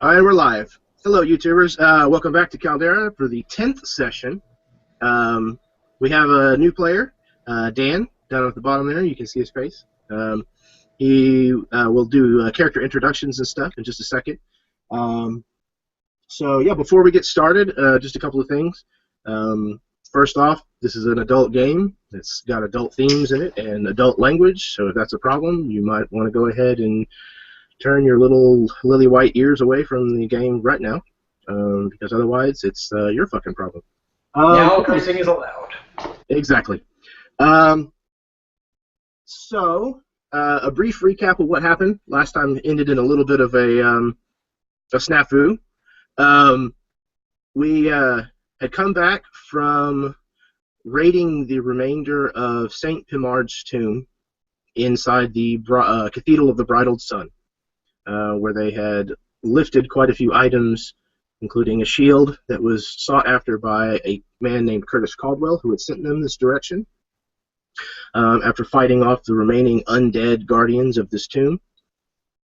All right, we're live. Hello, YouTubers. Welcome back to Caldera for the 10th session. We have a new player, Dan, down at the bottom there. You can see his face. He will do character introductions and stuff in just a second. So, yeah, before we get started, just a couple of things. First off, this is an adult game. It's got adult themes in it and adult language, so if that's a problem, you might want to go ahead and turn your little lily white ears away from the game right now, because otherwise it's your fucking problem. Now cursing is allowed. Exactly. So, a brief recap of what happened. Last time ended in a little bit of a snafu. We had come back from raiding the remainder of St. Pimard's tomb inside the Cathedral of the Bridled Sun. Where they had lifted quite a few items, including a shield that was sought after by a man named Curtis Caldwell, who had sent them this direction. After fighting off the remaining undead guardians of this tomb,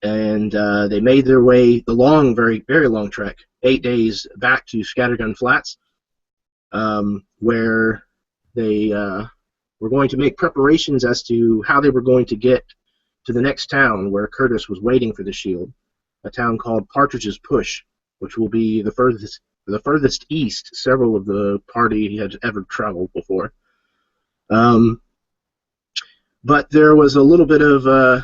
and they made their way the long, very, very long trek, 8 days back to Scattergun Flats, where they were going to make preparations as to how they were going to get to the next town where Curtis was waiting for the shield, a town called Partridge's Push, which will be the furthest east several of the party had ever traveled before. But there was a little bit of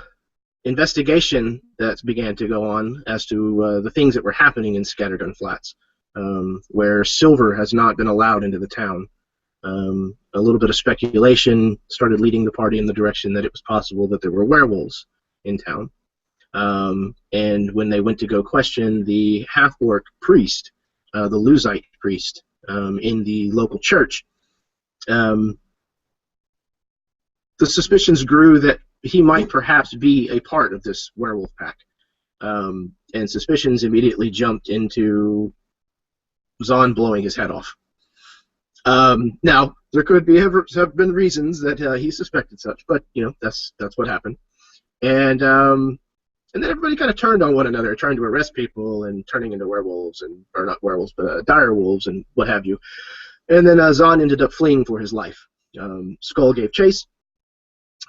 investigation that began to go on as to the things that were happening in Scattergun Flats, where silver has not been allowed into the town. A little bit of speculation started leading the party in the direction that it was possible that there were werewolves in town. And when they went to go question the half-orc priest, the Luzite priest, in the local church, the suspicions grew that he might perhaps be a part of this werewolf pack. And suspicions immediately jumped into Zahn blowing his head off. Now, there could have been reasons that he suspected such, but you know that's what happened, and then everybody kind of turned on one another, trying to arrest people and turning into werewolves or not werewolves, but dire wolves and what have you. And then Zahn ended up fleeing for his life. Skull gave chase,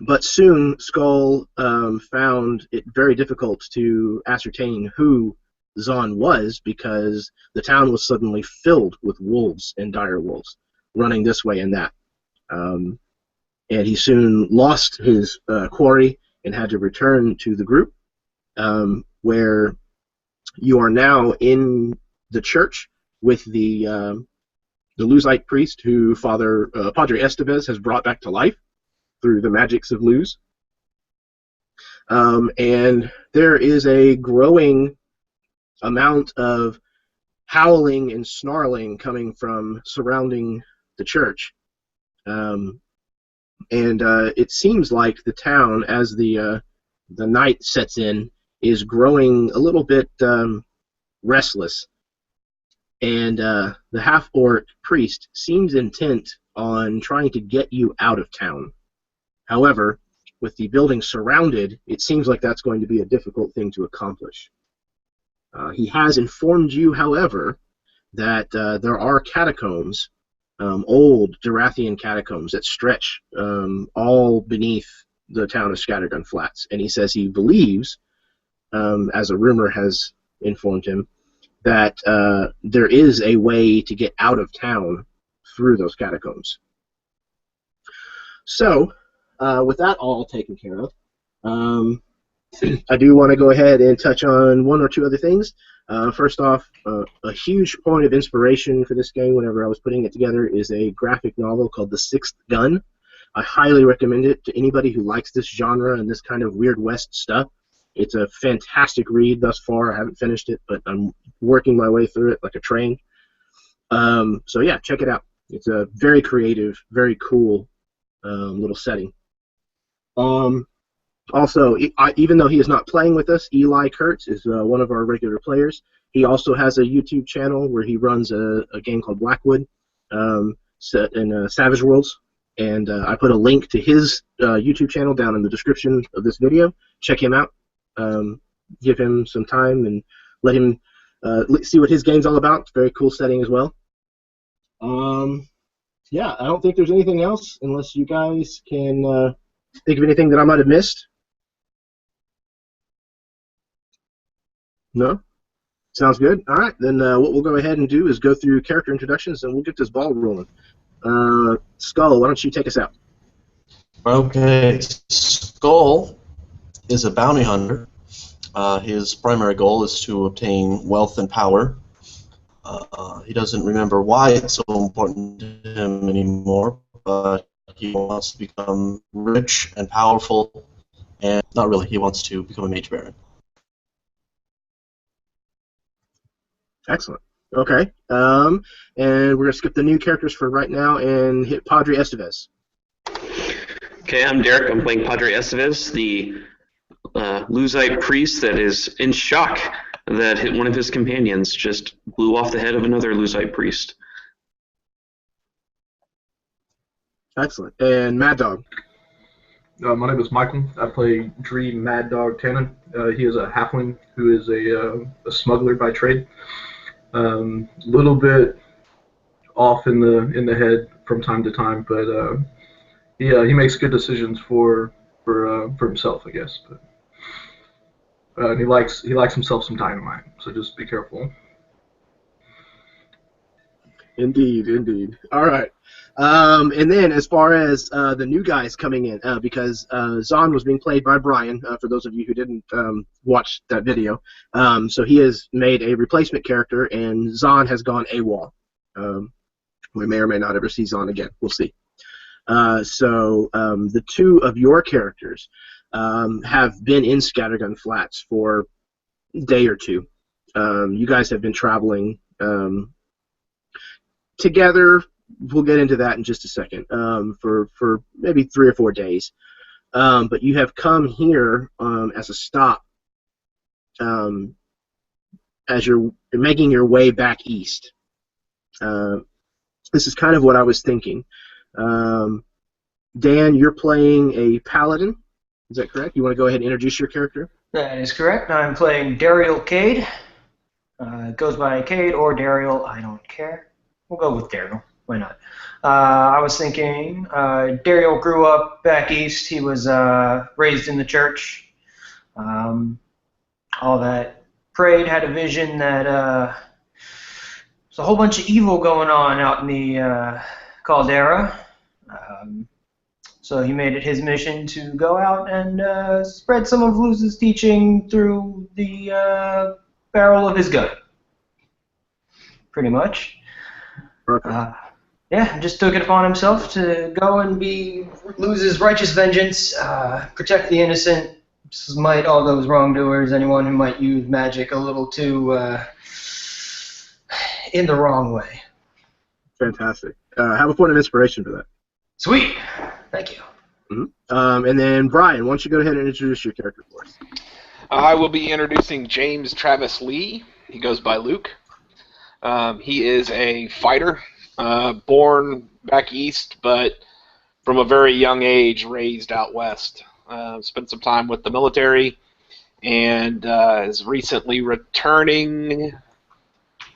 but soon Skull found it very difficult to ascertain who Zahn was, because the town was suddenly filled with wolves and dire wolves running this way and that. And he soon lost his quarry and had to return to the group, where you are now in the church with the Luzite priest who Padre Estevez has brought back to life through the magics of Luz. And there is a growing amount of howling and snarling coming from surrounding the church, and it seems like the town, as the night sets in, is growing a little bit restless, and the half-orc priest seems intent on trying to get you out of town. However, with the building surrounded, it seems like that's going to be a difficult thing to accomplish. He has informed you, however, that there are catacombs, old Durathian catacombs that stretch all beneath the town of Scattergun Flats. And he says he believes, as a rumor has informed him, that there is a way to get out of town through those catacombs. So, with that all taken care of, I do want to go ahead and touch on one or two other things. First off, a huge point of inspiration for this game whenever I was putting it together is a graphic novel called The Sixth Gun. I highly recommend it to anybody who likes this genre and this kind of Weird West stuff. It's a fantastic read thus far. I haven't finished it, but I'm working my way through it like a train. So yeah, check it out. It's a very creative, very cool little setting. Also, even though he is not playing with us, Eli Kurtz is one of our regular players. He also has a YouTube channel where he runs a game called Blackwood set in Savage Worlds. And I put a link to his YouTube channel down in the description of this video. Check him out. Give him some time and let him see what his game's all about. It's a very cool setting as well. Yeah, I don't think there's anything else unless you guys can think of anything that I might have missed. No? Sounds good. All right, then what we'll go ahead and do is go through character introductions, and we'll get this ball rolling. Skull, why don't you take us out? Okay, Skull is a bounty hunter. His primary goal is to obtain wealth and power. He doesn't remember why it's so important to him anymore, but he wants to become rich and powerful, and not really, he wants to become a mage baron. Excellent. Okay. And we're going to skip the new characters for right now and hit Padre Estevez. Okay, I'm Derek. I'm playing Padre Estevez, the Luzite priest that is in shock that one of his companions just blew off the head of another Luzite priest. Excellent. And Mad Dog. My name is Michael. I play Dream Mad Dog Tannen. He is a halfling who is a smuggler by trade. Little bit off in the head from time to time, but he makes good decisions for himself, I guess. But he likes himself some dynamite, so just be careful. Indeed, indeed. All right. And then as far as the new guys coming in, because Zahn was being played by Brian, for those of you who didn't watch that video. So he has made a replacement character, and Zahn has gone AWOL. We may or may not ever see Zahn again. We'll see. So the two of your characters have been in Scattergun Flats for a day or two. You guys have been traveling together. We'll get into that in just a second, for maybe 3 or 4 days. But you have come here as a stop as you're making your way back east. This is kind of what I was thinking. Dan, you're playing a paladin. Is that correct? You want to go ahead and introduce your character? That is correct. I'm playing Dariel Cade. It goes by Cade or Dariel. I don't care. We'll go with Dariel. Why not? I was thinking Dariel grew up back east. He was raised in the church. All that. Prayed, had a vision that there's a whole bunch of evil going on out in the Caldera. So he made it his mission to go out and spread some of Luz's teaching through the barrel of his gun. Pretty much. Yeah, just took it upon himself to go and be Luz's righteous vengeance, protect the innocent, smite all those wrongdoers, anyone who might use magic a little too in the wrong way. Fantastic. Have a point of inspiration for that. Sweet. Thank you. Mm-hmm. And then, Brian, why don't you go ahead and introduce your character for us? I will be introducing James Travis Lee. He goes by Luke. He is a fighter, born back east, but from a very young age raised out west. Spent some time with the military, and is recently returning,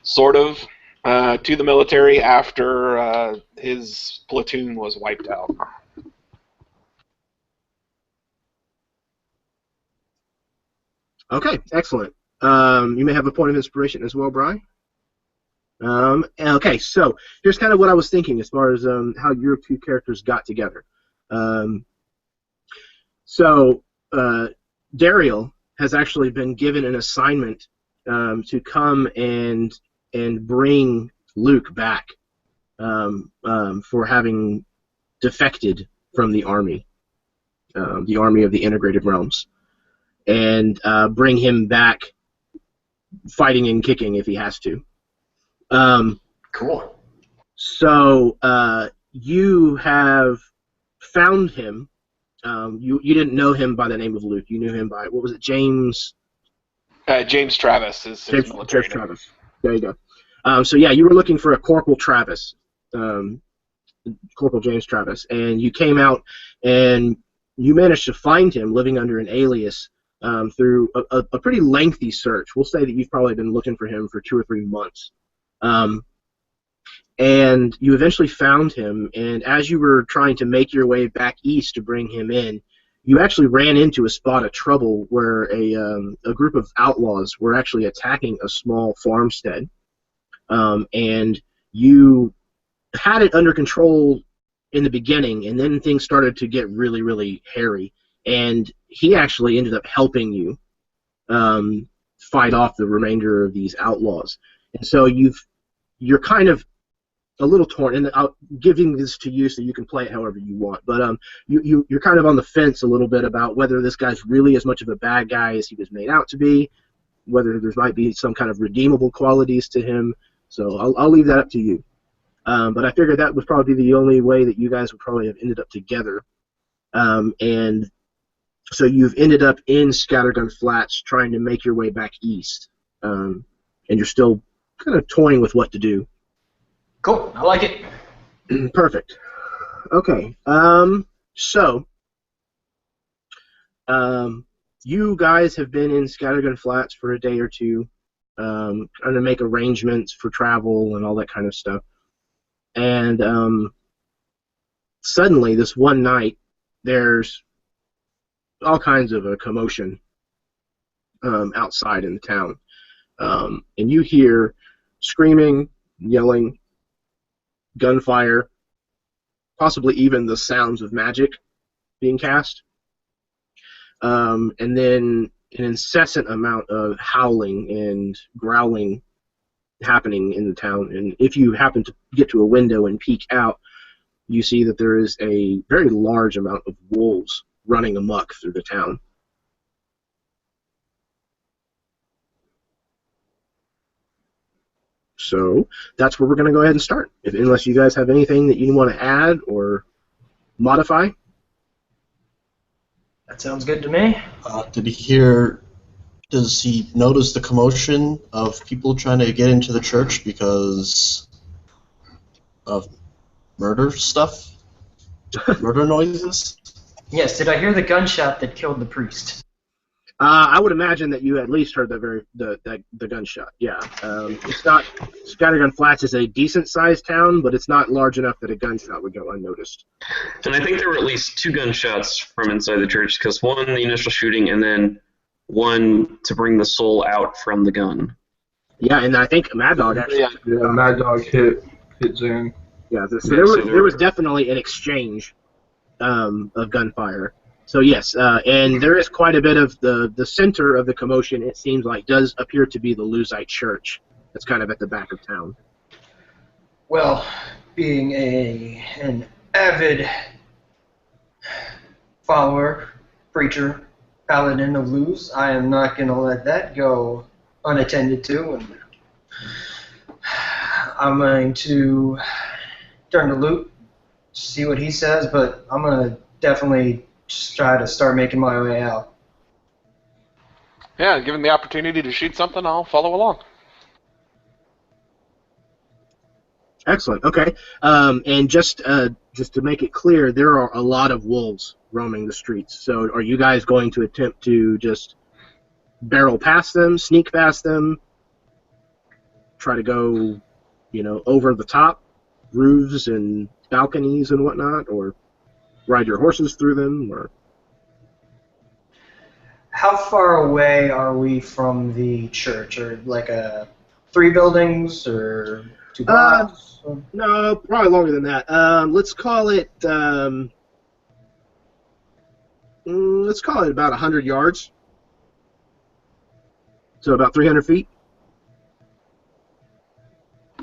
sort of, to the military after his platoon was wiped out. Okay, excellent. You may have a point of inspiration as well, Brian. Okay, so here's kind of what I was thinking as far as how your two characters got together. Dariel has actually been given an assignment to come and bring Luke back for having defected from the army of the Integrated Realms, and bring him back fighting and kicking if he has to. Cool. So you have found him. You didn't know him by the name of Luke. You knew him by, what was it, James? James Travis is his military James name. Travis. There you go. So yeah, you were looking for a Corporal Travis, Corporal James Travis, and you came out and you managed to find him living under an alias through a pretty lengthy search. We'll say that you've probably been looking for him for 2 or 3 months. And you eventually found him, and as you were trying to make your way back east to bring him in, you actually ran into a spot of trouble where a group of outlaws were actually attacking a small farmstead. And you had it under control in the beginning, and then things started to get really, really hairy. And he actually ended up helping you fight off the remainder of these outlaws. And so you're kind of a little torn, and I'm giving this to you so you can play it however you want. But you're kind of on the fence a little bit about whether this guy's really as much of a bad guy as he was made out to be, whether there might be some kind of redeemable qualities to him. So I'll leave that up to you. But I figured that would probably be the only way that you guys would probably have ended up together. And so you've ended up in Scattergun Flats trying to make your way back east. And you're still kind of toying with what to do. Cool. I like it. Perfect. Okay. So you guys have been in Scattergun Flats for a day or two, trying to make arrangements for travel and all that kind of stuff. And suddenly, this one night, there's all kinds of a commotion outside in the town. And you hear screaming, yelling, gunfire, possibly even the sounds of magic being cast, and then an incessant amount of howling and growling happening in the town. And if you happen to get to a window and peek out, you see that there is a very large amount of wolves running amok through the town. So that's where we're going to go ahead and start, unless you guys have anything that you want to add or modify. That sounds good to me. Does he notice the commotion of people trying to get into the church because of murder stuff? Murder noises? Yes, did I hear the gunshot that killed the priest? I would imagine that you at least heard the gunshot. Yeah, it's not. Scattergun Flats is a decent-sized town, but it's not large enough that a gunshot would go unnoticed. And I think there were at least 2 gunshots from inside the church, because one, the initial shooting, and then one to bring the soul out from the gun. Yeah, and I think Mad Dog actually. Yeah, Mad Dog hit Zan. Yeah, so there was definitely an exchange of gunfire. So yes, and there is quite a bit of the center of the commotion, it seems like, does appear to be the Luzite church. That's kind of at the back of town. Well, being an avid follower, preacher, paladin of Luz, I am not going to let that go unattended to. And I'm going to turn to Luke, see what he says, but I'm going to definitely just try to start making my way out. Yeah, given the opportunity to shoot something, I'll follow along. Excellent. Okay. And just to make it clear, there are a lot of wolves roaming the streets. So are you guys going to attempt to just barrel past them, sneak past them, try to go, over the top, roofs and balconies and whatnot, or ride your horses through them, or? How far away are we from the church? Or like 3 buildings or 2 blocks? No, probably longer than that. Let's call it about 100 yards. So about 300 feet.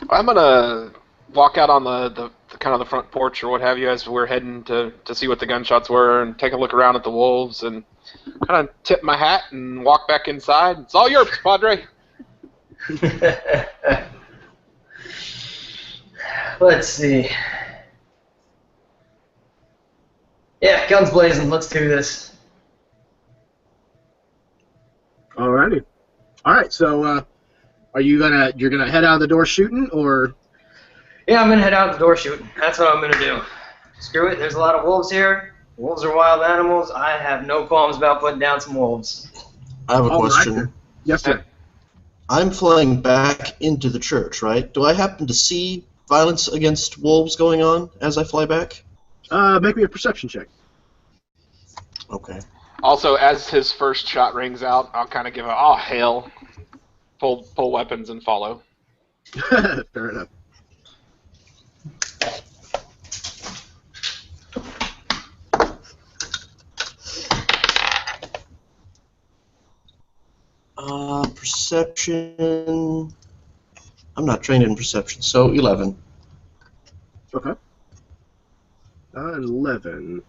I'm gonna walk out on the kind of the front porch or what have you as we're heading to see what the gunshots were and take a look around at the wolves and kind of tip my hat and walk back inside. It's all yours, Padre. Let's see. Yeah, guns blazing. Let's do this. Alrighty. All right. So, you're gonna head out the door shooting, or? Yeah, I'm gonna head out the door shooting. That's what I'm gonna do. Screw it. There's a lot of wolves here. Wolves are wild animals. I have no qualms about putting down some wolves. I have a All right, question. then. Yes, sir. I'm flying back into the church, right? Do I happen to see violence against wolves going on as I fly back? Make me a perception check. Okay. Also, as his first shot rings out, I'll kind of give a, oh, hail. Pull weapons and follow. Fair enough. Perception. I'm not trained in perception, so 11. Okay. 11.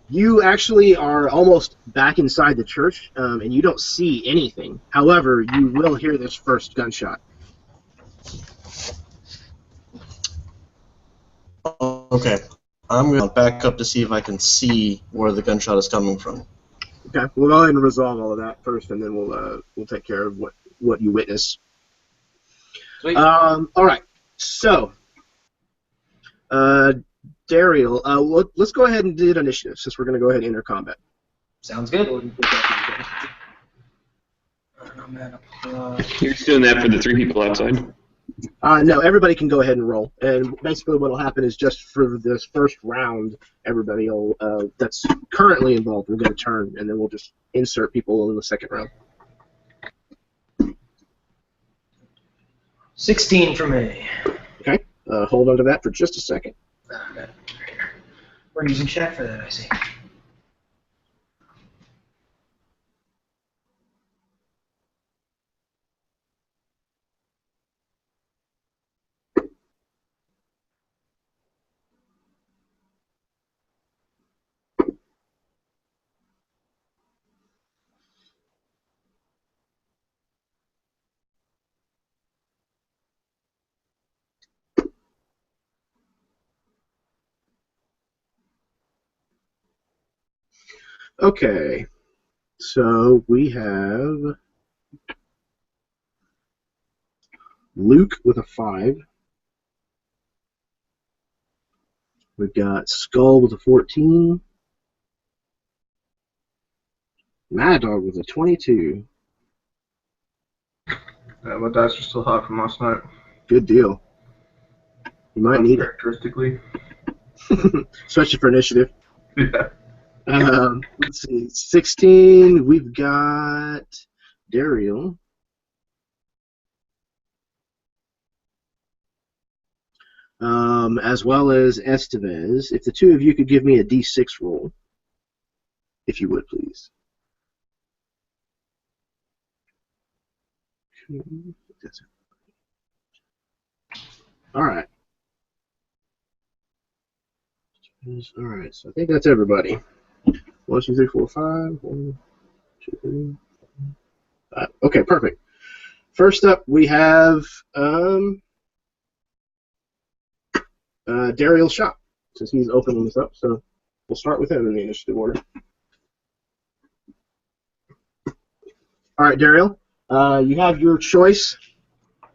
You actually are almost back inside the church, and you don't see anything. However, you will hear this first gunshot. Okay. I'm going to back up to see if I can see where the gunshot is coming from. Okay, we'll go ahead and resolve all of that first, and then we'll take care of what you witness. Sweet. All right. So, Dariel, let's go ahead and do initiative since we're going to go ahead and enter combat. Sounds good. You're just doing that for the 3 people outside. No, everybody can go ahead and roll. And basically what will happen is just for this first round, everybody that's currently involved will get a turn, and then we'll just insert people in the second round. 16 for me. Okay, hold on to that for just a second. Okay. We're using chat for that, I see. Okay, so we have Luke with a 5. We've got Skull with a 14. Mad Dog with a 22. My dice are still hot from last night. Good deal. You might need it. Characteristically. Especially for initiative. Yeah. Let's see. 16. We've got Dariel. As well as Estevez. If the two of you could give me a D6 roll, if you would, please. All right. All right. So I think that's everybody. 1, 2, 3, 4, 5. 1, 2, 3, 5. Okay, perfect. First up, we have Dariel's shop, since he's opening this up. So we'll start with him in the initiative order. All right, Dariel, you have your choice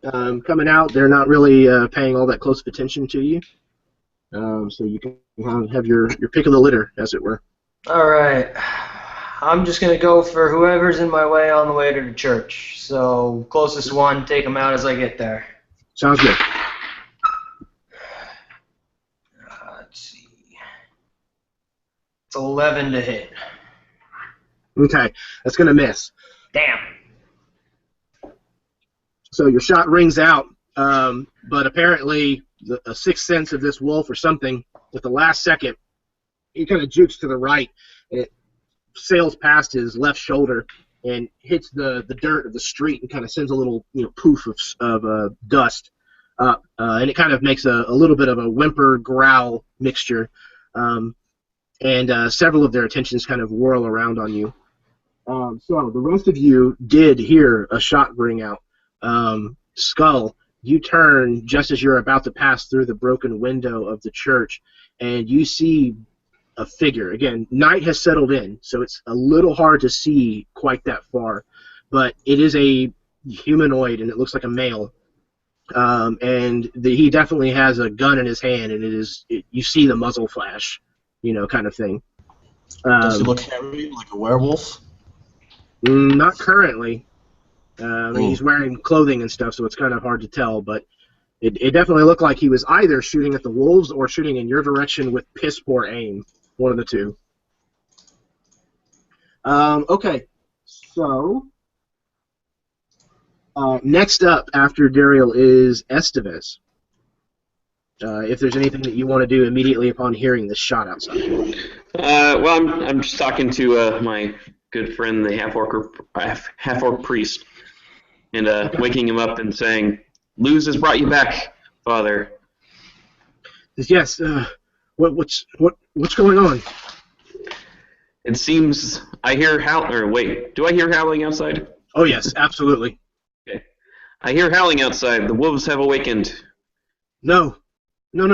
coming out. They're not really paying all that close of attention to you, so you can have your pick of the litter, as it were. All right. I'm just going to go for whoever's in my way on the way to the church. So closest one, take them out as I get there. Sounds good. Let's see. It's 11 to hit. Okay, that's going to miss. Damn. So your shot rings out, but apparently a sixth sense of this wolf or something, at the last second, he kind of jukes to the right, and it sails past his left shoulder and hits the dirt of the street and kind of sends a little poof of dust up, and it kind of makes a little bit of a whimper growl mixture, and several of their attentions kind of whirl around on you. So the rest of you did hear a shot ring out. Skull, you turn just as you're about to pass through the broken window of the church, and you see a figure. Again, night has settled in, so it's a little hard to see quite that far, but it is a humanoid, and it looks like a male. And he definitely has a gun in his hand, and you see the muzzle flash kind of thing. Does he look hairy like a werewolf? Not currently. He's wearing clothing and stuff, so it's kind of hard to tell, but it definitely looked like he was either shooting at the wolves or shooting in your direction with piss-poor aim. One of the two. Okay, so next up after Dariel is Estevez. If there's anything that you want to do immediately upon hearing this shot outside. Well, I'm just talking to my good friend, the half-orc priest, and waking him up and saying, "Luz has brought you back, Father." Yes. What's going on? It seems I hear do I hear howling outside? Oh yes, absolutely. Okay. I hear howling outside. The wolves have awakened. No. Where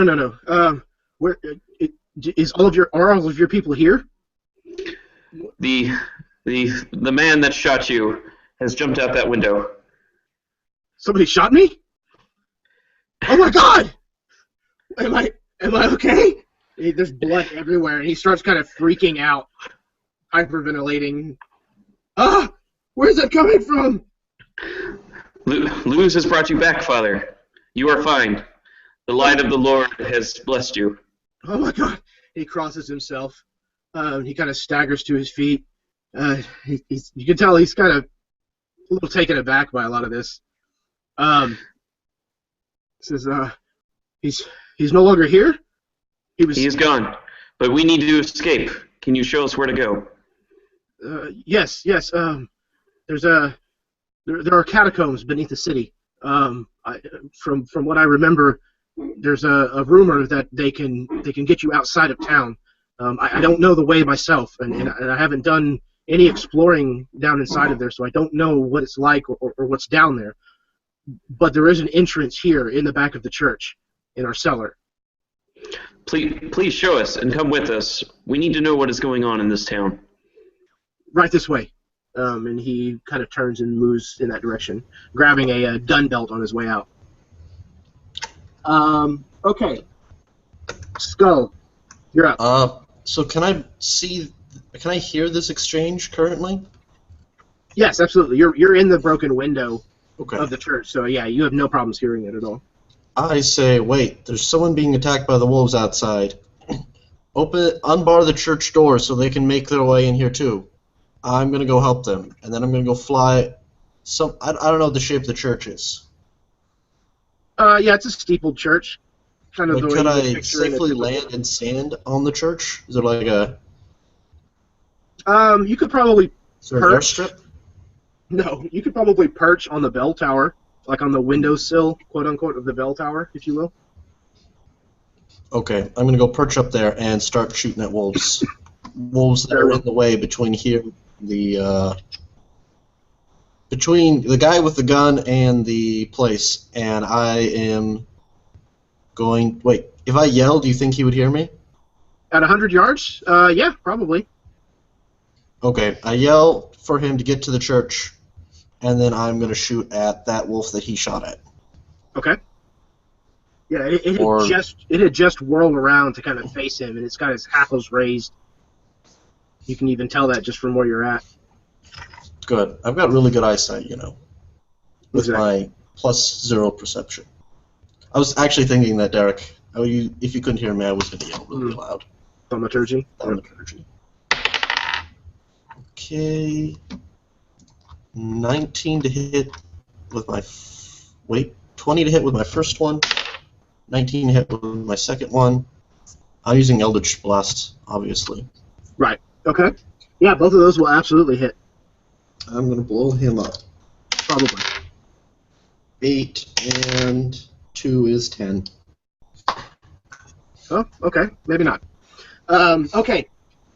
are all of your people here? The man that shot you has jumped out that window. Somebody shot me? Oh my God! Am I okay? There's blood everywhere, and he starts kind of freaking out, hyperventilating. Where's that coming from? Luz has brought you back, Father. You are fine. The light of the Lord has blessed you. Oh my God! He crosses himself. He kind of staggers to his feet. You can tell he's kind of a little taken aback by a lot of this. Says, he's no longer here? He's gone, but we need to escape. Can you show us where to go? Yes. There are catacombs beneath the city. From what I remember, there's a rumor that they can get you outside of town. I don't know the way myself, and I haven't done any exploring down inside of there, so I don't know what it's like or what's down there. But there is an entrance here in the back of the church, in our cellar. Please show us and come with us. We need to know what is going on in this town. Right this way. And he kind of turns and moves in that direction, grabbing a gun belt on his way out. Okay. Skull, you're up. So can I hear this exchange currently? Yes, absolutely. You're in the broken window Okay. of the church, so yeah, you have no problems hearing it at all. I say, wait, there's someone being attacked by the wolves outside. Unbar the church door so they can make their way in here too. I'm going to go help them, and then I'm going to go fly I don't know what the shape of the church is. Yeah, it's a steepled church. Kind of the way could you would I picture in a safely typical- land and stand on the church? Is there like a... You could probably Is there an perch. airstrip? No, you could probably perch on the bell tower, like on the windowsill, quote unquote, of the bell tower, if you will. Okay, I'm going to go perch up there and start shooting at wolves. Wolves that are in the way between here, between the guy with the gun and the place, and I am going... Wait, if I yell, do you think he would hear me? At 100 yards? Yeah, probably. Okay, I yell for him to get to the church, and then I'm going to shoot at that wolf that he shot at. Okay. Yeah, it had just whirled around to kind of face him, and it's got its hackles raised. You can even tell that just from where you're at. Good. I've got really good eyesight, you know, with Exactly. my +0 perception. I was actually thinking that, Derek, if you couldn't hear me, I was going to yell really loud. Thaumaturgy? Thaumaturgy. Okay. 19 to hit with my... 20 to hit with my first one. 19 to hit with my second one. I'm using Eldritch Blast, obviously. Right. Okay. Yeah, both of those will absolutely hit. I'm going to blow him up. Probably. 8 and 2 is 10. Oh, okay. Maybe not. Okay.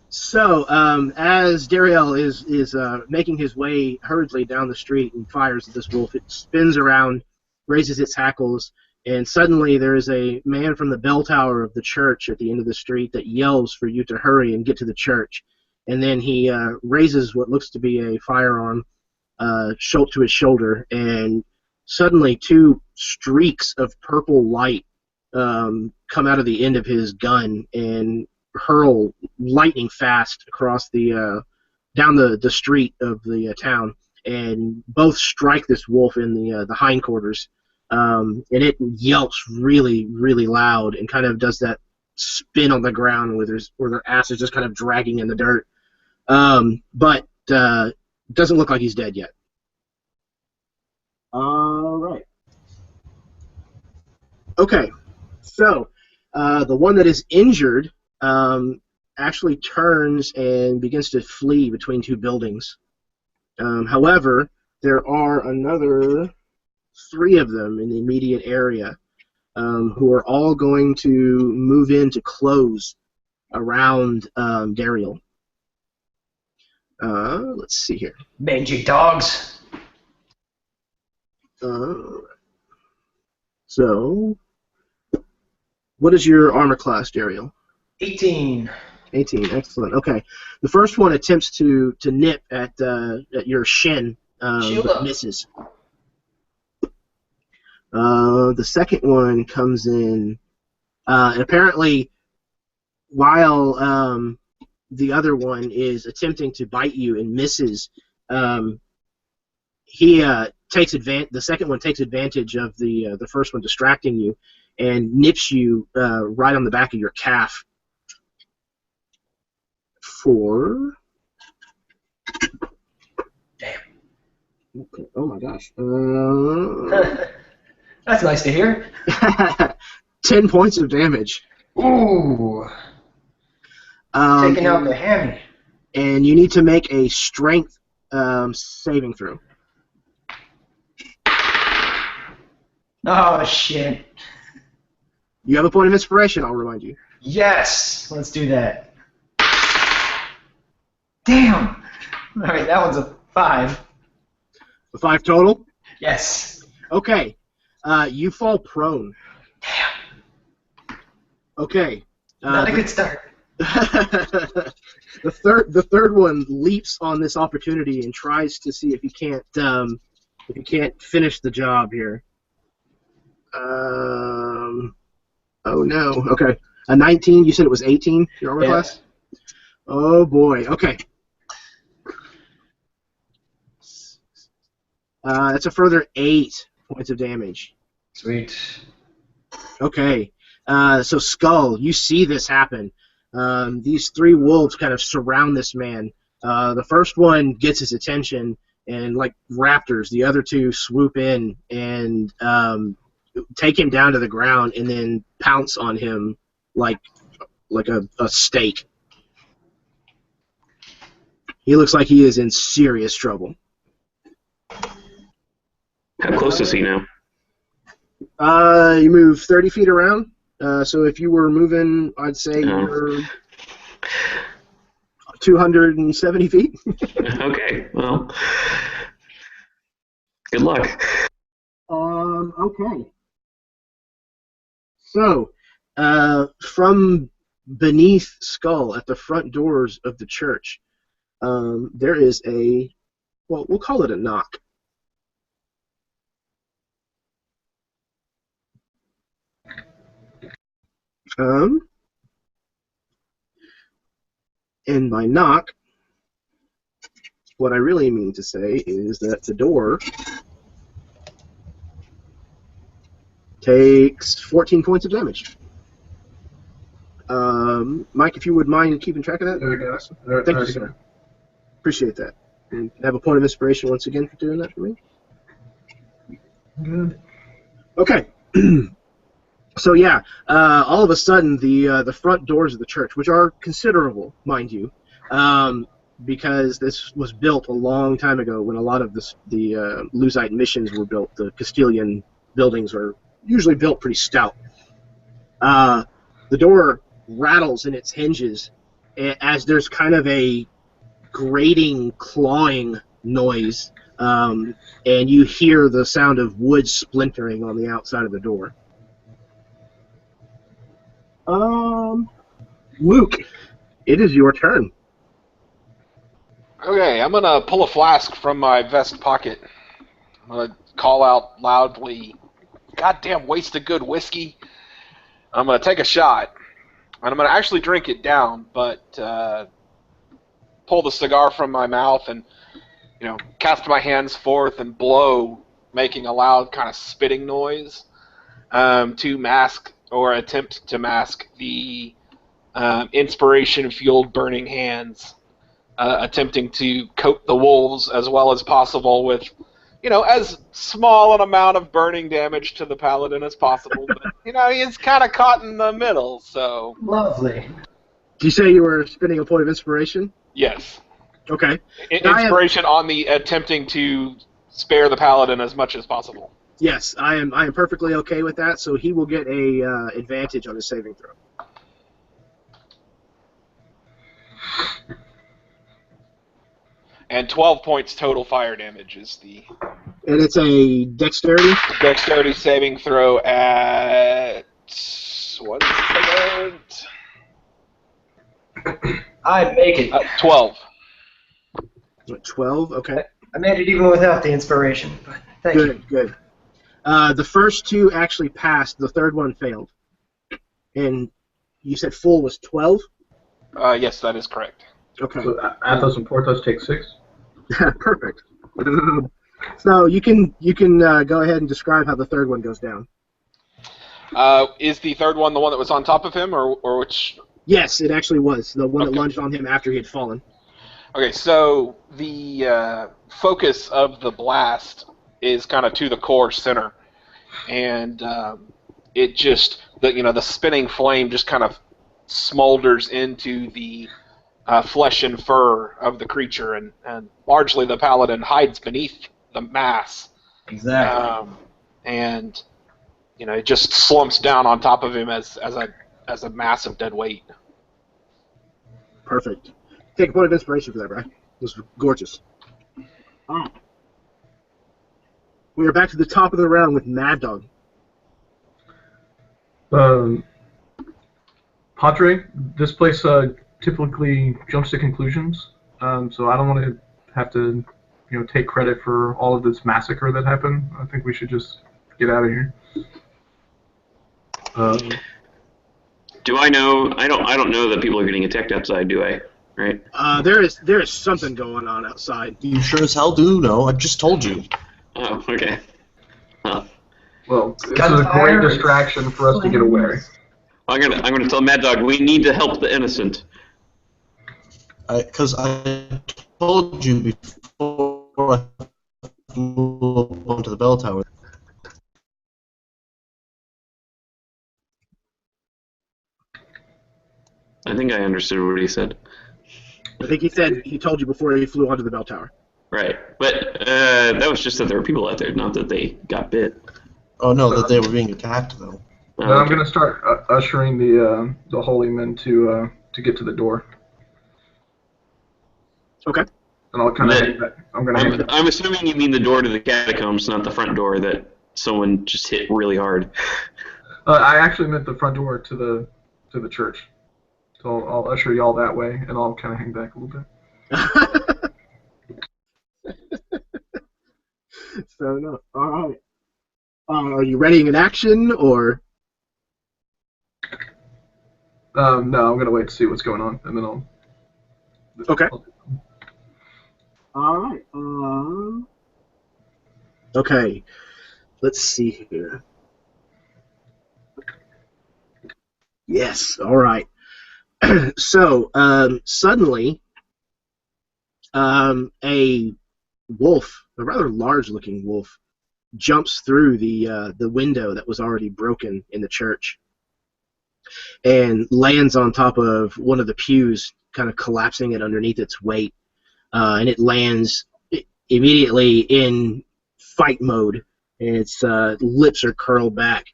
So, as Dariel is making his way hurriedly down the street and fires at this wolf, it spins around, raises its hackles, and suddenly there is a man from the bell tower of the church at the end of the street that yells for you to hurry and get to the church. And then he raises what looks to be a firearm to his shoulder, and suddenly two streaks of purple light come out of the end of his gun and hurl lightning fast across the down the street of the town, and both strike this wolf in the hindquarters, and it yelps really, really loud and kind of does that spin on the ground where their ass is just kind of dragging in the dirt, but doesn't look like he's dead yet. All right. Okay, so the one that is injured actually turns and begins to flee between two buildings. However, there are another 3 of them in the immediate area who are all going to move in to close around Dariel. Let's see here. Mangy dogs. So, what is your armor class, Dariel? 18. 18, excellent. Okay, the first one attempts to nip at your shin, but misses. The second one comes in, and apparently, while the other one is attempting to bite you and misses, he takes advantage. The second one takes advantage of the first one distracting you, and nips you right on the back of your calf. For damn. Okay. Oh my gosh. That's nice to hear. 10 points of damage. Ooh. Taking out the hammy. And you need to make a strength saving throw. Oh shit. You have a point of inspiration, I'll remind you. Yes. Let's do that. Damn! Alright, that one's a 5. A 5 total? Yes. Okay. You fall prone. Damn. Okay. Not a good start. The third one leaps on this opportunity and tries to see if he can't finish the job here. Oh no. Okay. A 19. You said it was 18. Your armor class. Oh boy. Okay. That's a further 8 points of damage. Sweet. Okay. So Skull, you see this happen. These 3 wolves kind of surround this man. The first one gets his attention, and like raptors, the other 2 swoop in and take him down to the ground, and then pounce on him like a steak. He looks like he is in serious trouble. How close is he now? You move 30 feet around. So if you were moving, I'd say you're 270 feet. Okay, well, good luck. Okay. So, from beneath Skull at the front doors of the church, there is we'll call it a knock. And by knock, what I really mean to say is that the door takes 14 points of damage. Mike, if you would mind keeping track of that. There we go. Thank you, sir. Appreciate that. And have a point of inspiration once again for doing that for me. Good. Okay. So yeah, all of a sudden the front doors of the church, which are considerable, mind you, because this was built a long time ago when a lot of the Luzite missions were built. The Castilian buildings are usually built pretty stout. The door rattles in its hinges as there's kind of a grating, clawing noise, and you hear the sound of wood splintering on the outside of the door. Luke, it is your turn. Okay, I'm gonna pull a flask from my vest pocket. I'm gonna call out loudly, "Goddamn waste of good whiskey!" I'm gonna take a shot. And I'm going to actually drink it down, but pull the cigar from my mouth and, cast my hands forth and blow, making a loud kind of spitting noise to mask or attempt to mask the inspiration-fueled burning hands, attempting to coat the wolves as well as possible with, as small an amount of burning damage to the paladin as possible. But, he's kind of caught in the middle, so... Lovely. Do you say you were spending a point of inspiration? Yes. Okay. Inspiration on the attempting to spare the paladin as much as possible. Yes, I am perfectly okay with that, so he will get a advantage on his saving throw. And 12 points total fire damage is the... And it's a dexterity? Dexterity saving throw at... What is it? I'd make it. 12. 12? Okay. I made it even without the inspiration, but thank you. Good. The first two actually passed. The third one failed. And you said full was 12? Yes, that is correct. Okay. So Athos and Porthos take 6? Perfect. So you can go ahead and describe how the third one goes down. Is the third one the one that was on top of him, or which? Yes, it actually was. The one that lunged on him after he had fallen. Okay, so the focus of the blast is kind of to the core center, and it just, the spinning flame just kind of smolders into the flesh and fur of the creature, and largely the paladin hides beneath the mass. Exactly. And it just slumps down on top of him as a mass of dead weight. Perfect. Take a point of inspiration for that, Brian. This was gorgeous. Oh. We are back to the top of the round with Mad Dog. Padre, this place typically jumps to conclusions, so I don't want to have to, take credit for all of this massacre that happened. I think we should just get out of here. Do I know? I don't know that people are getting attacked outside, do I? Right? There is something going on outside. You sure as hell do know. I just told you. Oh, okay. Huh. Well, this is a great distraction for us to get away. I'm gonna tell Mad Dog we need to help the innocent. Because I told you before I flew up onto the bell tower. I think I understood what he said. I think he said he told you before he flew onto the bell tower. Right, but that was just that there were people out there, not that they got bit. Oh no, that they were being attacked though. Then I'm going to start ushering the holy men to get to the door. Okay. And I'll kind of. I'm assuming you mean the door to the catacombs, not the front door that someone just hit really hard. I actually meant the front door to the church. So I'll usher y'all that way, and I'll kind of hang back a little bit. Fair enough. All right. Are you readying an action, or? No, I'm gonna wait to see what's going on, and then I'll. Okay. All right. Okay. Let's see here. Yes. All right. So suddenly, a wolf, a rather large-looking wolf, jumps through the window that was already broken in the church, and lands on top of one of the pews, kind of collapsing it underneath its weight, and it lands immediately in fight mode, and its lips are curled back,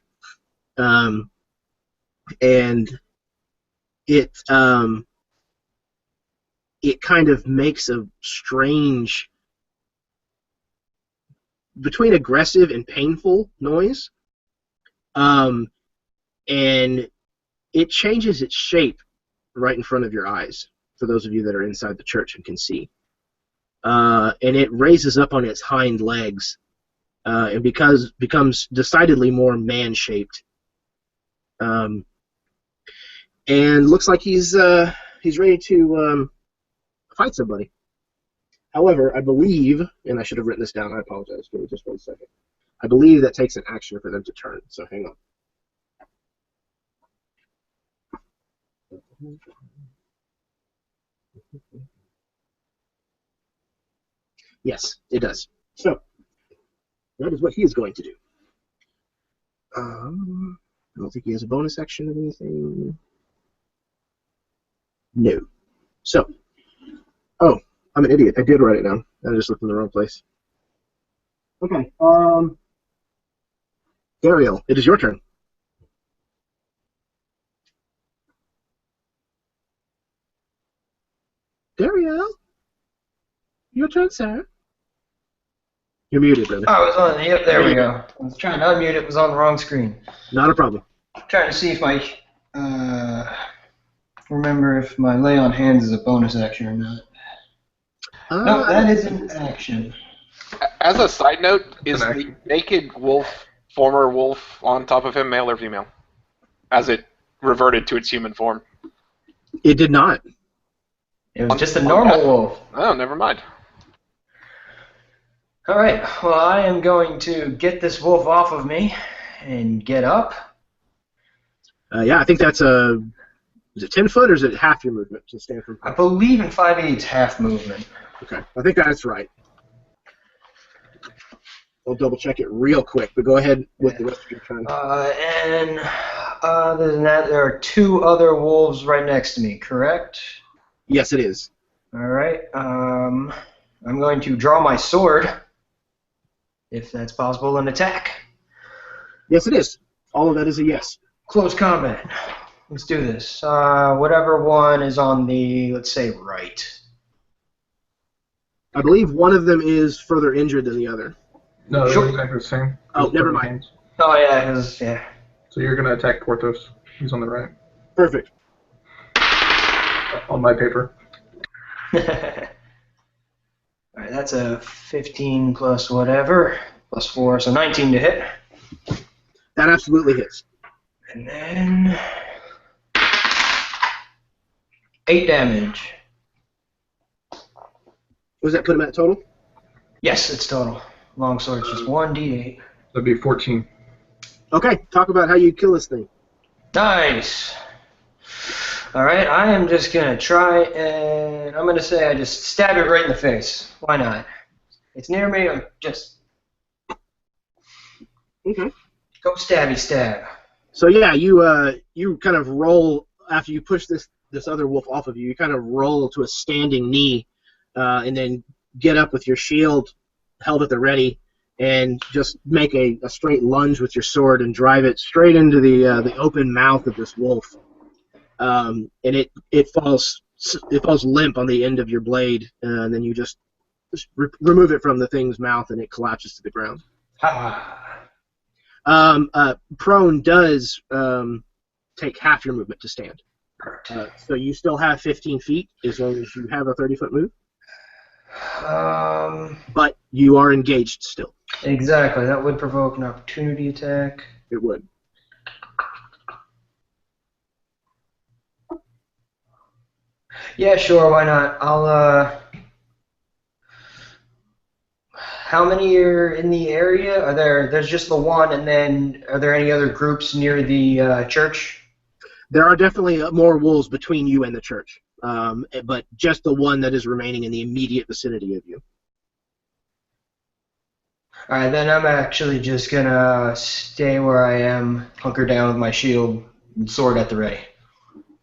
and it kind of makes a strange, between aggressive and painful noise, and it changes its shape right in front of your eyes, for those of you that are inside the church and can see. And it raises up on its hind legs, and becomes decidedly more man-shaped. and looks like he's ready to fight somebody. However, I believe, and I should have written this down. I apologize. Give me just 1 second. I believe that takes an action for them to turn. So hang on. Yes, it does. So that is what he is going to do. I don't think he has a bonus action or anything. No. So, oh, I'm an idiot. I did write it down. I just looked in the wrong place. Okay. Ariel, it is your turn. Ariel, your turn, sir. You're muted, brother. Oh, it was on. Yep, there we go. I was trying to unmute it. It was on the wrong screen. Not a problem. Trying to see if my remember if my lay on hands is a bonus action or not. No, that is an action. As a side note, is the naked wolf, former wolf, on top of him, male or female? As it reverted to its human form. It did not. It was just a normal wolf. Oh, never mind. All right. Well, I am going to get this wolf off of me and get up. Yeah, I think that's is it 10 foot or is it half your movement to stand from? I believe in 5e it's half movement. Okay, I think that's right. I'll double check it real quick, but go ahead with the rest of your turn. And other than that, there are 2 other wolves right next to me, correct? Yes, it is. All right. I'm going to draw my sword, if that's possible, and attack. Yes, it is. All of that is a yes. Close combat. Let's do this. Whatever one is on the, let's say, right. I believe one of them is further injured than the other. No, they're Sure. exactly the same. Oh, never mind. Oh, yeah, yeah. So you're going to attack Porthos. He's on the right. Perfect. On my paper. All right, that's a 15 plus whatever, plus 4, so 19 to hit. That absolutely hits. And then 8 damage. What does that put him at total? Yes, it's total. Longsword's just 1d8. That'd be 14. Okay, talk about how you kill this thing. Nice. All right, I am just going to try and I'm going to say I just stab it right in the face. Why not? It's near me, I'm just... Okay. Go stabby stab. So yeah, you kind of roll after you push this other wolf off of you. You kind of roll to a standing knee, and then get up with your shield held at the ready, and just make a straight lunge with your sword and drive it straight into the open mouth of this wolf. And it falls limp on the end of your blade, and then you just remove it from the thing's mouth, and it collapses to the ground. Prone does take half your movement to stand. So you still have 15 feet as long as you have a 30-foot move. But you are engaged still. Exactly. That would provoke an opportunity attack. It would. Yeah, sure. Why not? I'll. How many are in the area? Are there? There's just the one, and then are there any other groups near the church? There are definitely more wolves between you and the church, but just the one that is remaining in the immediate vicinity of you. All right, then I'm actually just gonna stay where I am, hunker down with my shield and sword at the ready.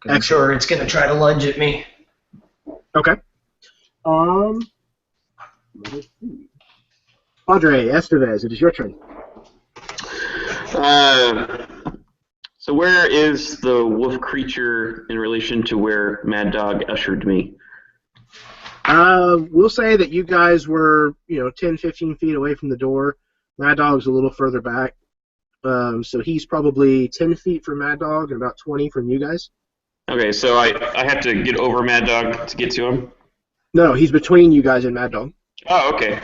I'm sure it's gonna try to lunge at me. Okay. Padre Estevez, it is your turn. So where is the wolf creature in relation to where Mad Dog ushered me? We'll say that you guys were, 10, 15 feet away from the door. Mad Dog's a little further back. So he's probably 10 feet from Mad Dog and about 20 from you guys. Okay, so I have to get over Mad Dog to get to him? No, he's between you guys and Mad Dog. Oh, okay.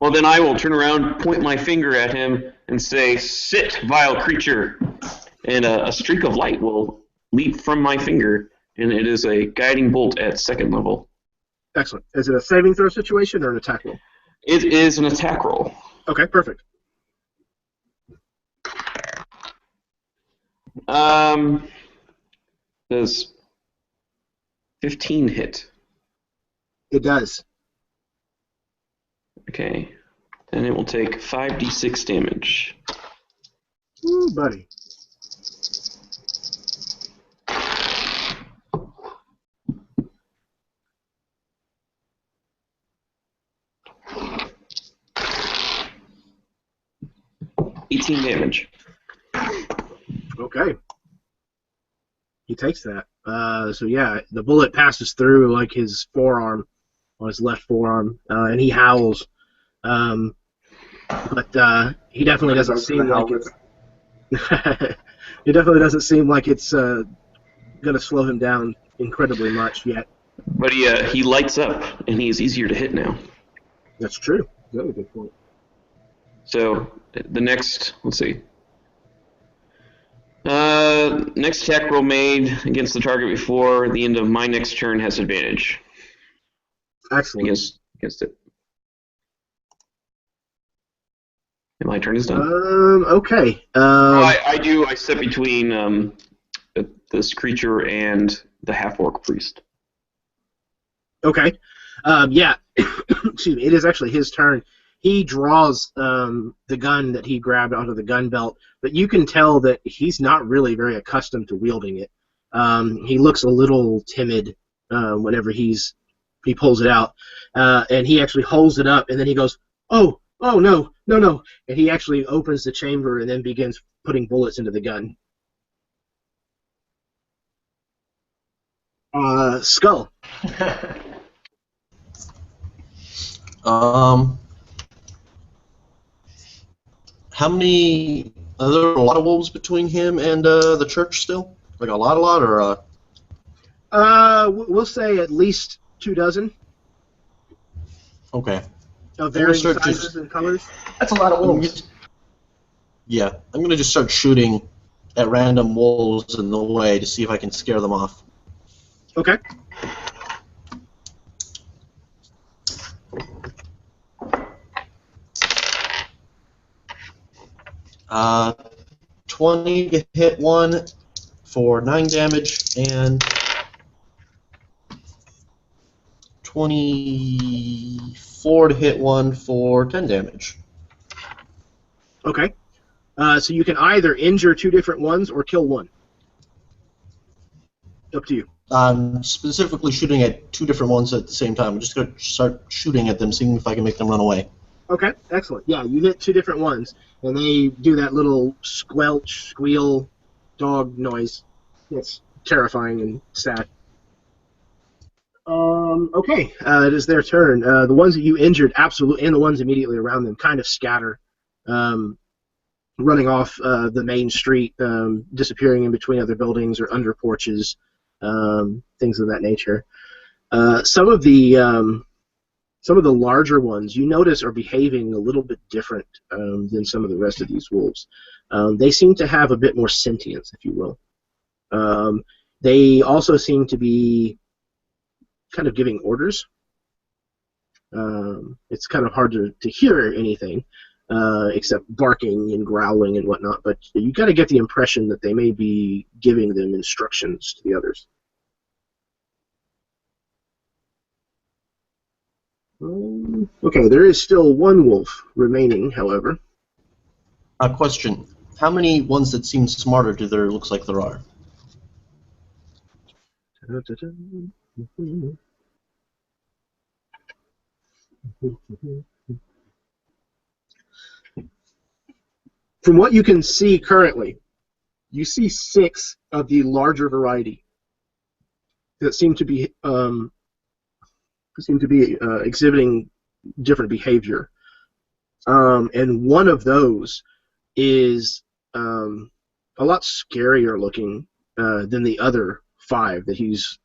Well, then I will turn around, point my finger at him, and say, "Sit, vile creature!" And a streak of light will leap from my finger, and it is a guiding bolt at 2nd level. Excellent. Is it a saving throw situation or an attack roll? It is an attack roll. Okay, perfect. Does 15 hit? It does. Okay. Then it will take 5d6 damage. Ooh, buddy. Damage. Okay. He takes that. So yeah, the bullet passes through like his forearm, on his left forearm, and he howls. But he definitely doesn't seem like it's. It definitely doesn't seem like it's going to slow him down incredibly much yet. But he lights up, and he is easier to hit now. That's true. Very good point. So the next, let's see. Next attack roll made against the target before the end of my next turn has advantage. Excellent. Against it. And my turn is done. Okay. I step between this creature and the half-orc priest. Okay. Yeah. Excuse me. It is actually his turn. He draws the gun that he grabbed out of the gun belt, but you can tell that he's not really very accustomed to wielding it. He looks a little timid whenever he pulls it out, and he actually holds it up, and then he goes, "Oh, no, no, no!" And he actually opens the chamber and then begins putting bullets into the gun. Skull. How many? Are there a lot of wolves between him and the church still? Like a lot, or? We'll say at least 24. Okay. Of varying sizes and colors. That's a lot of wolves. Yeah, I'm gonna just start shooting at random wolves in the way to see if I can scare them off. Okay. 20 to hit one for 9 damage, and 24 to hit one for 10 damage. Okay. So you can either injure 2 different ones or kill one. Up to you. I'm specifically shooting at 2 different ones at the same time. I'm just going to start shooting at them, seeing if I can make them run away. Okay, excellent. Yeah, you hit 2 different ones, and they do that little squelch, squeal, dog noise. It's terrifying and sad. Okay, it is their turn. The ones that you injured, absolutely, and the ones immediately around them kind of scatter, running off the main street, disappearing in between other buildings or under porches, things of that nature. Some of the larger ones you notice are behaving a little bit different than some of the rest of these wolves. They seem to have a bit more sentience, if you will. They also seem to be kind of giving orders. It's kind of hard to hear anything except barking and growling and whatnot, but you got to get the impression that they may be giving them instructions to the others. Okay, there is still one wolf remaining, however. A question. How many ones that seem smarter do there looks like there are? From what you can see currently, you see 6 of the larger variety that seem to be exhibiting different behavior, and one of those is a lot scarier looking than the other 5 that he's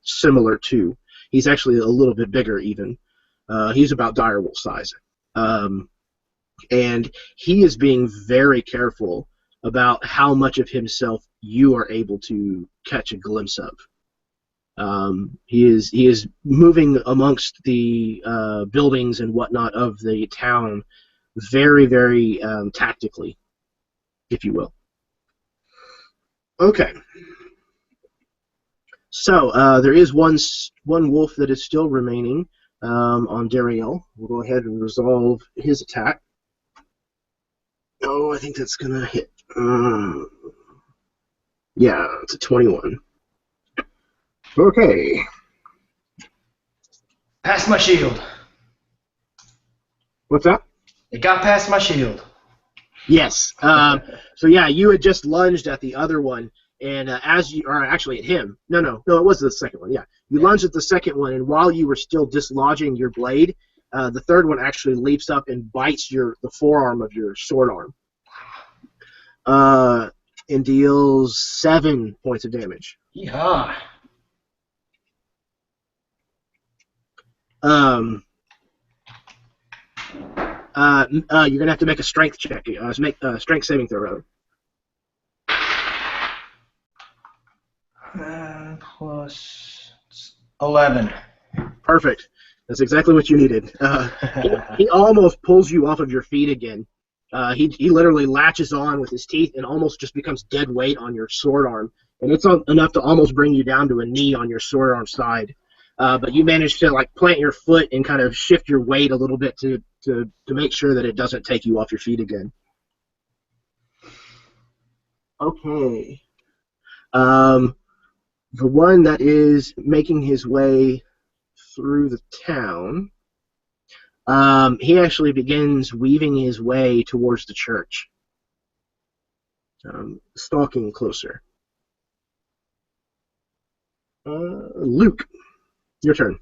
similar to. He's actually a little bit bigger even. He's about direwolf size. And he is being very careful about how much of himself you are able to catch a glimpse of. He is moving amongst the buildings and whatnot of the town very, very tactically, if you will. Okay. So there is one wolf that is still remaining on Dariel. We'll go ahead and resolve his attack. Oh, I think that's going to hit. Yeah, it's a 21. Okay. Past my shield. What's that? It got past my shield. Yes. So yeah, you had just lunged at the other one, and or actually at him. No, it was the second one. Yeah, you lunged at the second one, and while you were still dislodging your blade, the third one actually leaps up and bites the forearm of your sword arm. And deals 7 points of damage. Yeah. You're gonna have to make a strength check. Make a strength saving throw, rather. Plus 11. Perfect. That's exactly what you needed. He almost pulls you off of your feet again. He literally latches on with his teeth and almost just becomes dead weight on your sword arm. And it's enough to almost bring you down to a knee on your sword arm side. But you manage to plant your foot and kind of shift your weight a little bit to make sure that it doesn't take you off your feet again. Okay. The one that is making his way through the town, he actually begins weaving his way towards the church, stalking closer. Luke, your turn.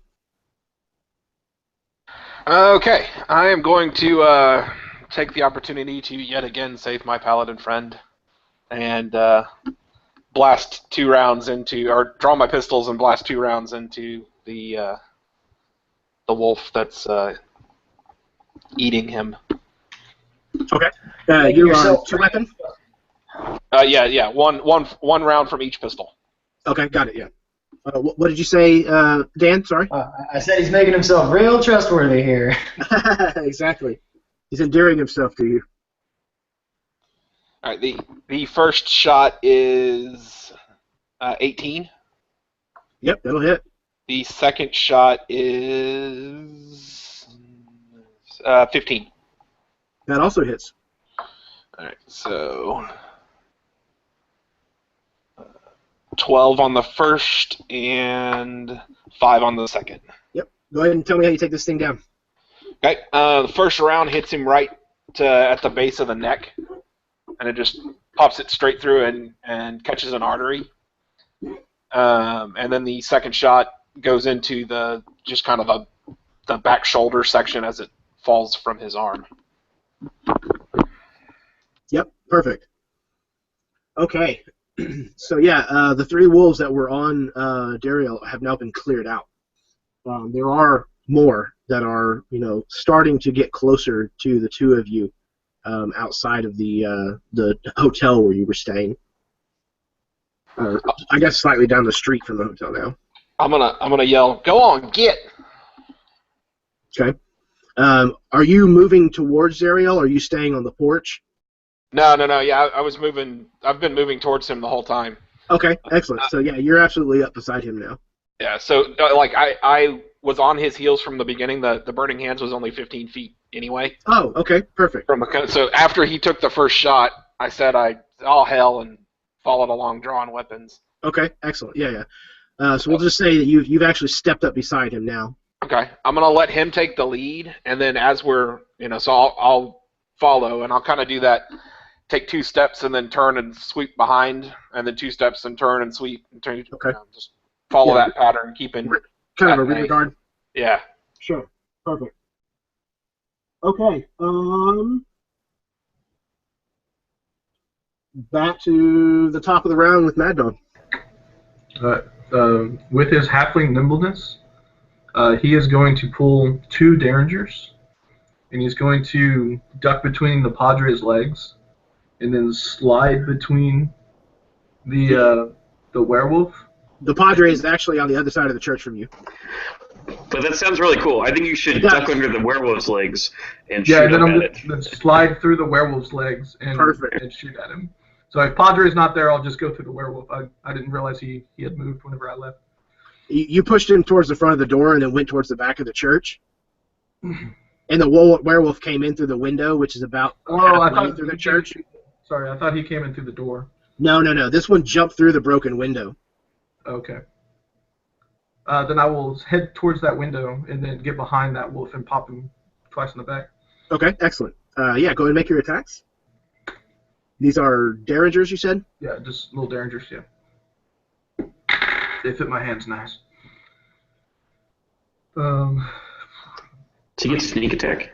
Okay, I am going to take the opportunity to yet again save my paladin friend, and blast 2 rounds into, or draw my pistols and blast 2 rounds into the wolf that's eating him. Okay. You're on 2-weapon? Yeah. One round from each pistol. Okay, got it, yeah. What did you say, Dan? Sorry? I said he's making himself real trustworthy here. Exactly. He's endearing himself to you. All right, the first shot is 18. Yep, that'll hit. The second shot is 15. That also hits. All right, so 12 on the first and 5 on the second. Yep. Go ahead and tell me how you take this thing down. Okay. The first round hits him right at the base of the neck, and it just pops it straight through and catches an artery. And then the second shot goes into the back shoulder section as it falls from his arm. Yep, perfect. Okay. So yeah, the 3 wolves that were on Dariel have now been cleared out. There are more that are, starting to get closer to the 2 of you outside of the hotel where you were staying. I guess slightly down the street from the hotel now. I'm gonna yell, "Go on, get!" Okay. Are you moving towards Dariel, or are you staying on the porch? No. Yeah, I was moving. I've been moving towards him the whole time. Okay, excellent. So yeah, you're absolutely up beside him now. Yeah. So I was on his heels from the beginning. The burning hands was only 15 feet anyway. Oh, okay, perfect. So after he took the first shot, I said all hell and followed along drawing weapons. Okay, excellent. Yeah. So we'll just say that you've actually stepped up beside him now. Okay, I'm gonna let him take the lead, and then as we're so I'll follow, and I'll kind of do that. Take 2 steps and then turn and sweep behind, and then 2 steps and turn and sweep. And turn, okay. Just follow that pattern, keeping kind of a rear guard. Yeah. Sure. Perfect. Okay. Back to the top of the round with Mad Dog. With his halfling nimbleness, he is going to pull 2 derringers, and he's going to duck between the Padre's legs and then slide between the werewolf. The Padre is actually on the other side of the church from you. But that sounds really cool. I think you should duck under the werewolf's legs and shoot and then up I'm at it. gonna slide through the werewolf's legs and shoot at him. So if Padre's not there, I'll just go through the werewolf. I didn't realize he had moved whenever I left. You pushed him towards the front of the door and then went towards the back of the church. And the werewolf came in through the window, which is about halfway through the church. Sorry, I thought he came in through the door. No. This one jumped through the broken window. Okay. Then I will head towards that window and then get behind that wolf and pop him twice in the back. Okay, excellent. Yeah, go ahead and make your attacks. These are derringers, you said? Yeah, just little derringers, yeah. They fit my hands nice. So you get sneak attack.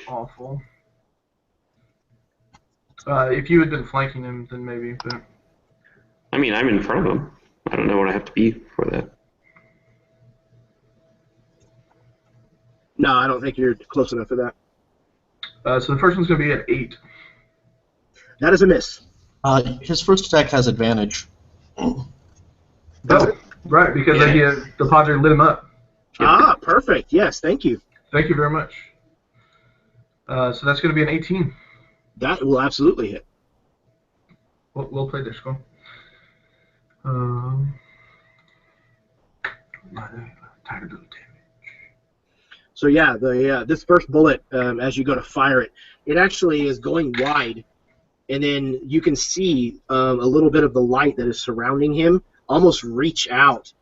Awful. If you had been flanking him, then maybe, but... I mean, I'm in front of him. I don't know what I have to be for that. No, I don't think you're close enough for that. So the first one's going to be an 8. That is a miss. His first attack has advantage. Oh, right, because the Padre lit him up. Ah, perfect. Yes, thank you. Thank you very much. So that's going to be an 18. That will absolutely hit. We'll play this one. Tired of damage. So yeah, this first bullet, as you go to fire it, it actually is going wide, and then you can see a little bit of the light that is surrounding him almost reach out.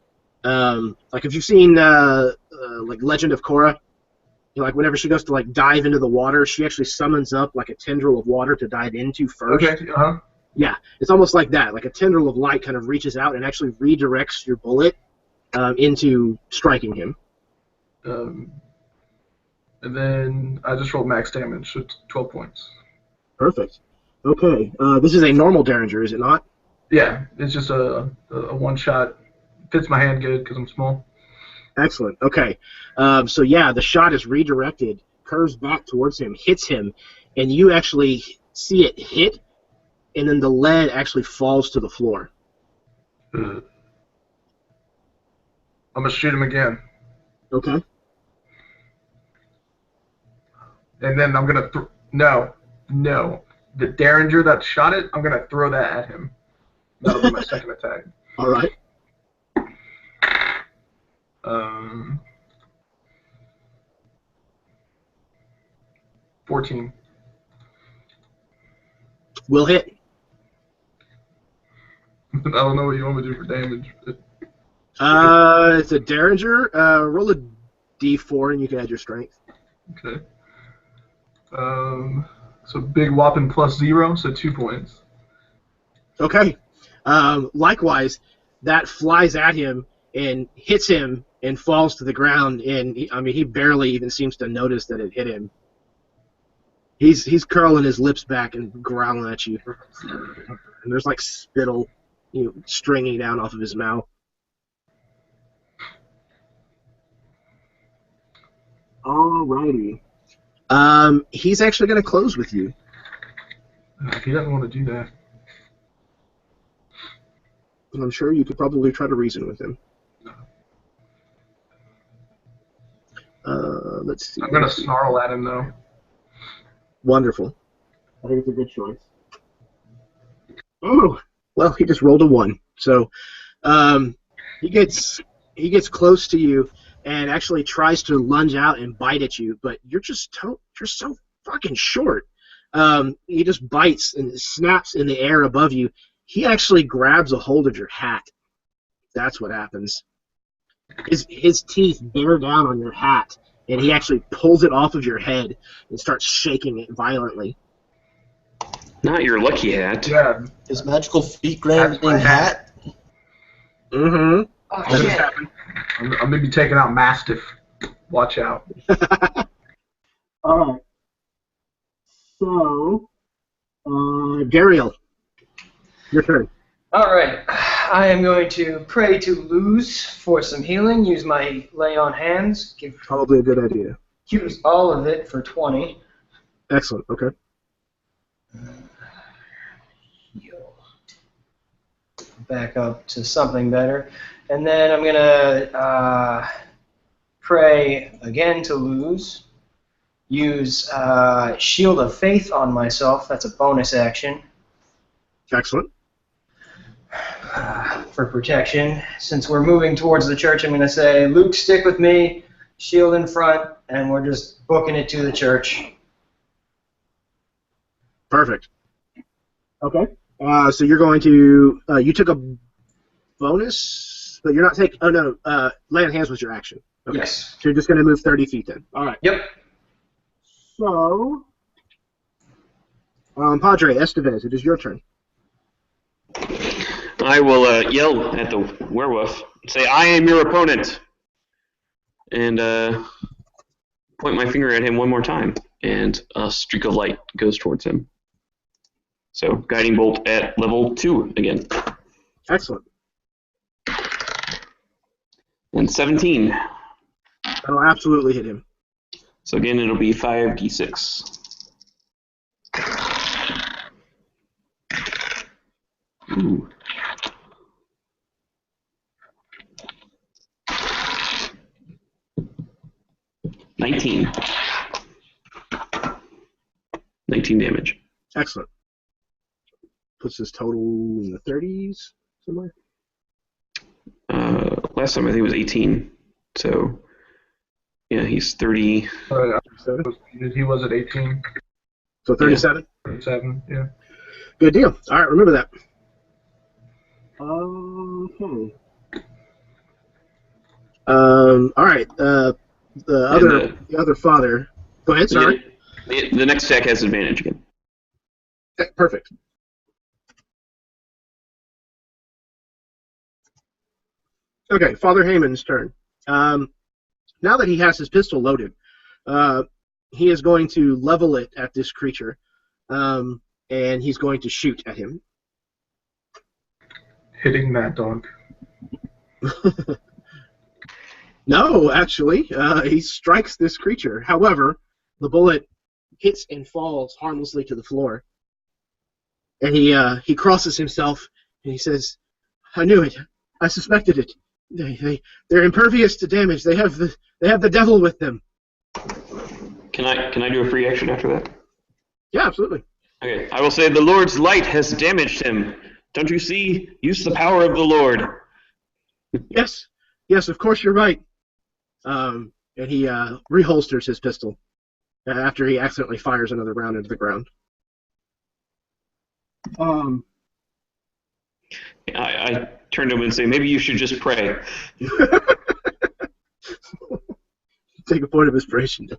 Like if you've seen like Legend of Korra, you know, like whenever she goes to like dive into the water, she actually summons up like a tendril of water to dive into first. Okay. Yeah, it's almost like that. Like a tendril of light kind of reaches out and actually redirects your bullet into striking him. And then I just rolled max damage, so 12 points. Perfect. Okay, this is a normal derringer, is it not? Yeah, it's just a one-shot. Fits my hand good because I'm small. Excellent. Okay. So yeah, the shot is redirected, curves back towards him, hits him, and you actually see it hit, and then the lead actually falls to the floor. I'm going to shoot him again. Okay. And then I'm going to... No. The derringer that shot it, I'm going to throw that at him. That'll be my second attack. All right. 14. Will hit. I don't know what you want me to do for damage. It's a derringer. Roll a d4 and you can add your strength. Okay. So big whopping +0, so 2 points. Okay. Likewise, that flies at him and hits him and falls to the ground, and he barely even seems to notice that it hit him. He's curling his lips back and growling at you, and there's like spittle, stringing down off of his mouth. Alrighty. He's actually going to close with you. He doesn't want to do that. And I'm sure you could probably try to reason with him. Let's see. I'm going to snarl at him, though. Wonderful. I think it's a good choice. Oh, well, he just rolled a 1. So he gets close to you and actually tries to lunge out and bite at you, but you're so fucking short. He just bites and snaps in the air above you. He actually grabs a hold of your hat. That's what happens. His teeth bear down on your hat, and he actually pulls it off of your head and starts shaking it violently. Not your lucky hat. Yeah. His magical feet granting hat. Mm-hmm. Oh, shit. I'm going to be taking out Mastiff. Watch out. Alright. So, Gariel, your turn. Alright. I am going to pray to lose for some healing. Use my lay on hands. Probably a good idea. Use all of it for 20. Excellent. Okay. back up to something better. And then I'm going to pray again to lose. Use Shield of Faith on myself. That's a bonus action. Excellent. For protection. Since we're moving towards the church, I'm going to say, Luke, stick with me, shield in front, and we're just booking it to the church. Perfect. Okay. So you're going to, you took a bonus, but you're not taking, oh no, lay on hands was your action. Okay. Yes. So you're just going to move 30 feet then. All right. Yep. So, Padre Estevez, it is your turn. I will yell at the werewolf, say, I am your opponent, and point my finger at him one more time, and a streak of light goes towards him. So, guiding bolt at level 2 again. Excellent. And 17. That'll absolutely hit him. So again, it'll be 5d6. Ooh. $19 damage. Excellent. Puts his total in the 30s somewhere. Last time I think it was 18. So yeah, he's 30. He was at 18. So 37? Yeah. 37, yeah. Good deal. All right, remember that. Okay. All right. The other father. Go ahead. Sorry. The next attack has advantage again. Okay, perfect. Okay, Father Heyman's turn. Now that he has his pistol loaded, he is going to level it at this creature, and he's going to shoot at him. Hitting Mad Dog. No, actually, he strikes this creature. However, the bullet hits and falls harmlessly to the floor, and he crosses himself and he says, "I knew it. I suspected it. They're impervious to damage. They have the devil with them." Can I do a free action after that? Yeah, absolutely. Okay, I will say the Lord's light has damaged him. Don't you see? Use the power of the Lord. Yes, of course you're right. And he reholsters his pistol after he accidentally fires another round into the ground. I turn to him and say, maybe you should just pray. Take a point of inspiration.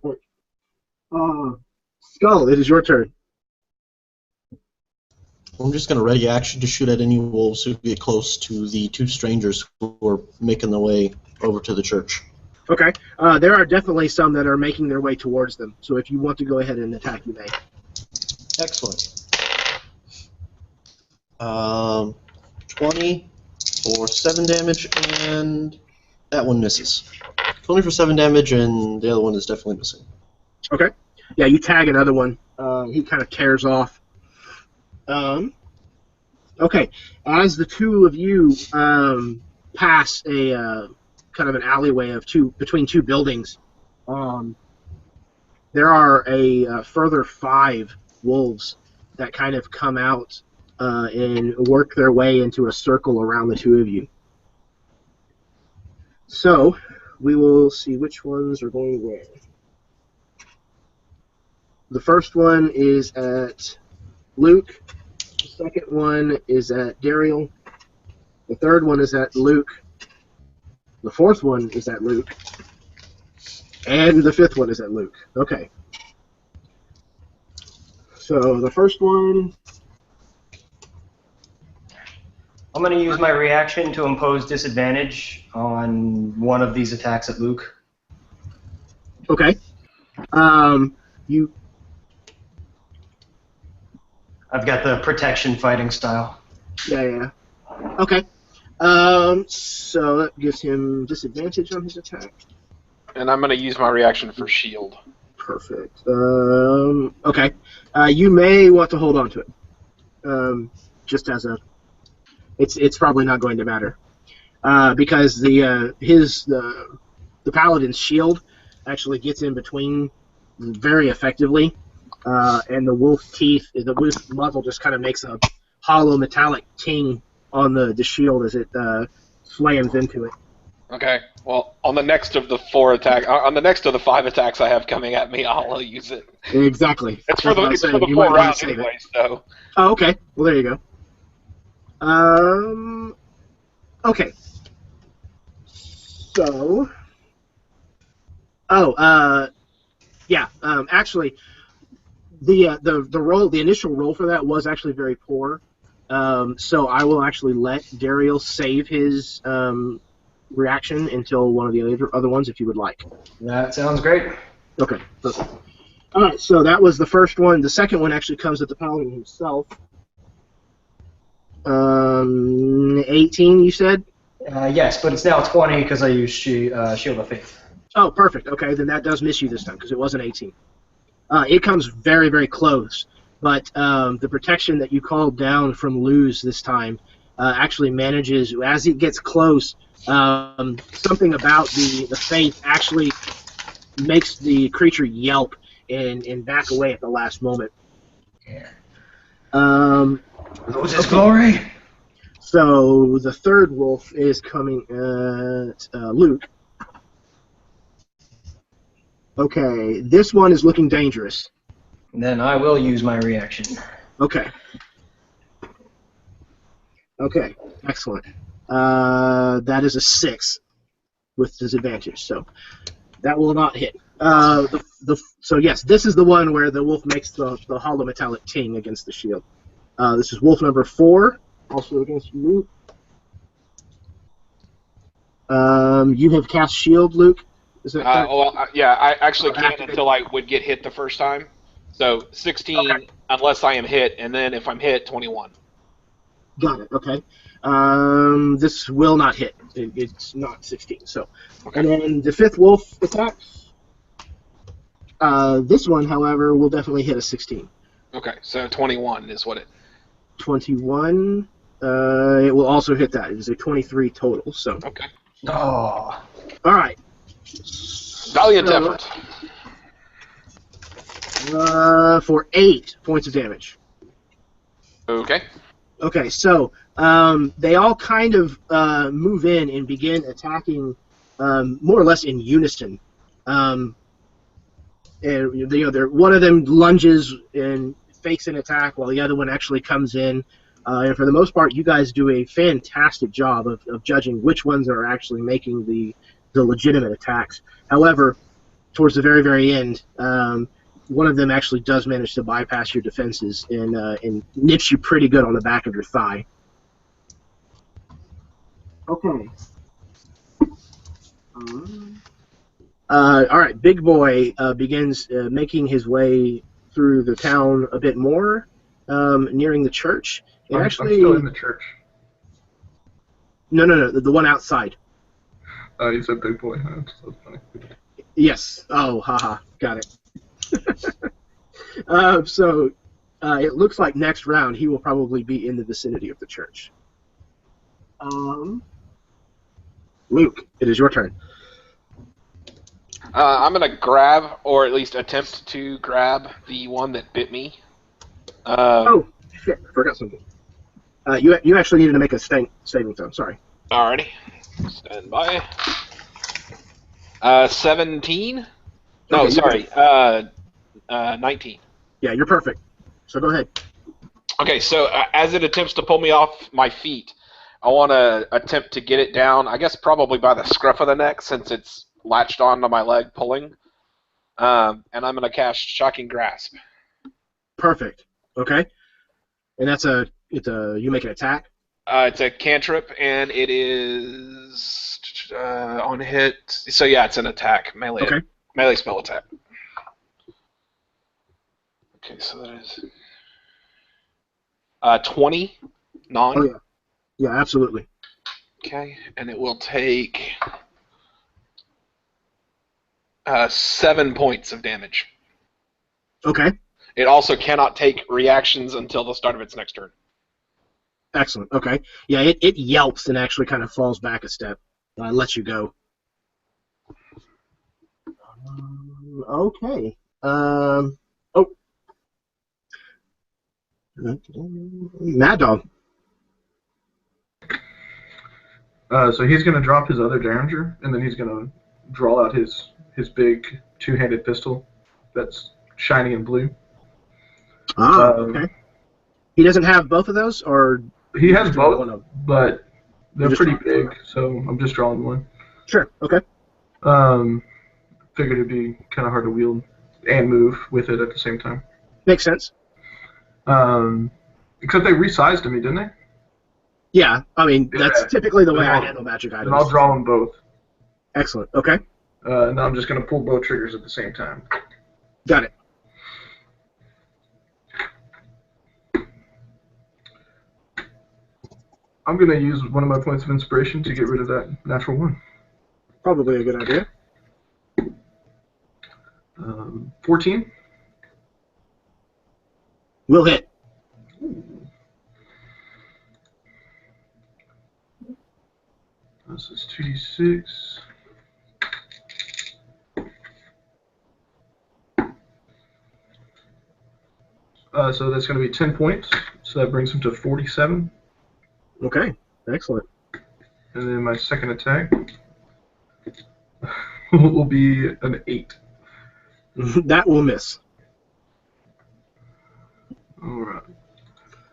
Skull, it is your turn. I'm just going to ready action to shoot at any wolves who get close to the two strangers who are making their way over to the church. Okay. There are definitely some that are making their way towards them, so if you want to go ahead and attack, you may. Excellent. 20 for 7 damage, and that one misses. 20 for 7 damage, and the other one is definitely missing. Okay. Yeah, you tag another one. He kind of tears off. Okay. As the two of you pass a kind of an alleyway of between two buildings, there are a further 5 wolves that kind of come out and work their way into a circle around the two of you. So, we will see which ones are going where. The first one is at Luke. The second one is at Dariel. The third one is at Luke. The fourth one is at Luke. And the fifth one is at Luke. Okay. So, the first one... I'm going to use my reaction to impose disadvantage on one of these attacks at Luke. Okay. I've got the protection fighting style. Yeah. Okay. So that gives him disadvantage on his attack. And I'm going to use my reaction for shield. Perfect. Okay. You may want to hold on to it. Just as a it's probably not going to matter because the paladin's shield actually gets in between very effectively, and the wolf muzzle just kind of makes a hollow metallic ting on the shield as it slams into it. Okay. Well, on the next of the 5 attacks I have coming at me, I'll use it. Exactly. It's for the 4 rounds anyway. So. Oh, okay. Well, there you go. Okay. So. Yeah. Actually, the initial roll for that was actually very poor. So I will actually let Dariel save his reaction until one of the other ones, if you would like. That sounds great. Okay. Perfect. All right. So that was the first one. The second one actually comes at the paladin himself. 18, you said? Yes, but it's now 20 because I used Shield of Faith. Oh, perfect. Okay, then that does miss you this time because it wasn't 18. It comes very, very close, but the protection that you called down from Luz this time actually manages, as it gets close, something about the faith actually makes the creature yelp and back away at the last moment. Lose his glory. So the third wolf is coming at Luke. Okay, this one is looking dangerous. Then I will use my reaction. Okay. Okay, excellent. That is a 6 with disadvantage, so that will not hit. So yes, this is the one where the wolf makes the hollow metallic ting against the shield. This is wolf number 4, also against Luke. You have cast shield, Luke. Is that correct? Yeah, I actually can't until I would get hit the first time. So 16, okay. Unless I am hit, and then if I'm hit, 21. Got it. Okay. This will not hit. It's not 16. So, okay. And then the fifth wolf attacks. This one, however, will definitely hit a 16. Okay, so 21 is what it. 21. It will also hit that. It is a 23 total. So. Okay. Oh. All right. Valiant effort. For 8 points of damage. Okay. Okay, so they all kind of move in and begin attacking more or less in unison. And one of them lunges and fakes an attack while the other one actually comes in. And for the most part, you guys do a fantastic job of judging which ones are actually making the legitimate attacks. However, towards the very, very end, one of them actually does manage to bypass your defenses and nips you pretty good on the back of your thigh. Okay. All right, Big Boy begins making his way through the town a bit more, nearing the church. I'm still in the church. No, the one outside. You said Big Boy. That's so funny. Yes. Oh, haha. Got it. So it looks like next round he will probably be in the vicinity of the church. Luke, it is your turn. I'm going to grab, or at least attempt to grab, the one that bit me. Oh, shit. I forgot something. You actually needed to make a saving throw. Sorry. Alrighty. Stand by. 17? No, Okay, sorry. 19. Yeah, you're perfect. So go ahead. Okay, so as it attempts to pull me off my feet, I want to attempt to get it down, I guess probably by the scruff of the neck, since it's latched onto my leg pulling. And I'm going to cast Shocking Grasp. Perfect. Okay. And you make an attack? It's a cantrip, and it is on hit. So yeah, it's an attack. Melee. Okay. Melee spell attack. Okay, so that is 20 non. Oh yeah. Yeah, absolutely. Okay, and it will take 7 points of damage. Okay. It also cannot take reactions until the start of its next turn. Excellent. Okay. Yeah, it yelps and actually kind of falls back a step. Lets you go. Okay. Oh, Mad Dog. So he's going to drop his other Derringer, and then he's going to draw out his big two-handed pistol that's shiny and blue. Ah, okay. He doesn't have both of those, or He has both, one of them? but they're pretty drawing big, so I'm just drawing one. Sure. Okay. Figured it'd be kind of hard to wield and move with it at the same time. Makes sense. Except they resized me, didn't they? Yeah, I mean that's typically the way I I'll- handle magic items. Then I'll draw them both. Excellent. Okay. And I'm just going to pull both triggers at the same time. Got it. I'm going to use one of my points of inspiration to get rid of that natural one. Probably a good idea. 14. Will hit. This is 2d6. So that's going to be 10 points. So that brings him to 47. Okay. Excellent. And then my second attack will be an 8. That will miss. All right.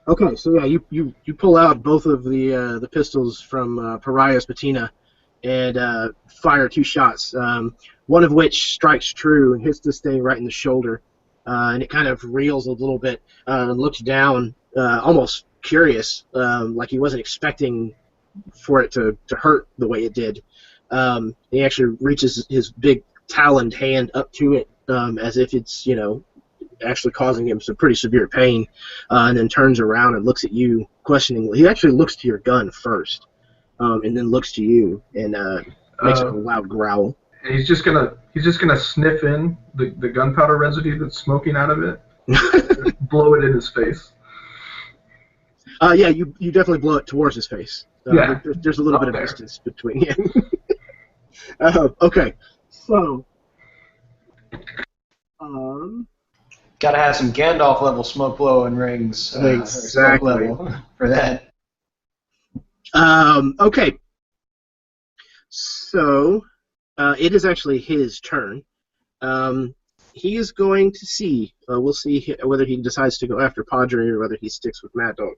Okay, so yeah, you pull out both of the pistols from Pariah's patina and fire 2 shots. One of which strikes true and hits this thing right in the shoulder, and it kind of reels a little bit and looks down, almost curious, like he wasn't expecting for it to hurt the way it did. He actually reaches his big taloned hand up to it, as if it's actually causing him some pretty severe pain, and then turns around and looks at you questioningly. He actually looks to your gun first, and then looks to you and makes a loud growl. And he's just gonna sniff in the gunpowder residue that's smoking out of it, blow it in his face. Yeah, you definitely blow it towards his face. Yeah. There's a little bit of distance between you. Okay, so Gotta have some Gandalf level smoke blowing rings. Exactly. Smoke level for that. Okay. So it is actually his turn. He is going to see. We'll see whether he decides to go after Padre or whether he sticks with Mad Dog.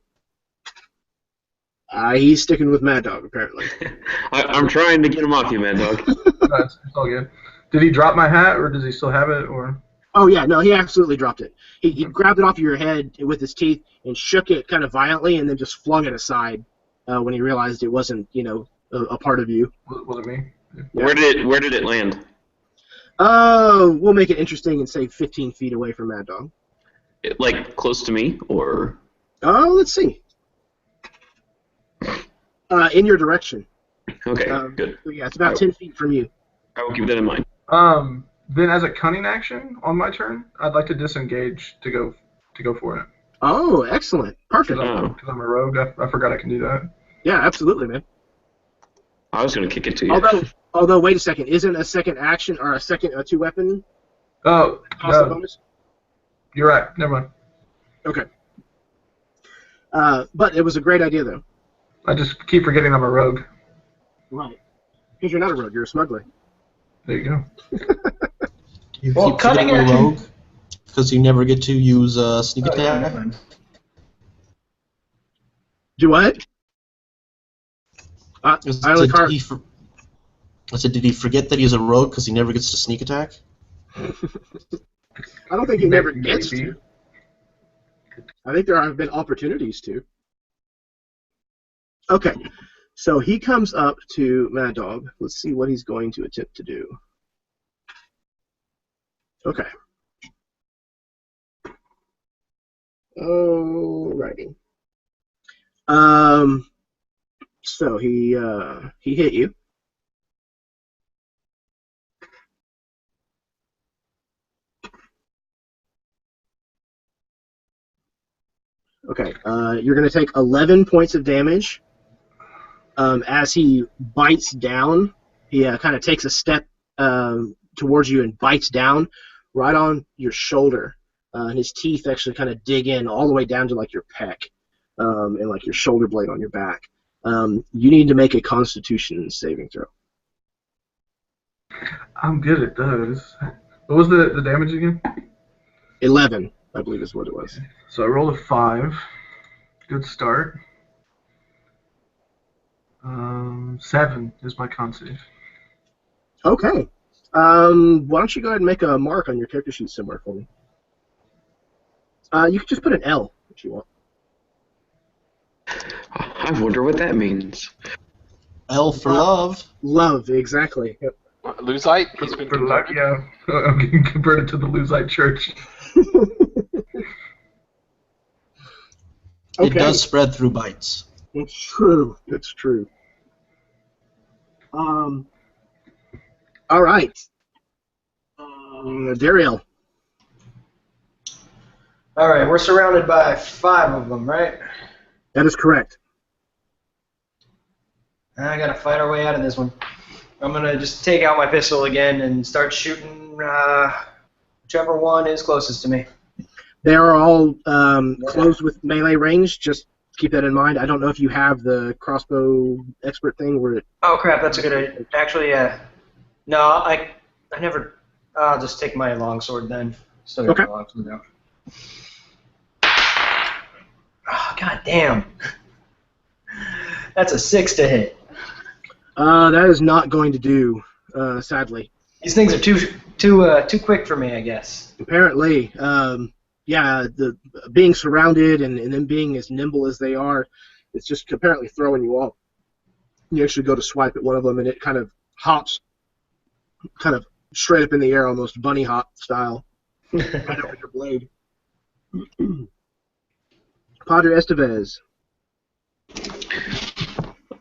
He's sticking with Mad Dog, apparently. I'm trying to get him off you, Mad Dog. It's all good. Did he drop my hat, or does he still have it, or? Oh, yeah, no, he absolutely dropped it. He grabbed it off of your head with his teeth and shook it kind of violently and then just flung it aside when he realized it wasn't, a part of you. Was it me? Yeah. Where did it land? We'll make it interesting and say 15 feet away from Mad Dog. Like close to me, or? Oh, let's see. In your direction. Okay, good. So yeah, it's about 10 feet from you. I will keep that in mind. Then as a cunning action on my turn, I'd like to disengage to go for it. Oh, excellent. Perfect. Because I'm a rogue, I forgot I can do that. Yeah, absolutely, man. I was going to kick it to you. Although, wait a second. Isn't a second action or a 2-weapon Oh, cost a bonus? You're right. Never mind. Okay. But it was a great idea, though. I just keep forgetting I'm a rogue. Right. Because you're not a rogue. You're a smuggler. There you go. You Well, keep cutting forgetting action- rogue because you never get to use sneak Oh, yeah, attack. never mind. Do what? I only Did he forget that he's a rogue because he never gets to sneak attack? I don't think he never gets to. I think there have been opportunities to. Okay. So he comes up to Mad Dog. Let's see what he's going to attempt to do. Okay. Alrighty. So he hit you. Okay. You're going to take 11 points of damage. As he bites down, he kind of takes a step towards you and bites down right on your shoulder. And his teeth actually kind of dig in all the way down to like your pec and like your shoulder blade on your back. You need to make a Constitution saving throw. I'm good at those. What was the damage again? 11, I believe is what it was. So I rolled a 5. Good start. 7 is my con save. Okay. Why don't you go ahead and make a mark on your character sheet somewhere for me? You can just put an L if you want. I wonder what that means. L for love. Love, exactly. Yep. Luzite? He's been converted? Yeah, I'm getting converted to the Luzite church. It does spread through bites. It's true. It's true. All right. Dariel. All right, we're surrounded by 5 of them, right? That is correct. I gotta fight our way out of this one. I'm gonna just take out my pistol again and start shooting whichever one is closest to me. They are all closed with melee range. Just keep that in mind. I don't know if you have the crossbow expert thing where it... Oh crap, that's a good idea. Actually, no, I never. I'll just take my longsword then. Still got my longsword out. Oh, God damn. That's a 6 to hit. That is not going to do, sadly. These things are too quick for me, I guess. Apparently, yeah, the being surrounded and them being as nimble as they are, it's just apparently throwing you off. You actually go to swipe at one of them, and it kind of hops, kind of straight up in the air, almost bunny hop style, right over your blade. Padre Estevez.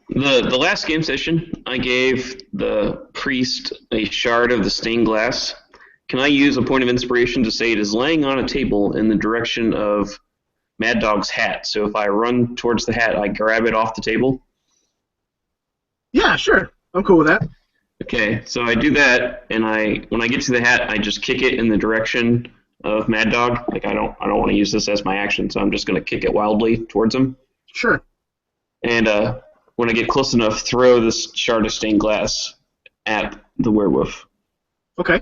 The last game session, I gave the priest a shard of the stained glass. Can I use a point of inspiration to say it is laying on a table in the direction of Mad Dog's hat? So if I run towards the hat, I grab it off the table? Yeah, sure. I'm cool with that. Okay, so I do that, and when I get to the hat, I just kick it in the direction of Mad Dog. Like I don't want to use this as my action, so I'm just going to kick it wildly towards him. Sure. And when I get close enough, throw this shard of stained glass at the werewolf. Okay.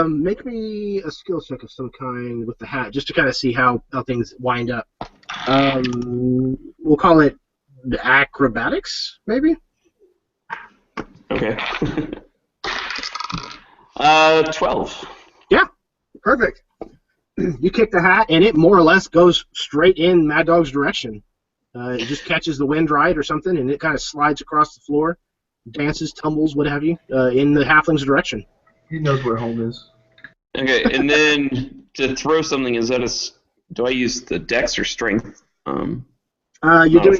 Make me a skill check of some kind with the hat, just to kind of see how things wind up. We'll call it acrobatics, maybe? Okay. 12. Yeah, perfect. You kick the hat, and it more or less goes straight in Mad Dog's direction. It just catches the wind right or something, and it kind of slides across the floor, dances, tumbles, what have you, in the halfling's direction. He knows where home is. Okay, and then to throw something, do I use the dex or strength? You're doing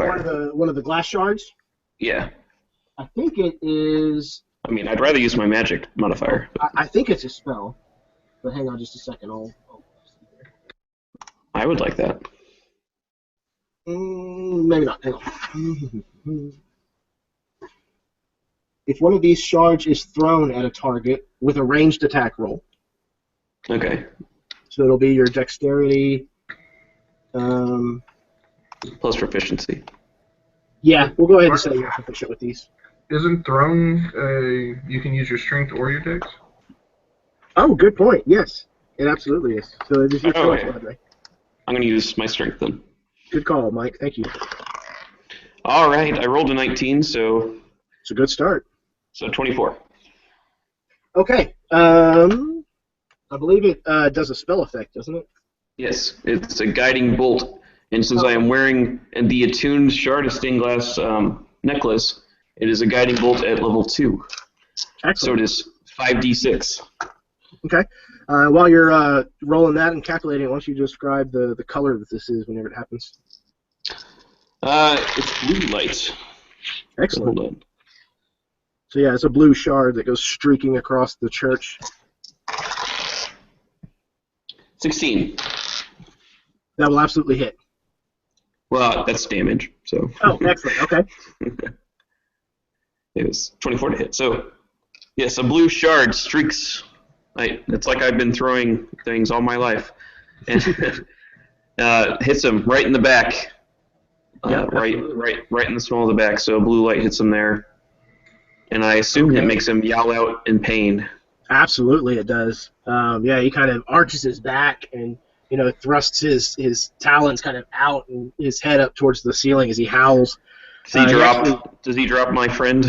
one of the glass shards? Yeah. I think it is... I mean, I'd rather use my magic modifier. I think it's a spell, but hang on just a second. I would like that. Maybe not. Hang on. If one of these shards is thrown at a target with a ranged attack roll. Okay. So it'll be your dexterity. Plus proficiency. Yeah, we'll go ahead and say you're proficient with these. Isn't thrown you can use your strength or your dex? Oh, good point. Yes, it absolutely is. So it is your choice, Padre. I'm going to use my strength then. Good call, Mike. Thank you. All right, I rolled a 19, so... It's a good start. So 24. Okay. I believe it does a spell effect, doesn't it? Yes, it's a guiding bolt. And since I am wearing the attuned shard of stained glass necklace, it is a guiding bolt at level 2. Excellent. So it is 5d6. Okay. While you're rolling that and calculating, why don't you describe the color that this is whenever it happens? It's blue light. Excellent. Hold on. So yeah, it's a blue shard that goes streaking across the church. 16. That will absolutely hit. Well, that's damage. So. Oh, excellent. Okay. It was 24 to hit. So, yes, a blue shard streaks. It's like I've been throwing things all my life, and hits him right in the back. Right in the small of the back. So a blue light hits him there, and I assume it makes him yell out in pain. Absolutely, it does. Yeah, he kind of arches his back and thrusts his talons kind of out and his head up towards the ceiling as he howls. Does he drop my friend?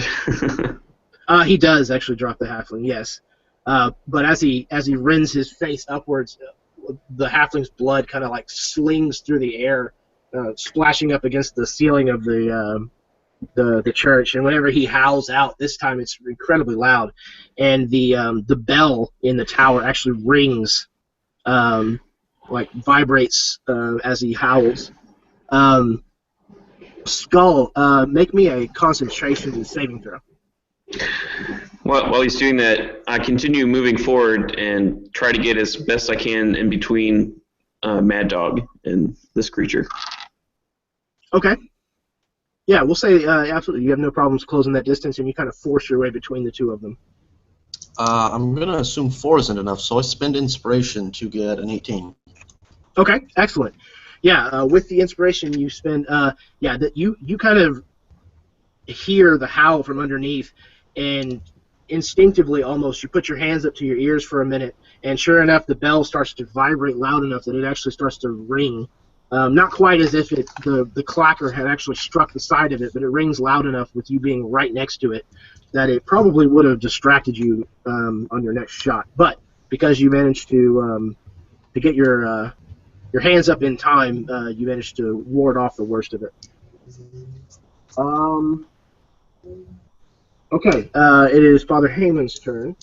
He does actually drop the halfling, yes. But as he rends his face upwards, the halfling's blood kind of like slings through the air, splashing up against the ceiling of the church. And whenever he howls out, this time it's incredibly loud, and the bell in the tower actually rings, like vibrates as he howls. Skull, make me a concentration and saving throw. While he's doing that, I continue moving forward and try to get as best I can in between Mad Dog and this creature. Okay. Yeah, we'll say absolutely. You have no problems closing that distance, and you kind of force your way between the two of them. I'm going to assume 4 isn't enough, so I spend inspiration to get an 18. Okay, excellent. Yeah, with the inspiration you spend, you kind of hear the howl from underneath, and instinctively almost you put your hands up to your ears for a minute, and sure enough, the bell starts to vibrate loud enough that it actually starts to ring. Not quite as if the clacker had actually struck the side of it, but it rings loud enough with you being right next to it that it probably would have distracted you on your next shot. But because you managed to get your hands up in time, you managed to ward off the worst of it. Okay, it is Father Heyman's turn.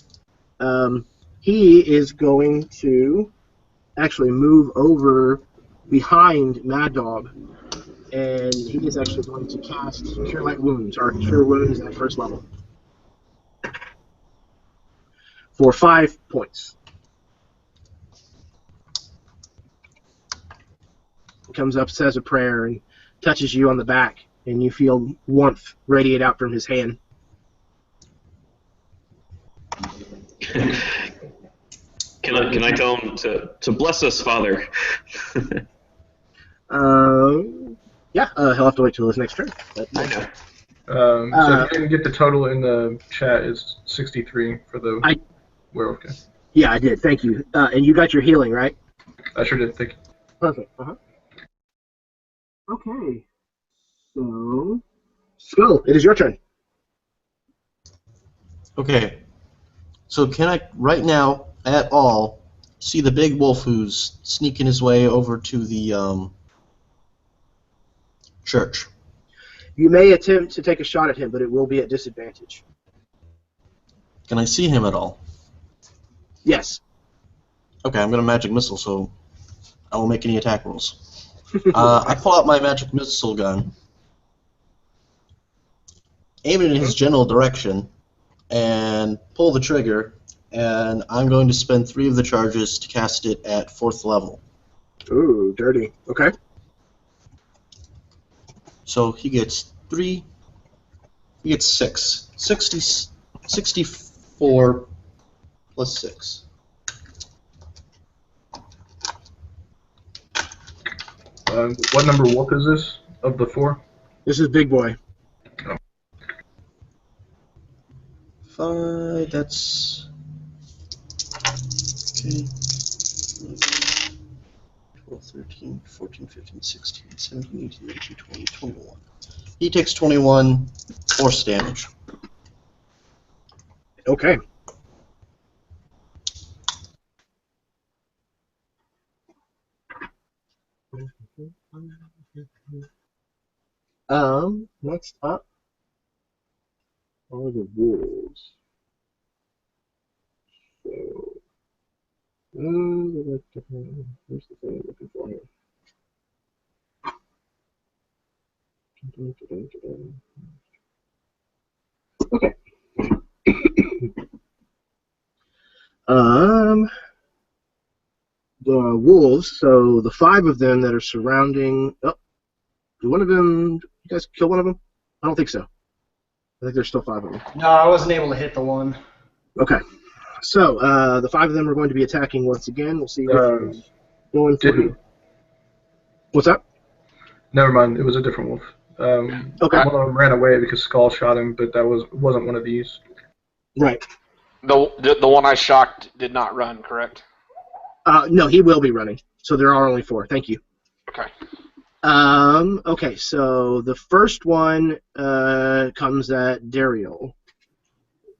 He is going to actually move over behind Mad Dog, and he is actually going to cast Cure Light Wounds, or Cure Wounds at first level, for 5 points. He comes up, says a prayer, and touches you on the back, and you feel warmth radiate out from his hand. Can I tell him to bless us, Father? Yeah, he'll have to wait till his next turn. But, I know. So if you didn't get the total in the chat, is 63 for the werewolf guy. Yeah, I did. Thank you. And you got your healing, right? I sure did. Thank you. Perfect. Okay. So, Skull, it is your turn. Okay. So can I, right now, at all, see the big wolf who's sneaking his way over to the church? You may attempt to take a shot at him, but it will be at disadvantage. Can I see him at all? Yes. Okay, I'm going to magic missile, so I won't make any attack rolls. I pull out my magic missile gun, aim it in his general direction, and pull the trigger, and I'm going to spend 3 of the charges to cast it at 4th level. Ooh, dirty. Okay. So he gets 3, he gets 6. 64 plus 6. What number wolf is this of the 4? This is Big Boy. 5, that's... Okay. 12, 13, 14, 15, 16, 17, 18, 19, 20, 21. He takes 21 force damage. Okay. Next up are the wolves. So, where's the thing I'm looking for here? Okay. The wolves, so the 5 of them that are surrounding... Oh, Did one of them? You guys kill one of them? I don't think so. I think there's still 5 of them. No, I wasn't able to hit the one. Okay. So the 5 of them are going to be attacking once again. We'll see. Going for who? What's up? Never mind. It was a different wolf. Okay. One of them ran away because Skull shot him, but that wasn't one of these. Right. The one I shocked did not run, correct? No, he will be running. So there are only 4. Thank you. Okay. Okay, so the first one comes at Dariel.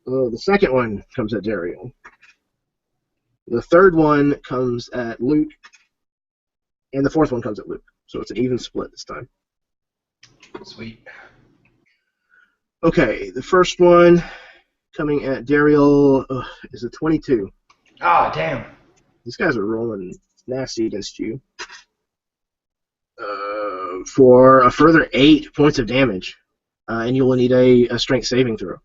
The second one comes at Dariel. The third one comes at Luke. And the fourth one comes at Luke. So it's an even split this time. Sweet. Okay, the first one coming at Dariel is a 22. Ah, damn. These guys are rolling nasty against you. For a further 8 points of damage. And you will need a strength saving throw.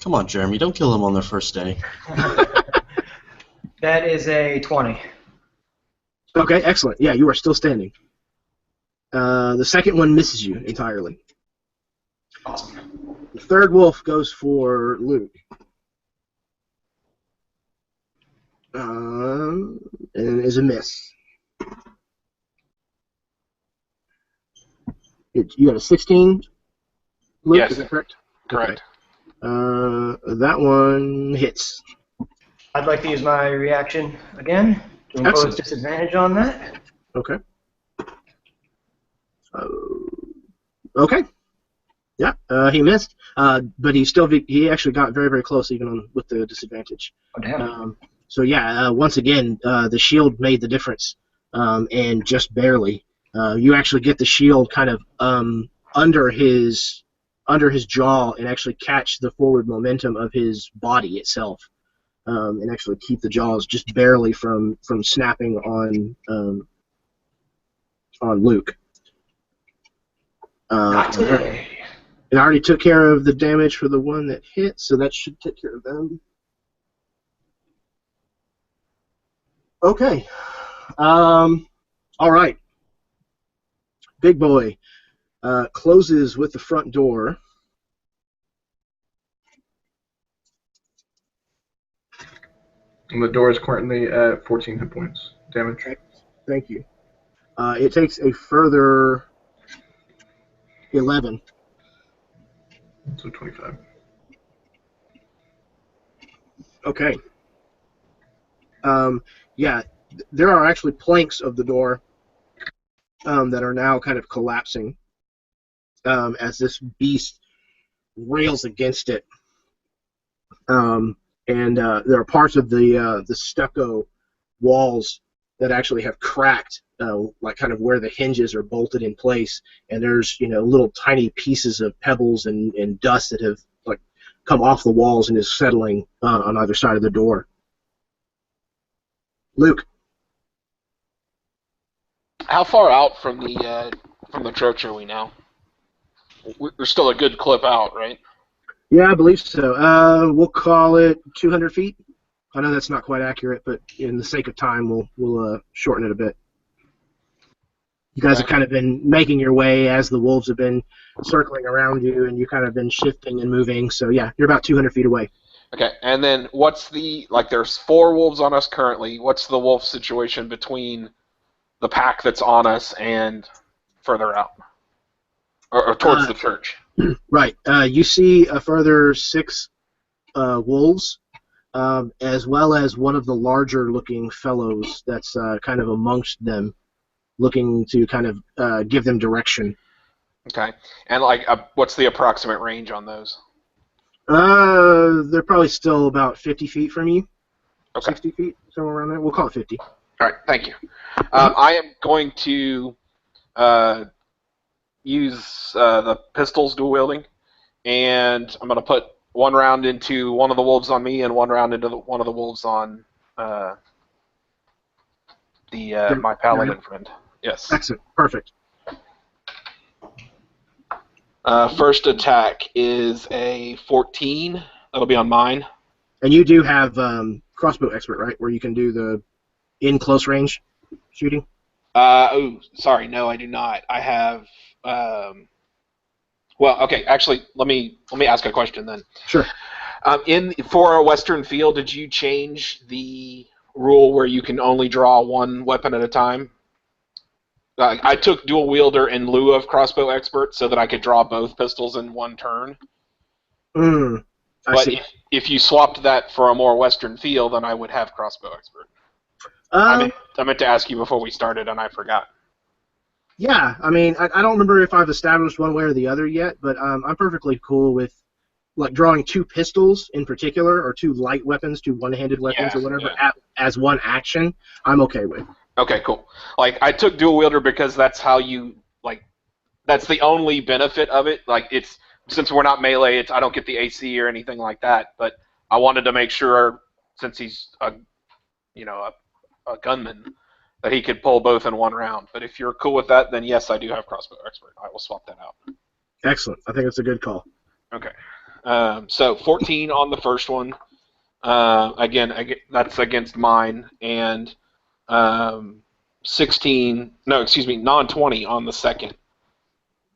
Come on, Jeremy, don't kill them on their first day. That is a 20. Okay, excellent. Yeah, you are still standing. The second one misses you entirely. Awesome. The third wolf goes for Luke. And is a miss. You got a 16, Luke? Yes. Is that correct? Correct. Okay. That one hits. I'd like to use my reaction again to impose Excellent. disadvantage on that. Okay. Okay. Yeah, he missed, but he actually got very, very close even with the disadvantage. Oh, damn. So yeah, once again, the shield made the difference, and just barely. You actually get the shield kind of under his jaw and actually catch the forward momentum of his body itself, and actually keep the jaws just barely from snapping on Luke. Not today. It already took care of the damage for the one that hit, so that should take care of them. Okay. All right. Big boy closes with the front door. And the door is currently at 14 hit points damage. Thank you. It takes a further 11. So 25. Okay. Yeah, there are actually planks of the door that are now kind of collapsing as this beast rails against it. And there are parts of the stucco walls that actually have cracked, like kind of where the hinges are bolted in place. And there's little tiny pieces of pebbles and dust that have like come off the walls and is settling on either side of the door. Luke. How far out from the church are we now? We're still a good clip out, right? Yeah, I believe so. We'll call it 200 feet. I know that's not quite accurate, but in the sake of time, we'll shorten it a bit. You guys have kind of been making your way as the wolves have been circling around you, and you kind of been shifting and moving. So yeah, you're about 200 feet away. Okay, and then what's there's 4 wolves on us currently. What's the wolf situation between the pack that's on us and further out? Or towards the church? Right. You see a further 6 wolves, as well as one of the larger-looking fellows that's kind of amongst them, looking to kind of give them direction. Okay, and what's the approximate range on those? They're probably still about 50 feet from you. Okay. 60 feet, somewhere around there. We'll call it 50. All right, thank you. I am going to use the pistols dual wielding, and I'm going to put 1 round into one of the wolves on me and 1 round into one of the wolves on my paladin friend. Yes. Excellent. Perfect. First attack is a 14. That'll be on mine. And you do have crossbow expert, right? Where you can do the in close range? shooting? Oh, sorry, no, I do not. I have. Well, okay. Actually, let me ask a question then. Sure. For a Western field, did you change the rule where you can only draw one weapon at a time? I took dual wielder in lieu of crossbow expert so that I could draw both pistols in one turn. I But see. if you swapped that for a more Western field, then I would have crossbow expert. I meant to ask you before we started, and I forgot. Yeah, I mean, I don't remember if I've established one way or the other yet, but I'm perfectly cool with like drawing two pistols in particular, or two light weapons, two one-handed weapons, or whatever, as one action. I'm okay with. Okay, cool. Like I took dual wielder because that's how you that's the only benefit of it. Like it's since we're not melee, I don't get the AC or anything like that. But I wanted to make sure, since he's a gunman, that he could pull both in one round. But if you're cool with that, then yes, I do have crossbow expert. I will swap that out. Excellent. I think it's a good call. Okay. So 14 on the first one. Again, that's against mine, and non-20 on the second,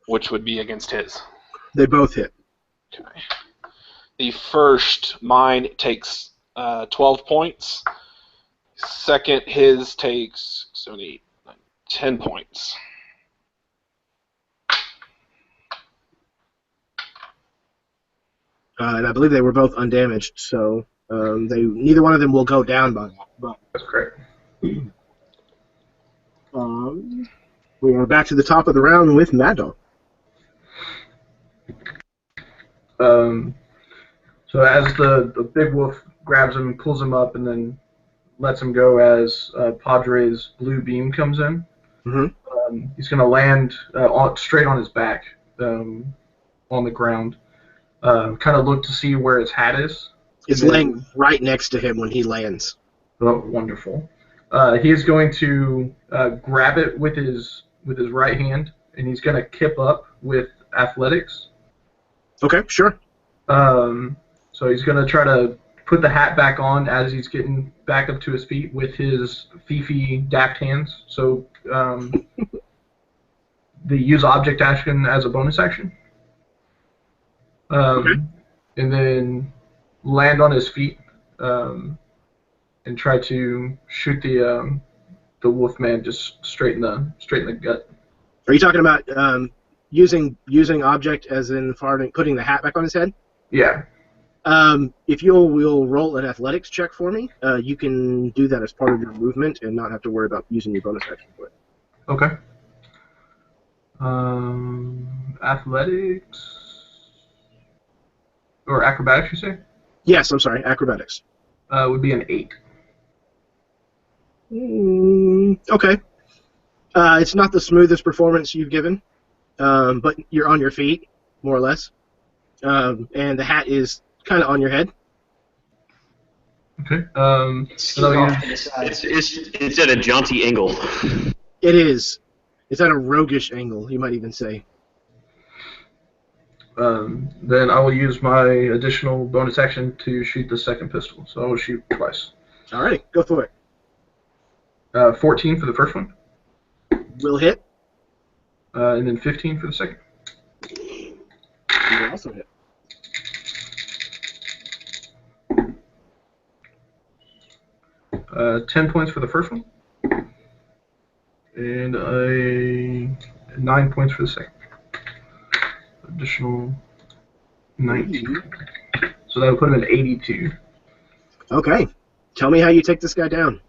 which would be against his. They both hit. Okay. The first, mine takes 12 points. Second, his takes 7, 8, 9, 10 points. And I believe they were both undamaged, so neither one of them will go down by that. But That's correct. we are back to the top of the round with Mad Dog. So as the big wolf grabs him, pulls him up, and then lets him go as Padre's blue beam comes in, he's going to land straight on his back on the ground. Kind of look to see where his hat is. It's laying right next to him when he lands. Oh, wonderful. He is going to grab it with his right hand, and he's going to kip up with athletics. Okay, sure. So he's going to try to put the hat back on as he's getting back up to his feet with his Fifi daft hands. So the use object action as a bonus action. Okay. And then land on his feet and try to shoot the wolfman just straight in the gut. Are you talking about using object as in putting the hat back on his head? Yeah. If you'll roll an athletics check for me, you can do that as part of your movement and not have to worry about using your bonus action for it. Okay. Athletics or acrobatics, you say? Yes, I'm sorry, acrobatics. Would be an 8. Okay. It's not the smoothest performance you've given, but you're on your feet, more or less. And the hat is kind of on your head. Okay. It's off to the side. It's at a jaunty angle. It is. It's at a roguish angle, you might even say. Then I will use my additional bonus action to shoot the second pistol. So I will shoot twice. All right, go for it. 14 for the first one. Will hit. And then 15 for the second. You will also hit. Uh, 10 points for the first one. And 9 points for the second. Additional 19. So that would put him at 82. Okay. Tell me how you take this guy down.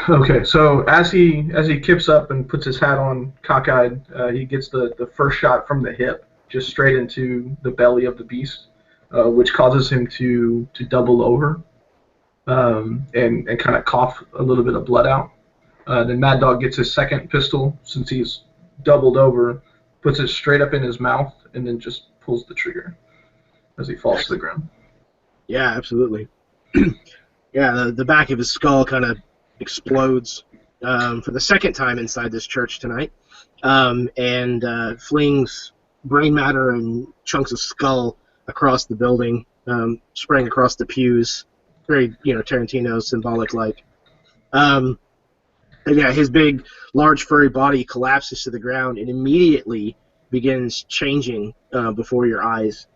Okay, so as he kips up and puts his hat on cockeyed, he gets the first shot from the hip, just straight into the belly of the beast, which causes him to double over and kind of cough a little bit of blood out. Then Mad Dog gets his second pistol, since he's doubled over, puts it straight up in his mouth, and then just pulls the trigger as he falls to the ground. Yeah, absolutely. Yeah, the back of his skull kind of explodes for the second time inside this church tonight, and flings brain matter and chunks of skull across the building, spraying across the pews. Very, Tarantino symbolic like. And yeah, his big, large, furry body collapses to the ground and immediately begins changing before your eyes.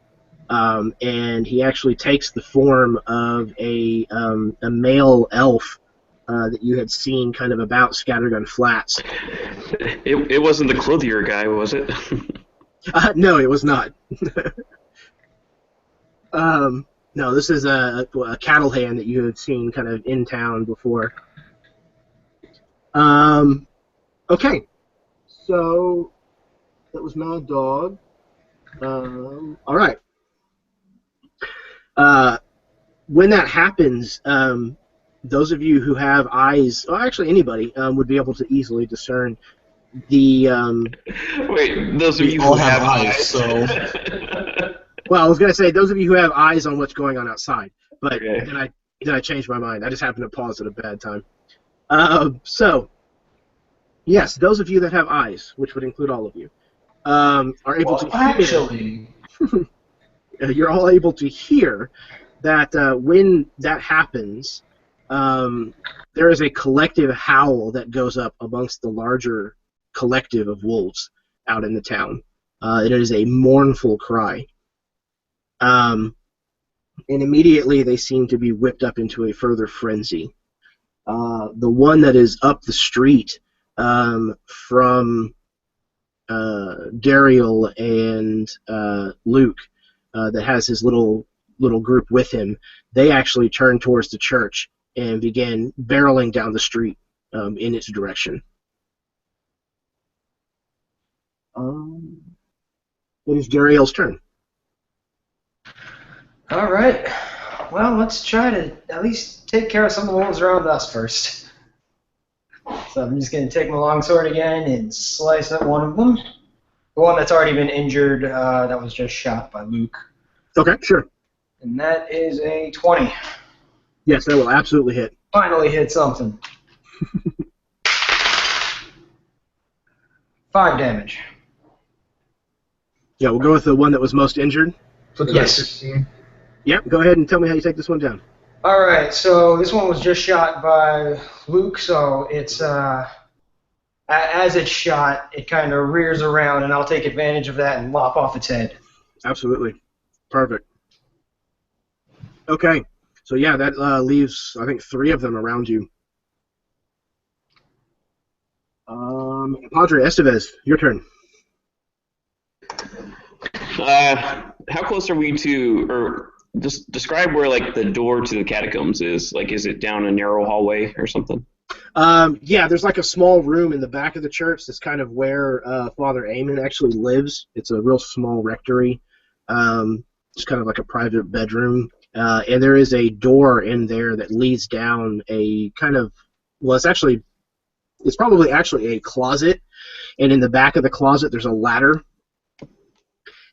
And he actually takes the form of a male elf that you had seen kind of about Scattergun Flats. It wasn't the clothier guy, was it? No, it was not. No, this is a cattle hand that you had seen kind of in town before. Okay, so that was Mad Dog. All right. When that happens, those of you who have eyes, or actually anybody, would be able to easily discern the. Wait, those of We you all who have have eyes, so Well, I was gonna say those of you who have eyes on what's going on outside, but Okay. then I changed my mind. I just happened to pause at a bad time. So, yes, those of you that have eyes, which would include all of you, are able to hear. Actually, You're all able to hear that when that happens, there is a collective howl that goes up amongst the larger collective of wolves out in the town. It is a mournful cry. And immediately they seem to be whipped up into a further frenzy. The one that is up the street from Dariel and Luke, that has his little group with him, they actually turn towards the church and begin barreling down the street in its direction. It is Dariel's turn. all right. Well, let's try to at least take care of some of the wolves around us first. So I'm just going to take my longsword again and slice at one of them. The one that's already been injured, that was just shot by Luke. Okay, sure. And that is a 20. Yes, that will absolutely hit. Finally hit something. 5 damage. Yeah, we'll go with the one that was most injured. So it's Yes. 16. Yep, go ahead and tell me how you take this one down. All right, so this one was just shot by Luke, so it's as it's shot, it kind of rears around, and I'll take advantage of that and lop off its head. Absolutely. Perfect. Okay, so yeah, that leaves, I think, 3 of them around you. Padre Estevez, your turn. How close are we to, or just describe where like the door to the catacombs is? Like, is it down a narrow hallway or something? Yeah, there's like a small room in the back of the church that's kind of where Father Amon actually lives. It's a real small rectory. It's kind of like a private bedroom. And there is a door in there that leads down a kind of, well, it's probably actually a closet. And in the back of the closet, there's a ladder.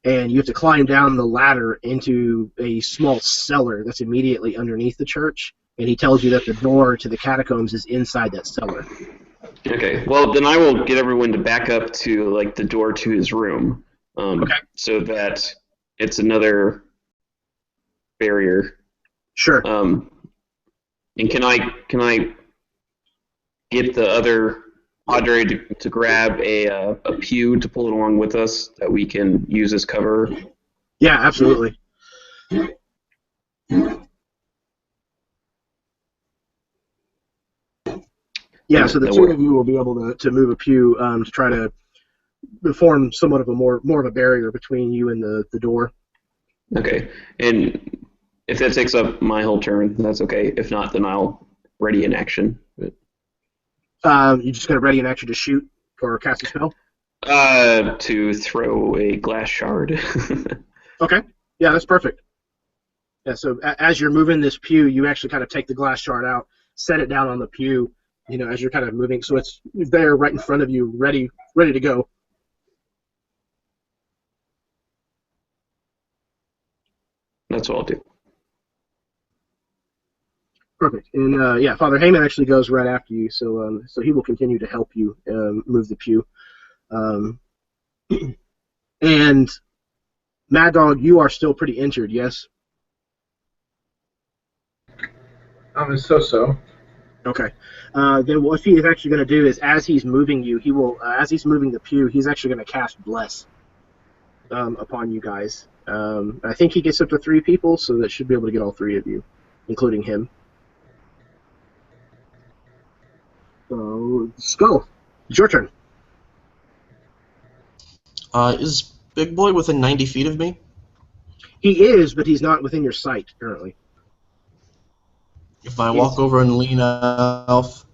And you have to climb down the ladder into a small cellar that's immediately underneath the church. And he tells you that the door to the catacombs is inside that cellar. Okay, well then I will get everyone to back up to like the door to his room, Okay. so that it's another barrier. Sure. And can I get the other Padre to grab a pew to pull it along with us that we can use as cover? Yeah, absolutely. Yeah, so the That two works. of you will be able to move a pew to try to form somewhat of a more of a barrier between you and the door. Okay, and if that takes up my whole turn, that's okay. If not, then I'll ready in action. But, You're just going to ready an action to shoot or cast a spell? to throw a glass shard. Okay. Yeah, that's perfect. Yeah, so as you're moving this pew, you actually kind of take the glass shard out, set it down on the pew, as you're kind of moving, so it's there right in front of you, ready to go. That's what I'll do. Perfect. And yeah, Father Heyman actually goes right after you, so he will continue to help you move the pew. And Mad Dog, you are still pretty injured, yes? It's so-so. Okay. Then what he is actually going to do is, as he's moving you, he will, as he's moving the pew, he's actually going to cast Bless upon you guys. I think he gets up to 3 people, so that should be able to get all 3 of you, including him. So, Skull, it's your turn. Is Big Boy within 90 feet of me? He is, but he's not within your sight currently. If I walk over and lean off,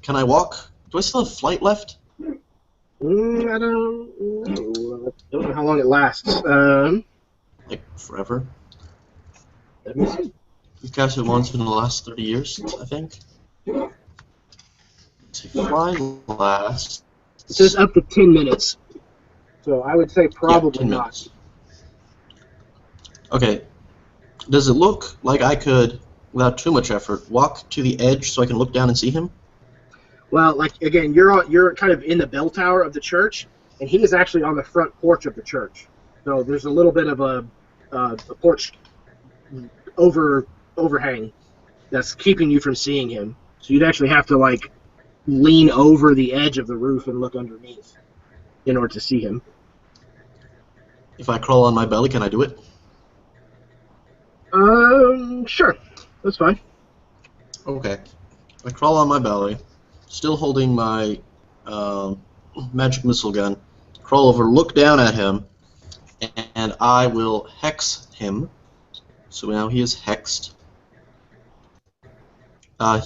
can I walk? Do I still have flight left? I don't know. I don't know how long it lasts. Like forever. Let me see. You cast it once in the last 30 years, I think. To fly last. It says up to 10 minutes. So I would say probably 10 not. minutes. Okay. Does it look like I could, without too much effort, walk to the edge so I can look down and see him? Well, like again, you're kind of in the bell tower of the church, and he is actually on the front porch of the church. So there's a little bit of a porch overhang that's keeping you from seeing him. So you'd actually have to like lean over the edge of the roof and look underneath in order to see him. If I crawl on my belly, can I do it? Sure, that's fine. Okay. I crawl on my belly, still holding my magic missile gun, crawl over, look down at him, and I will hex him. So now he is hexed.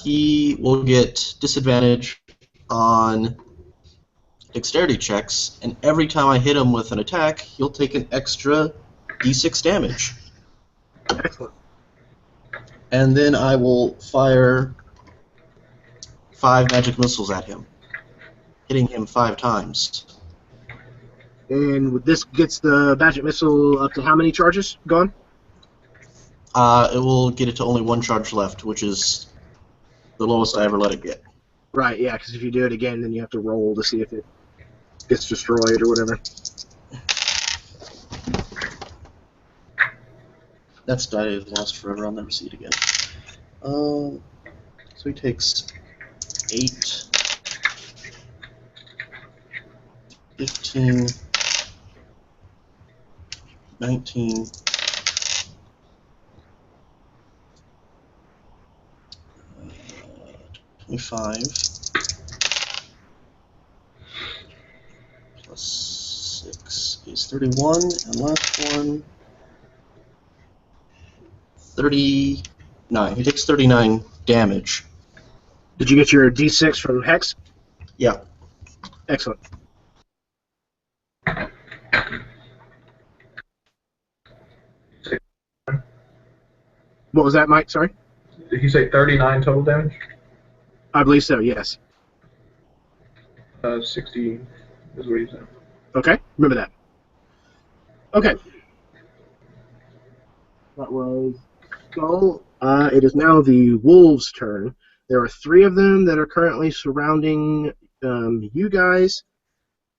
He will get disadvantage on dexterity checks, and every time I hit him with an attack, he'll take an extra d6 damage. Excellent. And then I will fire 5 magic missiles at him, hitting him 5 times. And this gets the magic missile up to how many charges gone? It will get it to only 1 charge left, which is the lowest I ever let it get. Right, yeah, because if you do it again, then you have to roll to see if it gets destroyed or whatever. That's die is lost forever. I'll never see it again. So he takes 8, 15, 19, 25, plus 6 is 31, and last one, 39. He takes 39 damage. Did you get your D6 from Hex? Yeah. Excellent. What was that, Mike? Sorry? Did he say 39 total damage? I believe so, yes. 60 is what he said. Okay, remember that. Okay. That was Skull. It is now the wolves' turn. There are 3 of them that are currently surrounding you guys,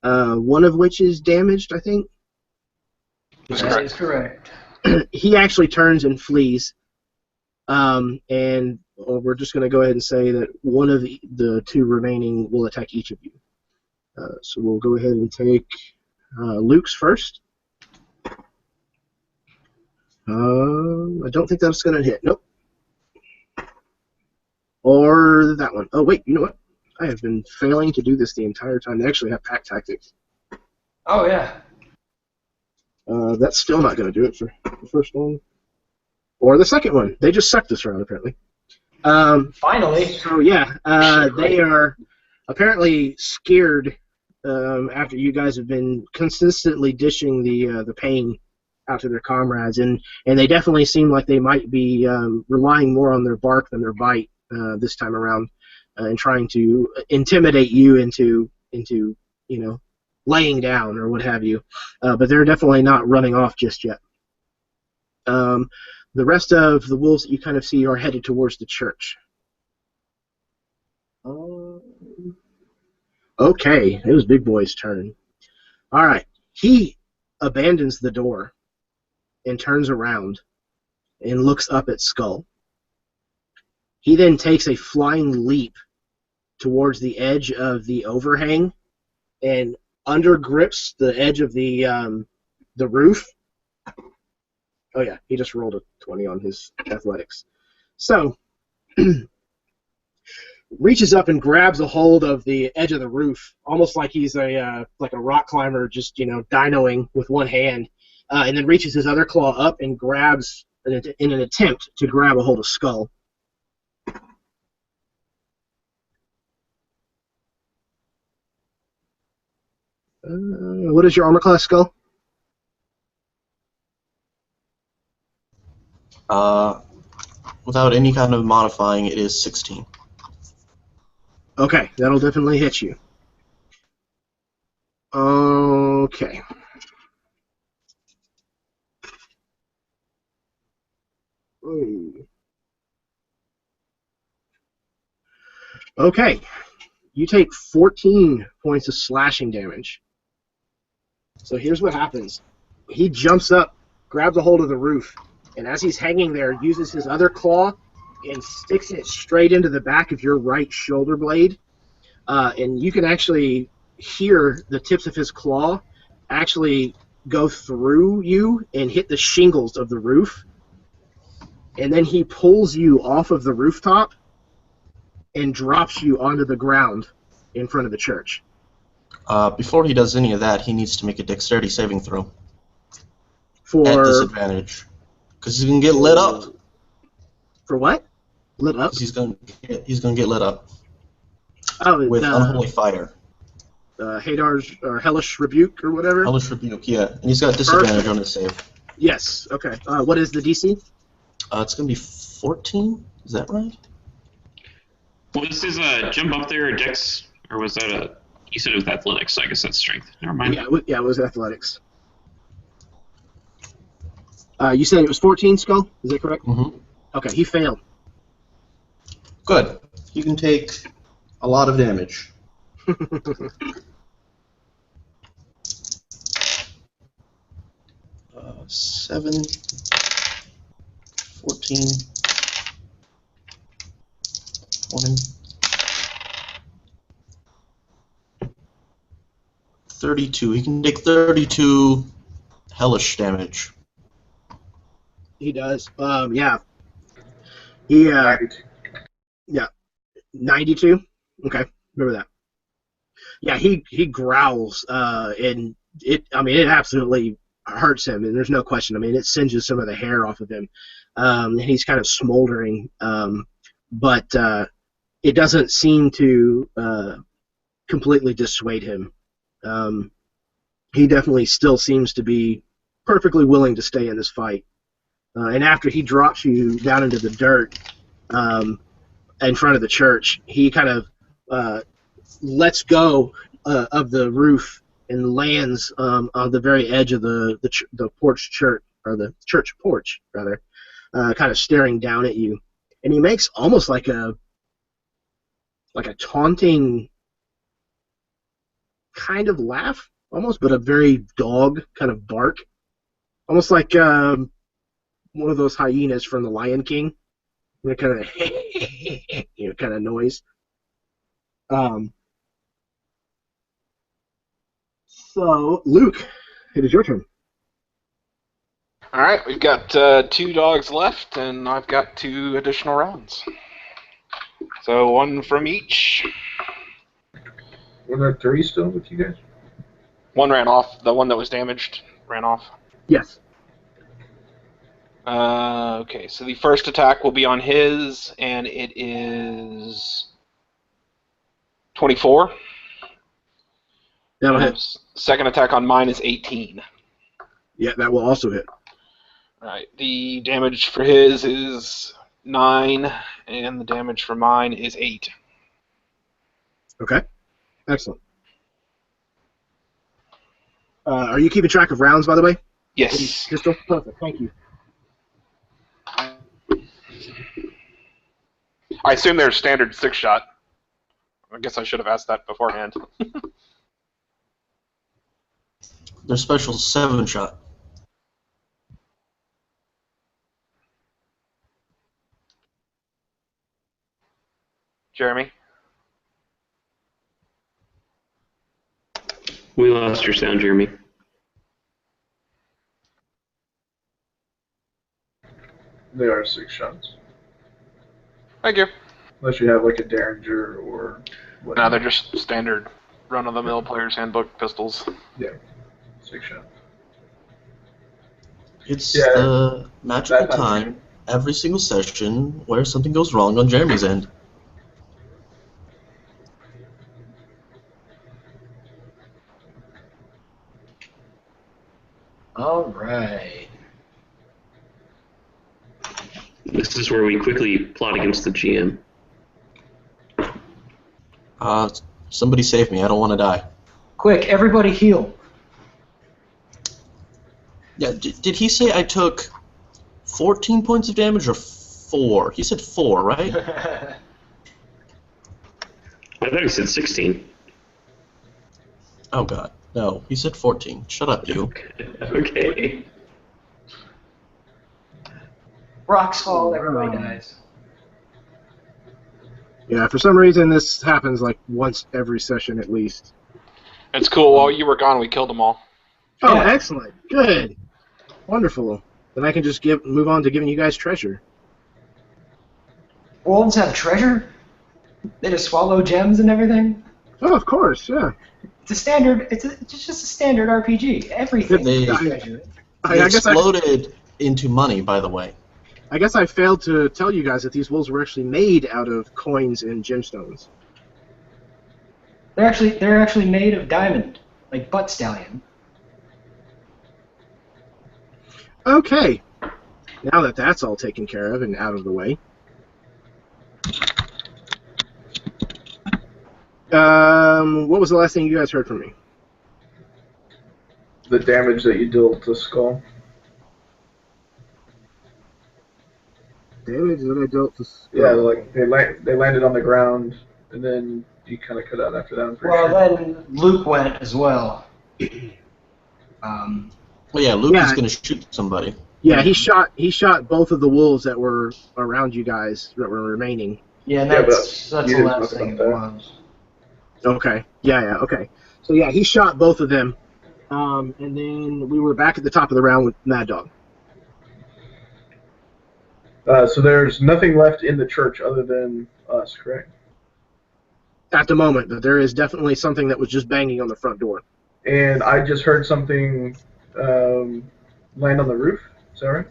one of which is damaged, I think. That is correct. He actually turns and flees. And we're just going to go ahead and say that one of the 2 remaining will attack each of you. So we'll go ahead and take Luke's first. I don't think that's going to hit. Nope. Or that one. Oh, wait, you know what? I have been failing to do this the entire time. They actually have pack tactics. Oh, yeah. That's still not going to do it for the first one. Or the second one. They just sucked this round, apparently. Finally. So, yeah, they are apparently scared after you guys have been consistently dishing the pain out to their comrades, and they definitely seem like they might be relying more on their bark than their bite this time around, and trying to intimidate you into laying down or what have you. But they're definitely not running off just yet. The rest of the wolves that you kind of see are headed towards the church. Okay, it was Big Boy's turn. All right, he abandons the door and turns around and looks up at Skull. He then takes a flying leap towards the edge of the overhang and undergrips the edge of the roof. Oh yeah, he just rolled a 20 on his athletics. So reaches up and grabs a hold of the edge of the roof, almost like he's a rock climber, just dinoing with one hand, and then reaches his other claw up and grabs in an attempt to grab a hold of Skull. What is your armor class, Skull? Without any kind of modifying, it is 16. Okay, that'll definitely hit you. Okay. Ooh. Okay. You take 14 points of slashing damage. So here's what happens. He jumps up, grabs a hold of the roof, and as he's hanging there, uses his other claw and sticks it straight into the back of your right shoulder blade. And you can actually hear the tips of his claw actually go through you and hit the shingles of the roof. And then he pulls you off of the rooftop and drops you onto the ground in front of the church. Before he does any of that, he needs to make a dexterity saving throw. For at disadvantage. Because he's going to get lit up. For what? Lit up? 'Cause he's going to get lit up. Oh, with unholy fire. Hadar's or Hellish Rebuke or whatever? Hellish Rebuke, yeah. And he's got disadvantage on his save. Yes, okay. What is the DC? It's going to be 14? Is that right? Was his jump up there a dex, or was that a... You said it was athletics, so I guess that's strength. Never mind. Yeah, it was athletics. You said it was 14, Skull? Is that correct? Mm-hmm. Okay, he failed. Good. You can take a lot of damage. 7, 14, 20, 32. He can take 32 hellish damage. He does. Yeah. He, yeah. 92? Okay, remember that. Yeah, he growls, and it absolutely hurts him, and there's no question. I mean, it singes some of the hair off of him, and he's kind of smoldering, but it doesn't seem to completely dissuade him. He definitely still seems to be perfectly willing to stay in this fight. And after he drops you down into the dirt in front of the church, he kind of lets go of the roof and lands on the very edge of the porch church, or the church porch rather, kind of staring down at you. And he makes almost like a taunting kind of laugh, almost, but a very dog kind of bark, almost like one of those hyenas from The Lion King, kind of kind of noise. So, Luke, it is your turn. All right, we've got 2 dogs left, and I've got 2 additional rounds. So 1 from each. Were there 3 still with you guys? 1 ran off. The one that was damaged ran off. Yes. Okay, so the first attack will be on his, and it is 24. That'll hit. Second attack on mine is 18. Yeah, that will also hit. Right. The damage for his is 9, and the damage for mine is 8. Okay. Excellent. Are you keeping track of rounds, by the way? Yes. Pistol? Perfect. Thank you. I assume they're standard 6-shot. I guess I should have asked that beforehand. They're special 7-shot. Jeremy? We lost your sound, Jeremy. They are 6 shots. Thank you. Unless you have like a Derringer or No, whatnot. they're just standard run-of-the-mill player's handbook pistols. Yeah, 6 shots. It's Yeah, the magical that time. time every single session where something goes wrong on Jeremy's end. All right. This is where we quickly plot against the GM. Somebody save me. I don't want to die. Quick, everybody heal. Yeah, did he say I took 14 points of damage or 4? He said 4, right? I thought he said 16. Oh god, no. He said 14. Shut up, you. Okay. Rocks fall, everybody dies. Yeah, for some reason this happens like once every session at least. It's cool. While you were gone, we killed them all. Oh, Yeah. excellent. Good. Wonderful. Then I can just move on to giving you guys treasure. Wolves have treasure? They just swallow gems and everything? Oh, of course, yeah. It's a standard, it's just a standard RPG. Everything They- is treasure. I They guess exploded into money, by the way. I guess I failed to tell you guys that these wolves were actually made out of coins and gemstones. They're actually made of diamond, like butt stallion. Okay. Now that that's all taken care of and out of the way. What was the last thing you guys heard from me? The damage that you dealt to Skull. Damage that I dealt to Skull. Yeah, like they landed on the ground, and then you kind of cut out after that. I'm pretty Well, sure. then Luke went as well. Well, yeah, Luke Yeah. is going to shoot somebody. Yeah, he shot both of the wolves that were around you guys that were remaining. Yeah, and Yeah, that's but the you didn't last talk thing it about was. Okay. Yeah, okay. So yeah, he shot both of them. And then we were back at the top of the round with Mad Dog. So there's nothing left in the church other than us, correct? At the moment, but there is definitely something that was just banging on the front door. And I just heard something land on the roof. Is that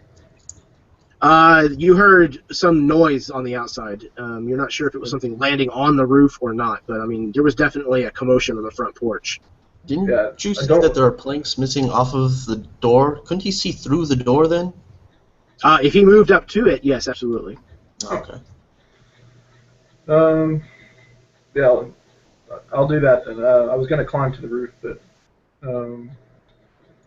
right? You heard some noise on the outside. You're not sure if it was something landing on the roof or not, but I mean, there was definitely a commotion on the front porch. Didn't Yeah, you I say don't- that there are planks missing off of the door? Couldn't he see through the door then? If he moved up to it, yes, absolutely. Okay. Yeah, I'll do that then. I was going to climb to the roof, but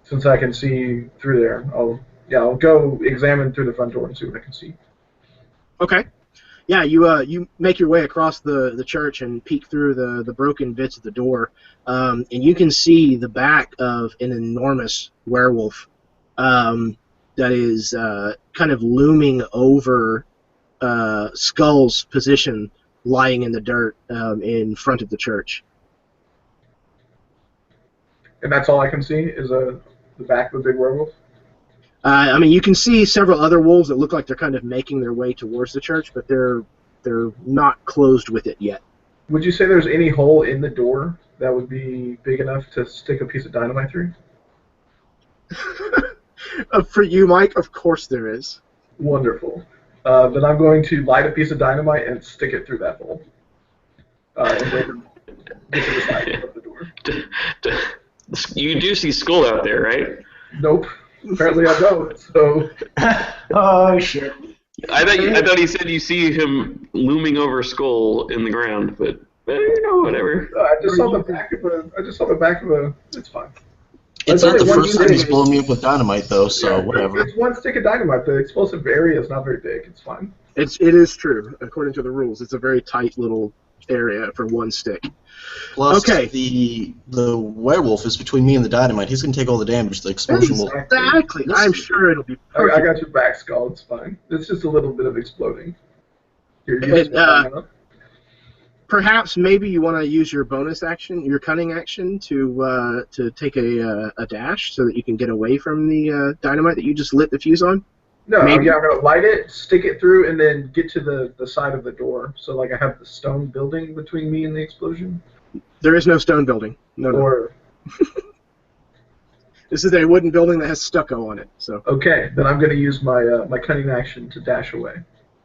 since I can see through there, I'll go examine through the front door and see what I can see. Okay. Yeah, you make your way across the church and peek through the broken bits of the door, and you can see the back of an enormous werewolf that is kind of looming over Skull's position, lying in the dirt in front of the church. And that's all I can see is the back of a big werewolf? I mean, you can see several other wolves that look like they're kind of making their way towards the church, but they're not closed with it yet. Would you say there's any hole in the door that would be big enough to stick a piece of dynamite through? For you, Mike, of course there is. Wonderful. Then I'm going to light a piece of dynamite and stick it through that hole. And then get to the side of the door. You do see Skull out there, right? Nope. Apparently I don't. So Oh shit! I thought he said you see him looming over Skull in the ground, but whatever. I just saw the back of a. It's fine. It's I'll not tell the you one first time he's thing. blown me up with dynamite, though, so Yeah, whatever. It's one stick of dynamite. The explosive area is not very big. It's fine. It is true, according to the rules. It's a very tight little area for one stick. Plus, Okay. the werewolf is between me and the dynamite. He's going to take all the damage. The explosion will... Exactly. I'm sure it'll be I perfect. got your back, Skull. It's fine. It's just a little bit of exploding. You're And, used to it now. perhaps maybe you want to use your bonus action, your cunning action, to take a dash so that you can get away from the dynamite that you just lit the fuse on. No, Maybe. yeah, I'm gonna light it, stick it through, and then get to the side of the door. So like I have the stone building between me and the explosion. There is no stone building. No. Or This is a wooden building that has stucco on it. So. okay, then I'm gonna use my my cunning action to dash away.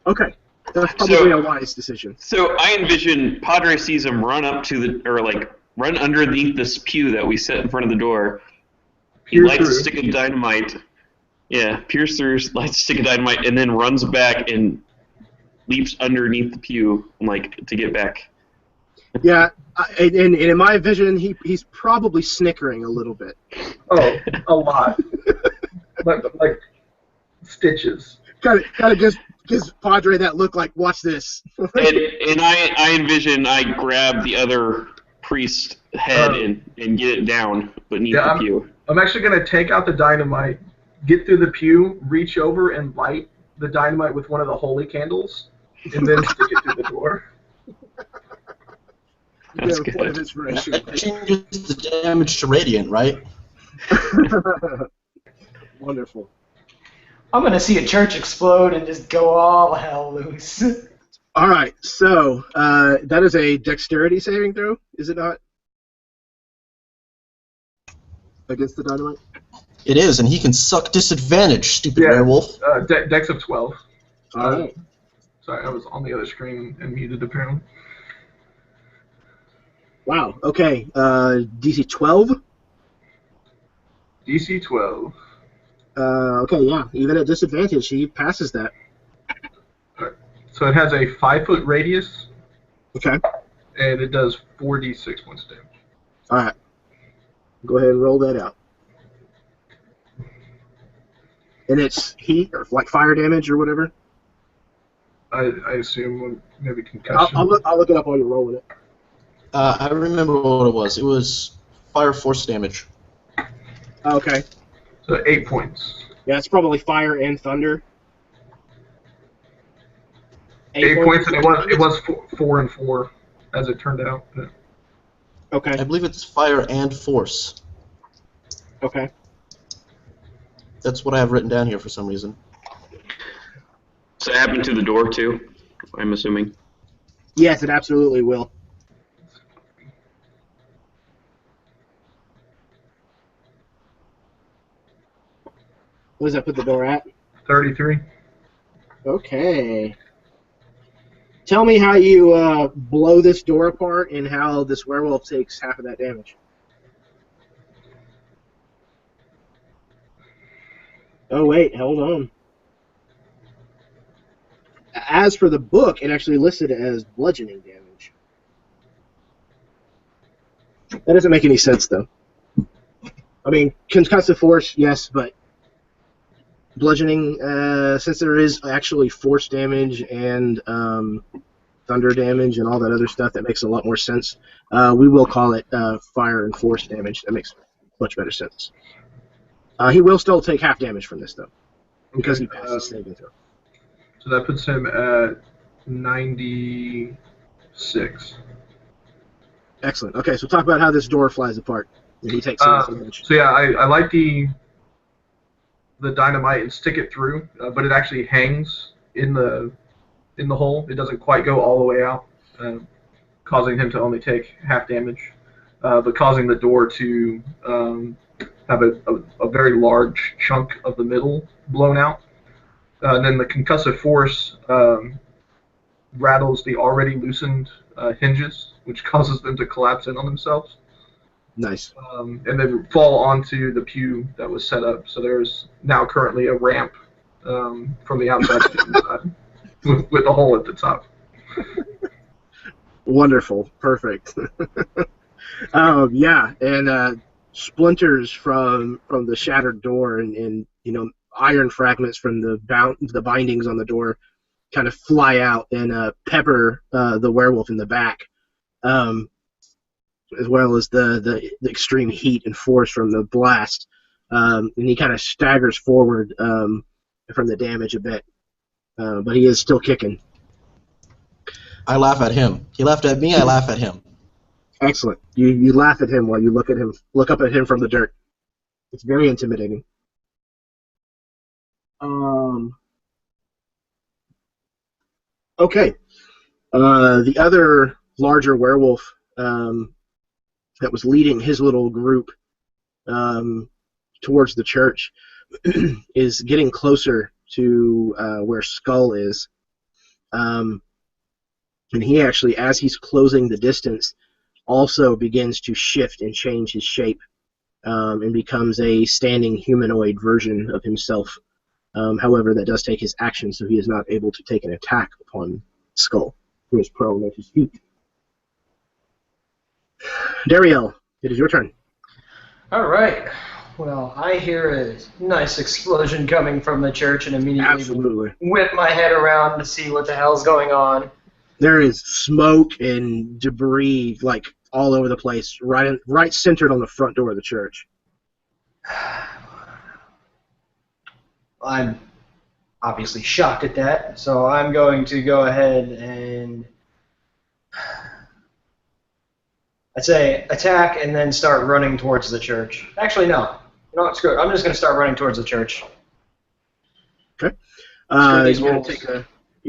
Okay. That's probably a wise decision. So I envision Padre sees him run up to run underneath this pew that we set in front of the door. He lights a stick of dynamite. Yeah, pierce through, lights a stick of dynamite, and then runs back and leaps underneath the pew, to get back. Yeah, and in my vision, he's probably snickering a little bit. Oh, a lot. like stitches. Kind of gives Padre that look like, watch this. and I envision I grab the other priest's head and get it down beneath the pew. I'm actually going to take out the dynamite, get through the pew, reach over and light the dynamite with one of the holy candles, and then stick it through the door. That's good. That changes the damage to radiant, right? Wonderful. I'm gonna see a church explode and just go all hell loose. All right, so that is a dexterity saving throw, is it not? Against the dynamite? It is, and he can suck disadvantage, stupid werewolf. Dex of 12. All right. Sorry, I was on the other screen and muted apparently. Wow, okay. DC 12? DC 12. Okay, yeah. Even at disadvantage, he passes that. Right. So it has a 5-foot radius. Okay. And it does 4d6 points of damage. All right. Go ahead and roll that out. And it's heat or like fire damage or whatever? I assume maybe concussion. I'll look it up while you're rolling it. I remember what it was. It was fire force damage. Okay. So 8 points. Yeah, it's probably fire and thunder. 8 points, and it was 4 and 4, as it turned out. But. Okay. I believe it's fire and force. Okay. That's what I have written down here for some reason. So it happened to the door too, I'm assuming. Yes, it absolutely will. What does that put the door at? 33. Okay. Tell me how you blow this door apart and how this werewolf takes half of that damage. Oh, wait, hold on. As for the book, it actually listed it as bludgeoning damage. That doesn't make any sense, though. I mean, concussive force, yes, but bludgeoning, since there is actually force damage and thunder damage and all that other stuff, that makes a lot more sense. We will call it fire and force damage. That makes much better sense. He will still take half damage from this, though, because he passed his saving throw. So that puts him at 96. Excellent. Okay, so talk about how this door flies apart. And he takes some damage. So yeah, I like the dynamite and stick it through, but it actually hangs in the hole. It doesn't quite go all the way out, causing him to only take half damage, but causing the door to have a very large chunk of the middle blown out. And then the concussive force rattles the already loosened hinges, which causes them to collapse in on themselves. Nice. And then fall onto the pew that was set up. So there's now currently a ramp from the outside to the inside with a hole at the top. Wonderful. Perfect. Yeah, and splinters from the shattered door and iron fragments from the bindings on the door kind of fly out and pepper the werewolf in the back, as well as the extreme heat and force from the blast. And he kind of staggers forward from the damage a bit, but he is still kicking. I laugh at him. He laughed at me, I laugh at him. Excellent. You laugh at him while you look up at him from the dirt. It's very intimidating. Okay. The other larger werewolf that was leading his little group towards the church is getting closer to where Skull is. And he actually, as he's closing the distance, also begins to shift and change his shape and becomes a standing humanoid version of himself. However, that does take his action, so he is not able to take an attack upon Skull, who is prone at his feet. Dariel, it is your turn. All right. Well, I hear a nice explosion coming from the church and immediately Absolutely. whip my head around to see what the hell's going on. There is smoke and debris like all over the place, right centered on the front door of the church. I'm obviously shocked at that, so I'm going to go ahead and I'd say attack and then start running towards the church. Actually, no. You know what? Screw it. I'm just going to start running towards the church. Okay. You're going to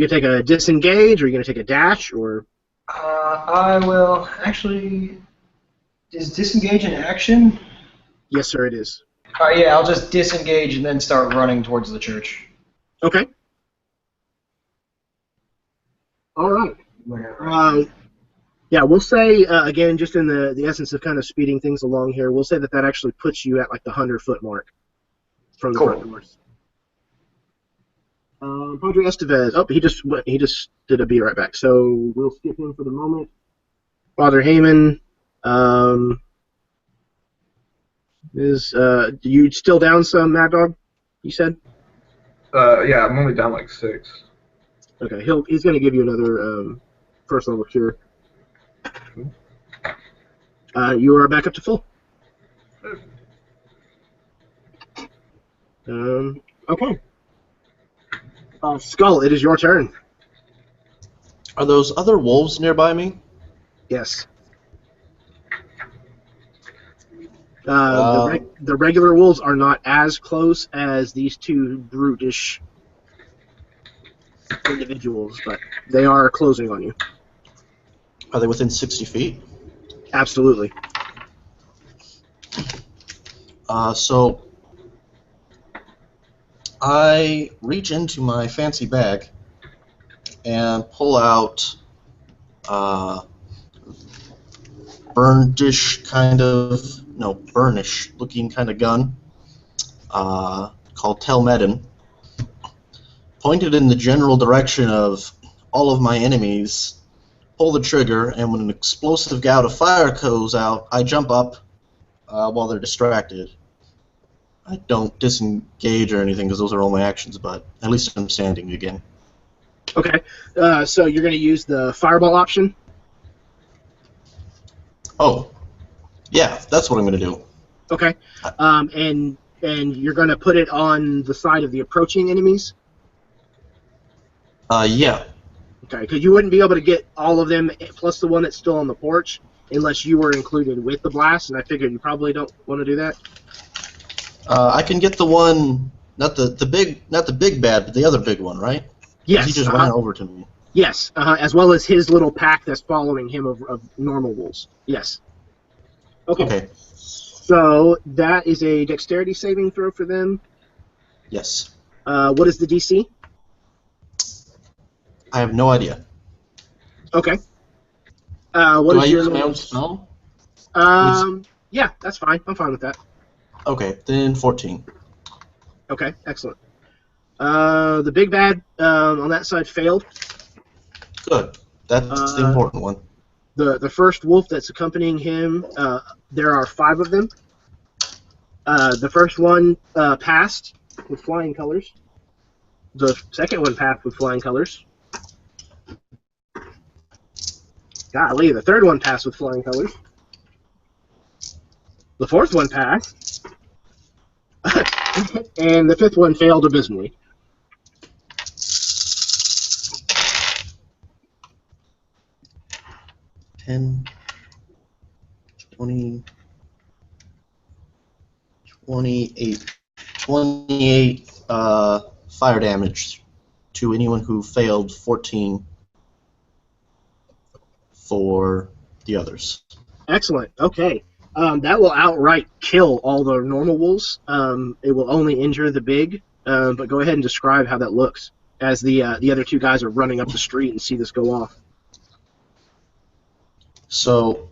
take a disengage, or you're going to take a dash, or? I will actually. Is disengage an action? Yes, sir, it is. Yeah, I'll just disengage and then start running towards the church. Okay. All right. Yeah, we'll say, again, just in the essence of kind of speeding things along here, we'll say that actually puts you at like the 100-foot mark from the front doors. Padre Estevez. Oh, he just did a be right back. So we'll skip him for the moment. Father Heyman. Is you still down some, Mad Dog? You said? Yeah, I'm only down like 6. Okay, he's going to give you another first level cure. You are back up to full. Okay. Skull, it is your turn. Are those other wolves nearby me? Yes. The regular wolves are not as close as these two brutish individuals, but they are closing on you. Are they within 60 feet? Absolutely. So I reach into my fancy bag and pull out burnish looking kind of gun called Telmedin, pointed in the general direction of all of my enemies, pull the trigger, and when an explosive gout of fire goes out, I jump up while they're distracted. I don't disengage or anything because those are all my actions, but at least I'm standing again. Okay, so you're going to use the fireball option? Oh, yeah, that's what I'm going to do. Okay, and you're going to put it on the side of the approaching enemies? Yeah. Okay, because you wouldn't be able to get all of them, plus the one that's still on the porch, unless you were included with the blast, and I figured you probably don't want to do that. I can get the one, not the big bad, but the other big one, right? Yes. He just ran over to me. Yes, as well as his little pack that's following him of normal wolves. Yes. Okay. So that is a dexterity saving throw for them. Yes. What is the DC? I have no idea. Okay. Do I use my own spell? Yeah, that's fine. I'm fine with that. Okay, then 14. Okay, excellent. The big bad on that side failed. Good. That's the important one. The first wolf that's accompanying him, there are 5 of them. The first one passed with flying colors. The second one passed with flying colors. Golly, the third one passed with flying colors. The fourth one passed. And the fifth one failed abysmally. 10, 20, 28 fire damage to anyone who failed 14 for the others. Excellent. Okay. That will outright kill all the normal wolves. It will only injure the big. But go ahead and describe how that looks as the other two guys are running up the street and see this go off. So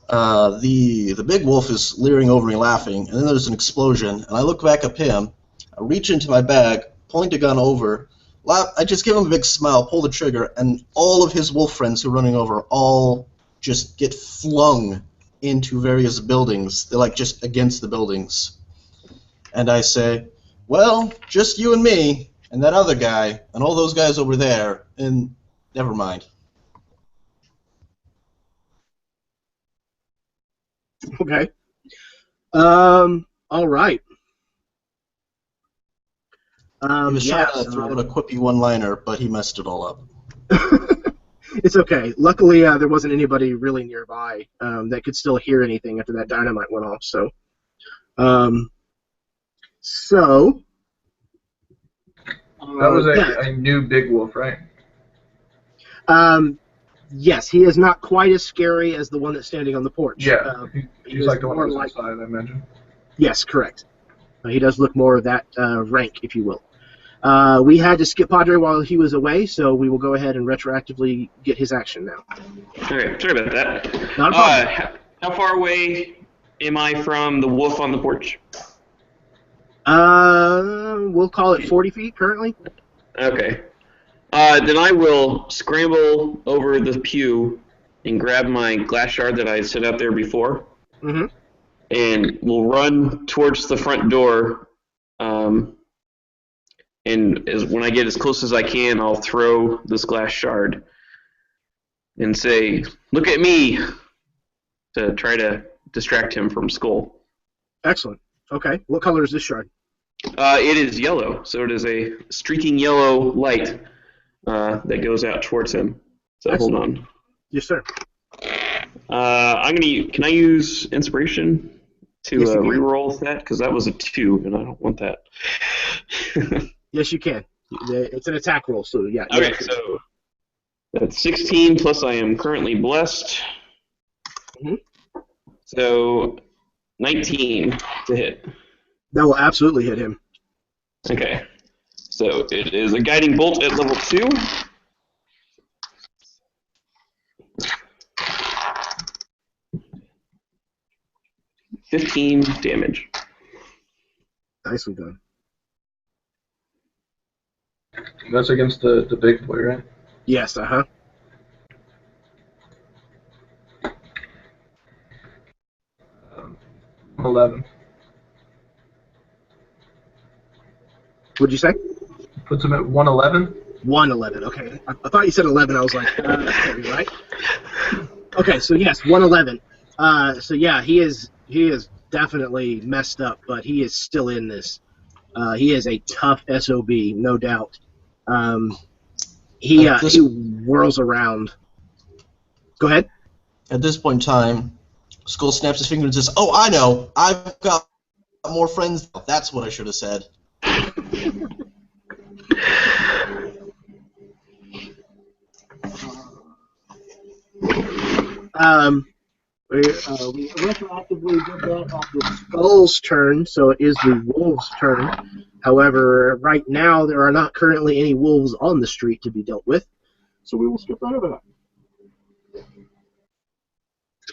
the big wolf is leering over me laughing, and then there's an explosion, and I look back at him, I reach into my bag, point the gun over, I just give him a big smile, pull the trigger, and all of his wolf friends who are running over all just get flung into various buildings. They're like just against the buildings. And I say, well, just you and me, and that other guy, and all those guys over there, and never mind. Okay. All right. He was trying to throw out a quippy one-liner, but he messed it all up. It's okay. Luckily, there wasn't anybody really nearby that could still hear anything after that dynamite went off. So that was a new big wolf, right? Yes, he is not quite as scary as the one that's standing on the porch. Yeah, he's like the one that's inside, I imagine. Yes, correct. He does look more of that rank, if you will. We had to skip Padre while he was away, so we will go ahead and retroactively get his action now. Okay, sorry about that. Not a problem. How far away am I from the wolf on the porch? We'll call it 40 feet currently. Okay. Then I will scramble over the pew and grab my glass shard that I set out there before. Mm-hmm. And we'll run towards the front door. And when I get as close as I can, I'll throw this glass shard and say, "Look at me," to try to distract him from Skull. Excellent. Okay. What color is this shard? It is yellow, so it is a streaking yellow light that goes out towards him. So Excellent. Hold on. Yes, sir. Can I use inspiration to Yes, you can. reroll that? Because that was a 2, and I don't want that. Yes, you can. It's an attack roll, so yeah. Okay, so that's 16, plus I am currently blessed. Mm-hmm. So 19 to hit. That will absolutely hit him. Okay. So it is a guiding bolt at level 2. $15 damage. Nicely done. That's against the big boy, right? Yes, uh-huh. Um, 11. What'd you say? Puts him at 111. 111. Okay. I thought you said 11. I was like, that can't be right. Okay, so yes, 111. So yeah, he is definitely messed up, but he is still in this. He is a tough SOB, no doubt. He whirls around. Go ahead. At this point in time, Skull snaps his finger and says, "Oh, I know. I've got more friends." That's what I should have said. We retroactively did that on the Skull's turn, so it is the Wolves' turn. However, right now there are not currently any wolves on the street to be dealt with, so we will skip right over that.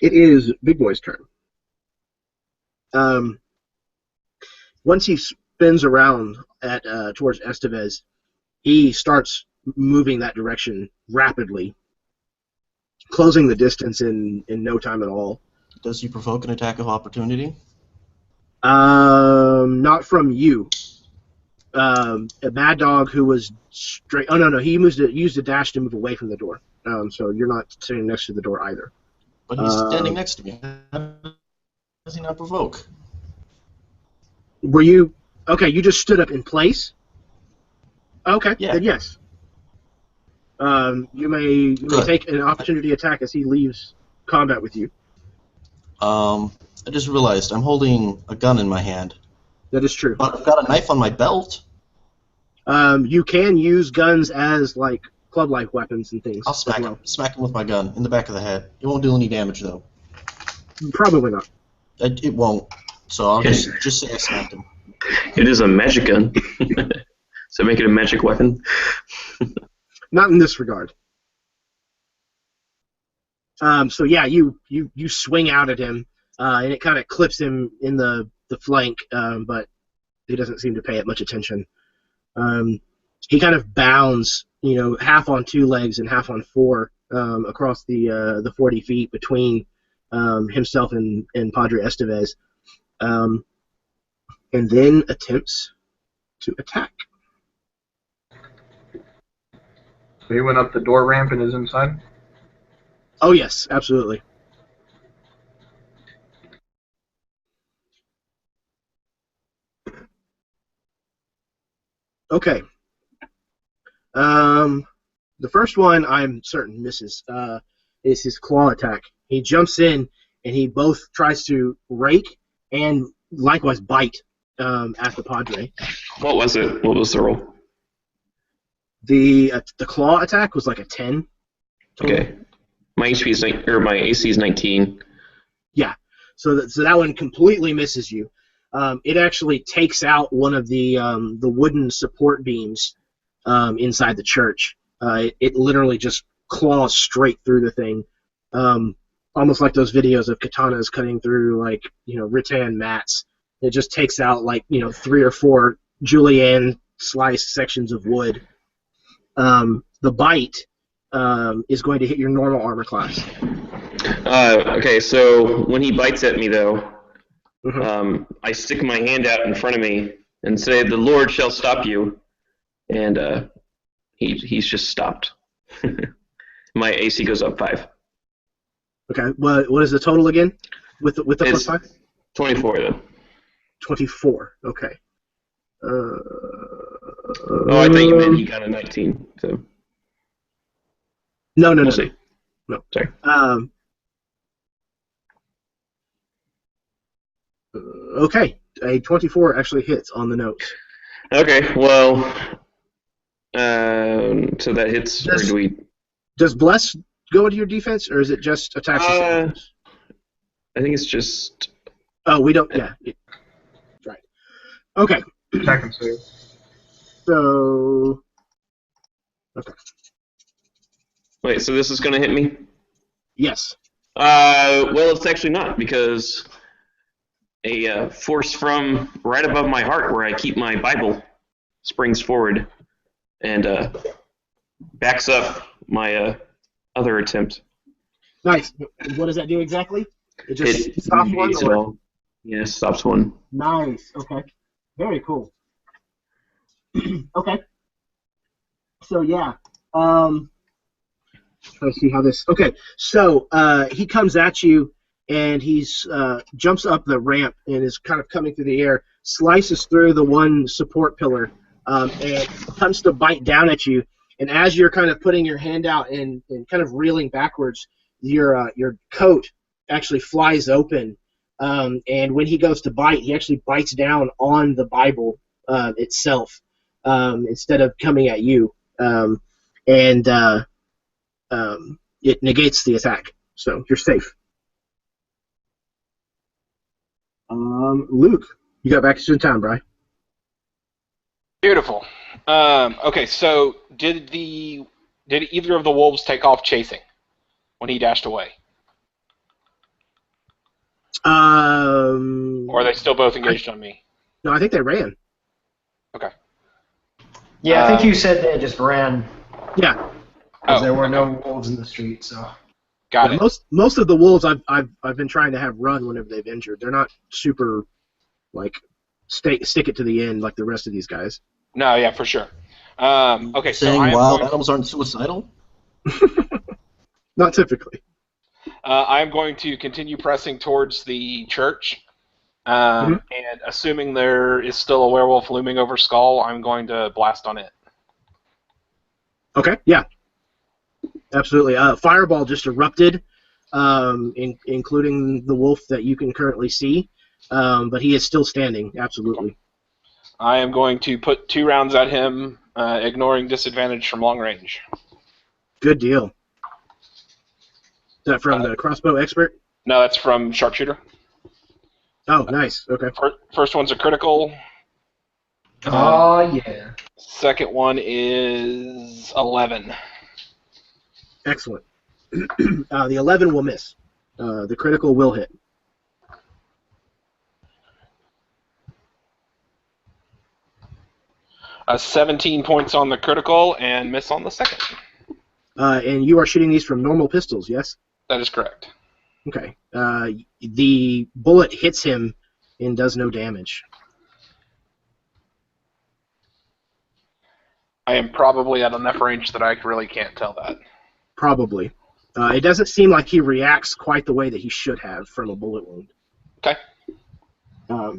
It is Big Boy's turn. Once he spins around at towards Estevez, he starts moving that direction rapidly, closing the distance in no time at all. Does he provoke an attack of opportunity? Not from you. A Mad Dog who was straight. Oh no, he used a dash to move away from the door. So you're not sitting next to the door either. But he's standing next to me. How does he not provoke? Were you okay? You just stood up in place. Okay, Yeah. then yes. You may take an opportunity attack as he leaves combat with you. I just realized I'm holding a gun in my hand. That is true. But I've got a knife on my belt. You can use guns as like club-like weapons and things. I'll smack him. Smack him with my gun in the back of the head. It won't do any damage though. Probably not. It won't. So I'll just say I smacked him. It is a magic gun. So make it a magic weapon. Not in this regard. So yeah, you swing out at him, and it kind of clips him in the flank, but he doesn't seem to pay it much attention. He kind of bounds, half on two legs and half on four, across the 40 feet between himself and Padre Estevez, and then attempts to attack. So he went up the door ramp and is inside? Oh yes, absolutely. Okay. The first one I'm certain misses. Is his claw attack. He jumps in and he both tries to rake and likewise bite at the Padre. What was it? What was the roll? The claw attack was like a 10. Total. Okay. My my AC is 19. Yeah. So that one completely misses you. It actually takes out one of the wooden support beams inside the church. It literally just claws straight through the thing, almost like those videos of katanas cutting through rattan mats. It just takes out 3 or 4 julienne sliced sections of wood. The bite is going to hit your normal armor class. Okay, so when he bites at me, though, Mm-hmm. I stick my hand out in front of me and say, "The Lord shall stop you," and he's just stopped. My AC goes up 5. Okay, what is the total again? With the plus 5? 24 then. 24. Okay. Oh, I thought you meant he got a 19. So. No. We'll see. No. Sorry. Okay, a 24 actually hits on the nose. Okay, well, so that hits, or do we... Does Bless go into your defense, or is it just attacks? I think it's just... Oh, we don't... Yeah. Right. Okay. Attack and save. So... Okay. Wait, so this is going to hit me? Yes. Well, it's actually not, because a force from right above my heart, where I keep my Bible, springs forward and backs up my other attempt. Nice. What does that do exactly? It just stops one? Or? Yeah, stops one. Nice. Okay. Very cool. Okay. So, yeah. Let's see how this... Okay, so he comes at you, and he's jumps up the ramp and is kind of coming through the air, slices through the one support pillar, and comes to bite down at you. And as you're kind of putting your hand out and kind of reeling backwards, your coat actually flies open. And when he goes to bite, he actually bites down on the Bible itself instead of coming at you. It negates the attack, so you're safe. Luke, you got back to town, Bri. Beautiful. Okay, so did either of the wolves take off chasing when he dashed away? Or are they still both engaged on me? No, I think they ran. Okay. Yeah, I think you said they just ran. Yeah. Because there were no wolves in the street, so. Got it. Most of the wolves I've been trying to have run whenever they've injured. They're not super stick it to the end like the rest of these guys. No, yeah, for sure. Okay, so Saying wild animals aren't suicidal? Not typically. I'm going to continue pressing towards the church, and assuming there is still a werewolf looming over Skull, I'm going to blast on it. Okay, yeah. Absolutely. Fireball just erupted, including the wolf that you can currently see, but he is still standing. Absolutely. I am going to put 2 rounds at him, ignoring disadvantage from long range. Good deal. Is that from the crossbow expert? No, that's from sharpshooter. Oh, nice. Okay. First one's a critical. Oh, yeah. Second one is 11. Excellent. The 11 will miss. The critical will hit. 17 points on the critical and miss on the second. And you are shooting these from normal pistols, yes? That is correct. Okay. The bullet hits him and does no damage. I am probably at enough range that I really can't tell that. Probably. It doesn't seem like he reacts quite the way that he should have from a bullet wound. Okay.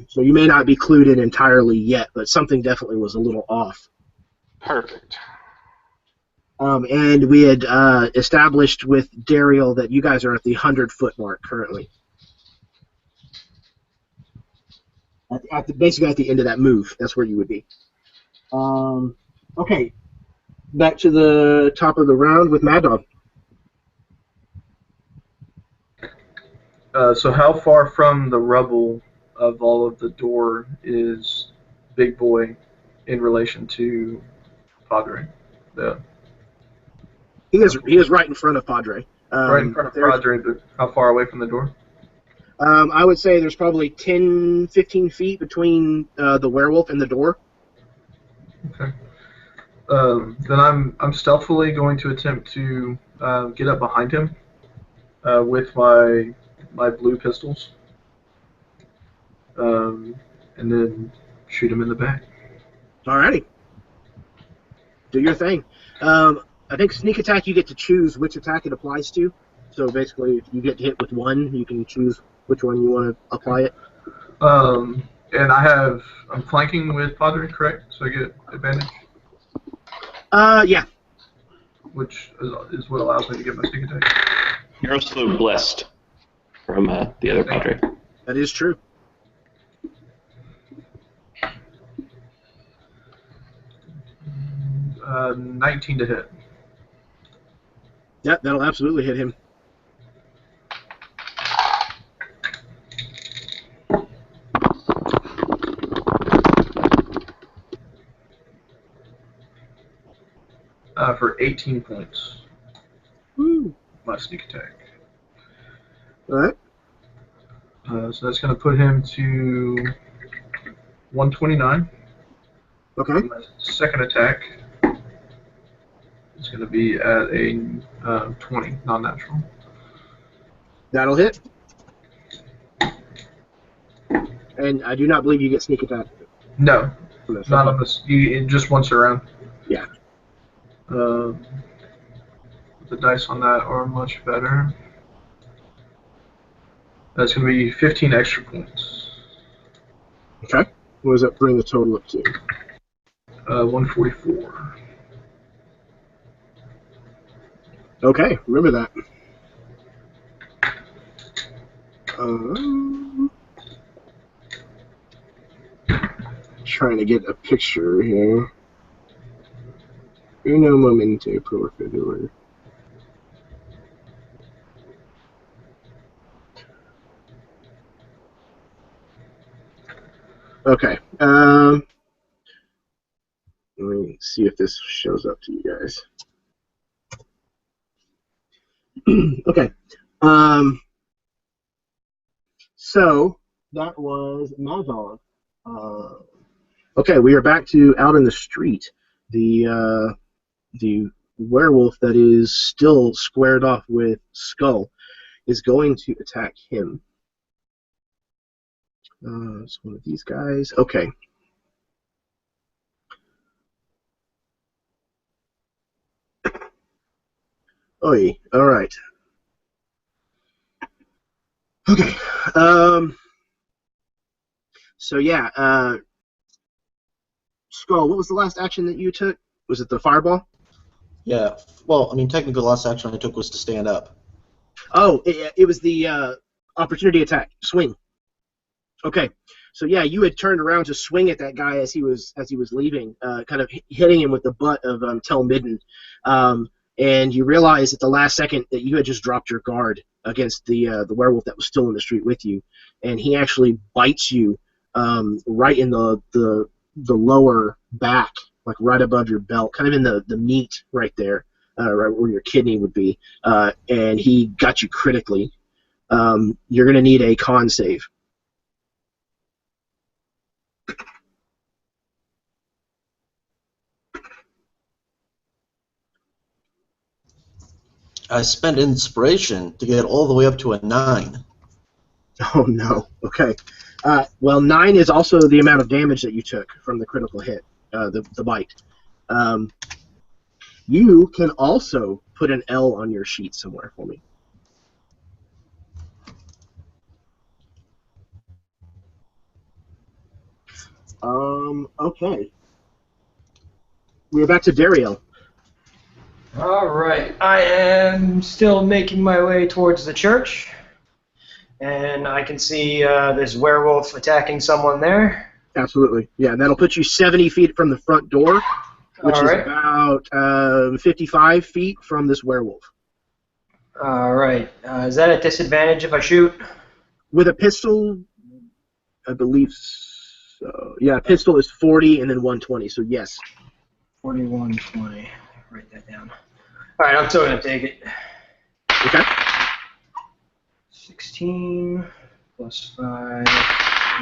So you may not be clued in entirely yet, but something definitely was a little off. Perfect. And we had established with Dariel that you guys are at the 100-foot mark currently. Basically at the end of that move, that's where you would be. Okay, back to the top of the round with Mad Dog. So how far from the rubble of all of the door is Big Boy in relation to Padre? He is right in front of Padre. Right in front of Padre, but how far away from the door? I would say there's probably 10, 15 feet between the werewolf and the door. Okay. Then I'm stealthily going to attempt to get up behind him with my blue pistols, and then shoot him in the back. Alrighty. Do your thing. I think sneak attack, you get to choose which attack it applies to. So basically, if you get hit with one, you can choose which one you want to apply it. And I'm flanking with Padre, correct? So I get advantage? Yeah. Which is what allows me to get my sneak attack. You're also blessed from the other Padre. That is true. Uh, 19 to hit. Yep, that'll absolutely hit him. For 18 points. Woo. My sneak attack. Alright. So that's going to put him to 129. Okay. My second attack is going to be at a 20, non-natural. That'll hit. And I do not believe you get sneak attack. No, not on this. Just once around. Yeah. The dice on that are much better. That's going to be 15 extra points. Okay. What does that bring the total up to? 144. Okay, remember that. Trying to get a picture here. Uno momento, por favor. Okay. Let me see if this shows up to you guys. Okay. So that was Mazal. Okay, we are back to out in the street. The werewolf that is still squared off with Skull is going to attack him. It's one of these guys. Okay. Oi. All right. Okay. So yeah. Skull. What was the last action that you took? Was it the fireball? Yeah. Well, I mean, technically, the last action I took was to stand up. Oh, it was the opportunity attack. Swing. Okay. So yeah, you had turned around to swing at that guy as he was leaving, kind of hitting him with the butt of Tel Midden, and you realized at the last second that you had just dropped your guard against the werewolf that was still in the street with you, and he actually bites you right in the lower back, like right above your belt, kind of in the meat right there, right where your kidney would be, and he got you critically. You're going to need a con save. I spent inspiration to get all the way up to a 9. Oh no. Okay. Well, 9 is also the amount of damage that you took from the critical hit, the bite. You can also put an L on your sheet somewhere for me. Okay. We're back to Dariel. All right. I am still making my way towards the church, and I can see this werewolf attacking someone there. Absolutely. Yeah, and that'll put you 70 feet from the front door, which is about 55 feet from this werewolf. All right. Is that a disadvantage if I shoot? With a pistol, I believe so. Yeah, pistol is 40 and then 120, so yes. 4120. Write that down. All right, I'm still going to take it. Okay. 16 plus 5,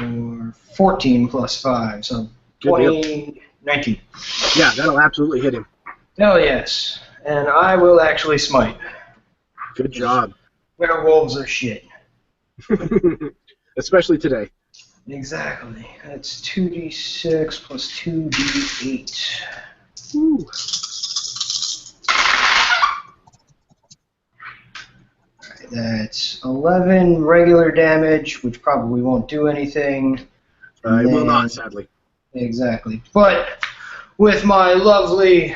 or 14 plus 5, so 20, 19. Yeah, that'll absolutely hit him. Hell yes. And I will actually smite. Good job. Werewolves are shit. Especially today. Exactly. That's 2d6 plus 2d8. Ooh. Alright, that's 11 regular damage, which probably won't do anything. It will not, sadly. Exactly. But with my lovely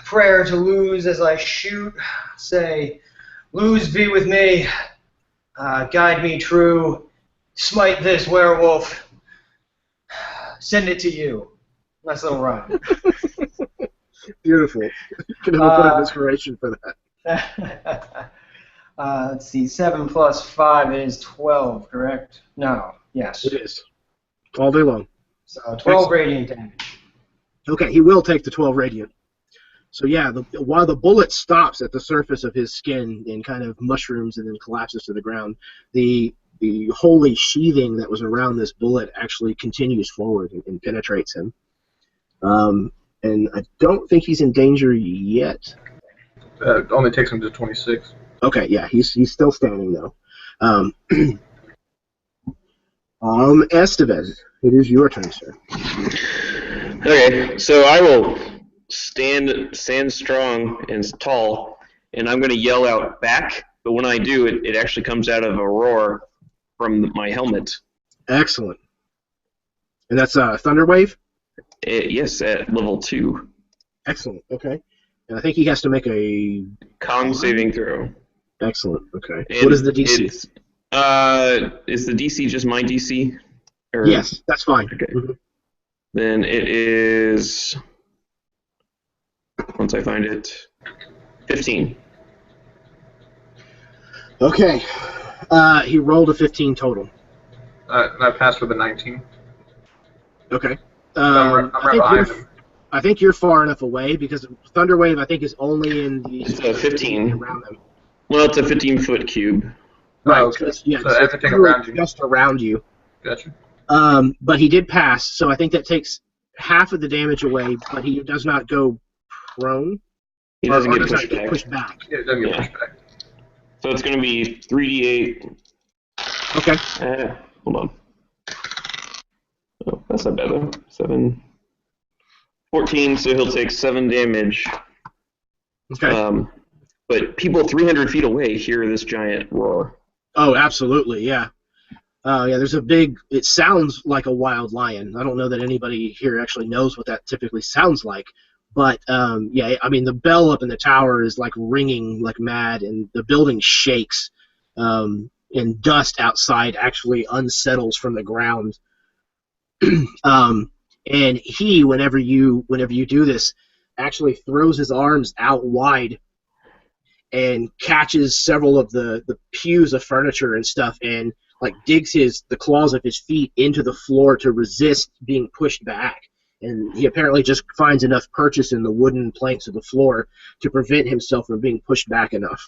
prayer to lose as I shoot, say, lose be with me, guide me true, smite this werewolf, send it to you. Nice little rhyme. Beautiful. You can have a point of inspiration for that. Let's see, 7 plus 5 is 12, correct? No, yes. It is. All day long. So 12 radiant damage. Okay, he will take the 12 radiant. So yeah, while the bullet stops at the surface of his skin and kind of mushrooms and then collapses to the ground, the holy sheathing that was around this bullet actually continues forward and penetrates him. And I don't think he's in danger yet. It only takes him to 26. Okay, yeah, he's still standing though. Estevez, it is your turn, sir. Okay, so I will stand strong and tall, and I'm going to yell out back, but when I do, it actually comes out of a roar from my helmet. Excellent. And that's Thunder Wave? Yes, at level 2. Excellent, okay. And I think he has to make a... Con saving throw. Excellent, okay. And what is the DC? Is the DC just my DC? Or... Yes, that's fine. Okay. Mm-hmm. Then it is... Once I find it, 15. Okay. He rolled a 15 total. I passed with a 19. Okay. I'm right behind him. I think you're far enough away because Thunder Wave, I think, is only in the... It's a 15. Around them. Well, it's a 15-foot cube. Right. Oh, okay. Yeah, so everything around you. Just around you. Gotcha. But he did pass, so I think that takes half of the damage away, but he does not go prone. He doesn't get pushed back. Yeah, it doesn't get pushed back. So it's going to be 3d8. Okay. Hold on. Oh, that's not bad though. 7. 14, so he'll take 7 damage. Okay. But people 300 feet away hear this giant roar. Oh, absolutely, yeah. Yeah, there's a big... It sounds like a wild lion. I don't know that anybody here actually knows what that typically sounds like, But yeah, I mean the bell up in the tower is like ringing like mad, and the building shakes, and dust outside actually unsettles from the ground. And he, whenever you do this, actually throws his arms out wide and catches several of the pews of furniture and stuff, and like digs the claws of his feet into the floor to resist being pushed back. And he apparently just finds enough purchase in the wooden planks of the floor to prevent himself from being pushed back enough.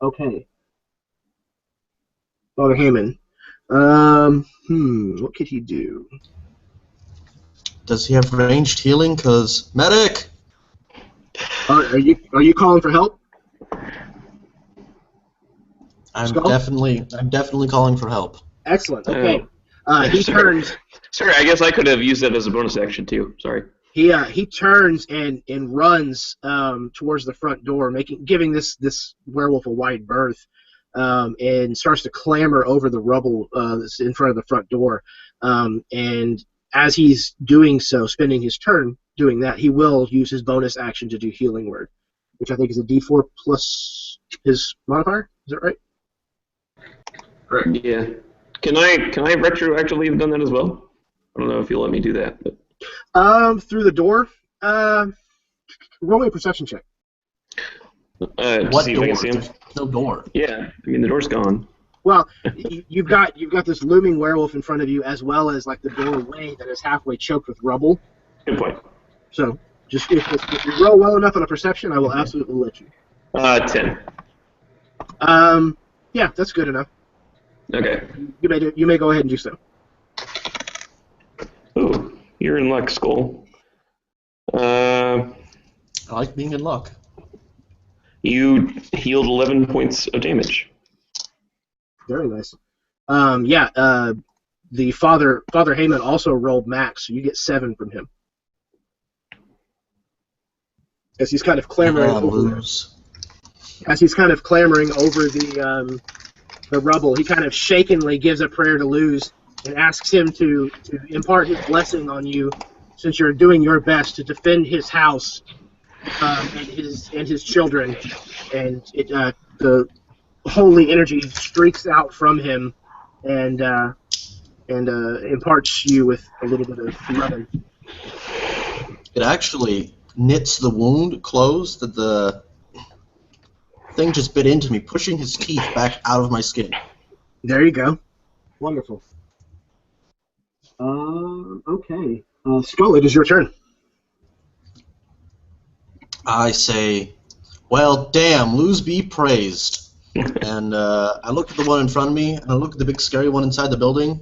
Okay. Father Heyman. What could he do? Does he have ranged healing? Cause medic. Are you calling for help? I'm Skull? definitely calling for help. Excellent. Okay. He Sorry. turns. Sorry, I guess I could have used that as a bonus action too. Sorry. He turns and runs towards the front door, giving this werewolf a wide berth, and starts to clamber over the rubble that's in front of the front door. And as he's doing so, spending his turn doing that, he will use his bonus action to do Healing Word, which I think is a D4 plus his modifier. Is that right? Correct. Yeah. Can I retroactively have done that as well? I don't know if you'll let me do that. But... Through the door. Roll me a perception check. What see if door? I can see him. There's no door. Yeah, I mean the door's gone. Well, you've got this looming werewolf in front of you, as well as like the doorway that is halfway choked with rubble. Good point. So, just if you roll well enough on a perception, I will absolutely let you. 10. Yeah, that's good enough. Okay. You may go ahead and do so. Ooh, you're in luck, Skull. I like being in luck. You healed 11 points of damage. Very nice. The Father Heyman also rolled max, so you get 7 from him. As he's kind of clambering over the rubble, he kind of shakenly gives a prayer to Luz and asks him to impart his blessing on you, since you're doing your best to defend his house and his children. And the holy energy streaks out from him and imparts you with a little bit of leaven. It actually knits the wound closed that the thing just bit into me, pushing his teeth back out of my skin. There you go. Wonderful. Okay. Skull, it is your turn. I say, well, damn, Luz be praised. And I look at the one in front of me, and I look at the big scary one inside the building,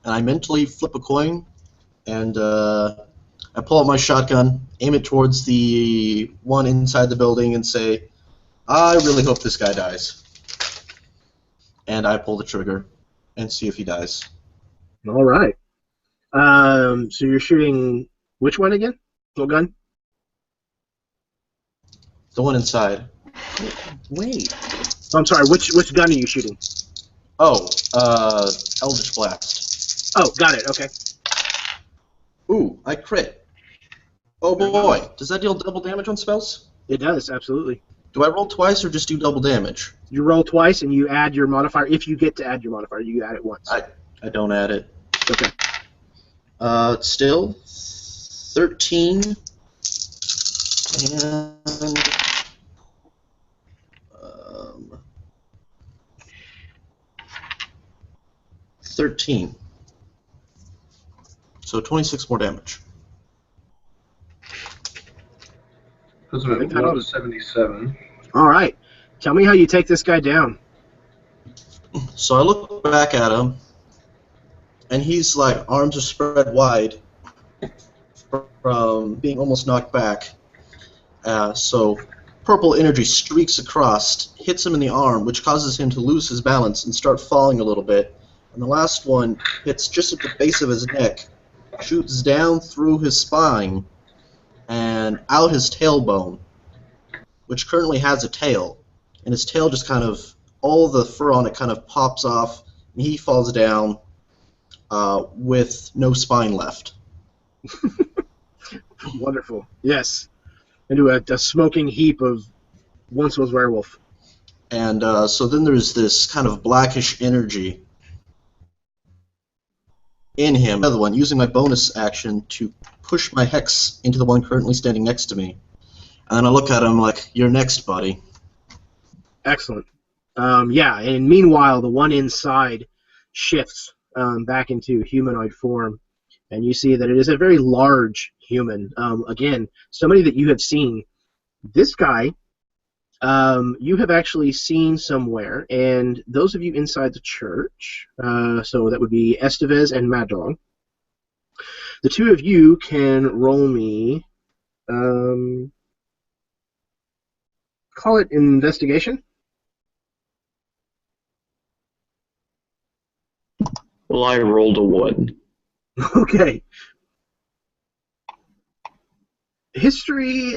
and I mentally flip a coin, and I pull out my shotgun, aim it towards the one inside the building, and say, I really hope this guy dies. And I pull the trigger and see if he dies. All right. So you're shooting which one again? What gun? The one inside. Wait. Oh, I'm sorry. Which gun are you shooting? Oh, Eldritch Blast. Oh, got it. Okay. Ooh, I crit. Oh boy, does that deal double damage on spells? It does, absolutely. Do I roll twice or just do double damage? You roll twice and you add your modifier. If you get to add your modifier, you add it once. I don't add it. Okay. It's still 13 and 13. So 26 more damage. Puts him at 177. All right. Tell me how you take this guy down. So I look back at him, and he's like, arms are spread wide from being almost knocked back. So purple energy streaks across, hits him in the arm, which causes him to lose his balance and start falling a little bit. And the last one hits just at the base of his neck, shoots down through his spine, and out his tailbone, which currently has a tail. And his tail just kind of, all the fur on it kind of pops off, and he falls down with no spine left. Wonderful. Yes. Into a smoking heap of once was werewolf. And so then there's this kind of blackish energy in him. Another one, using my bonus action to push my hex into the one currently standing next to me. And then I look at him like, you're next, buddy. Excellent. Yeah, and meanwhile, the one inside shifts back into humanoid form, and you see that it is a very large human. Again, somebody that you have seen. This guy, you have actually seen somewhere, and those of you inside the church, so that would be Estevez and Mad Dog, the two of you can roll me, call it investigation. Well, I rolled a 1. Okay. History,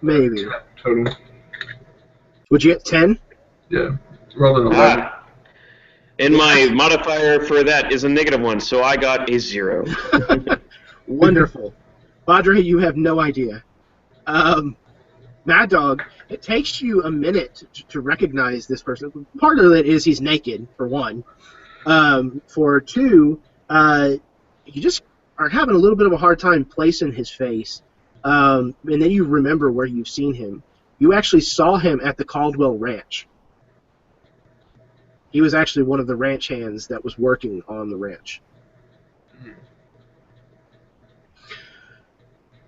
maybe. Total. Would you get 10? Yeah. Rolled an 11. And my modifier for that is a -1, so I got a 0. Wonderful. Badre, you have no idea. Mad Dog, it takes you a minute to recognize this person. Part of it is he's naked, for one. For two, you just are having a little bit of a hard time placing his face. And then you remember where you've seen him. You actually saw him at the Caldwell Ranch. He was actually one of the ranch hands that was working on the ranch.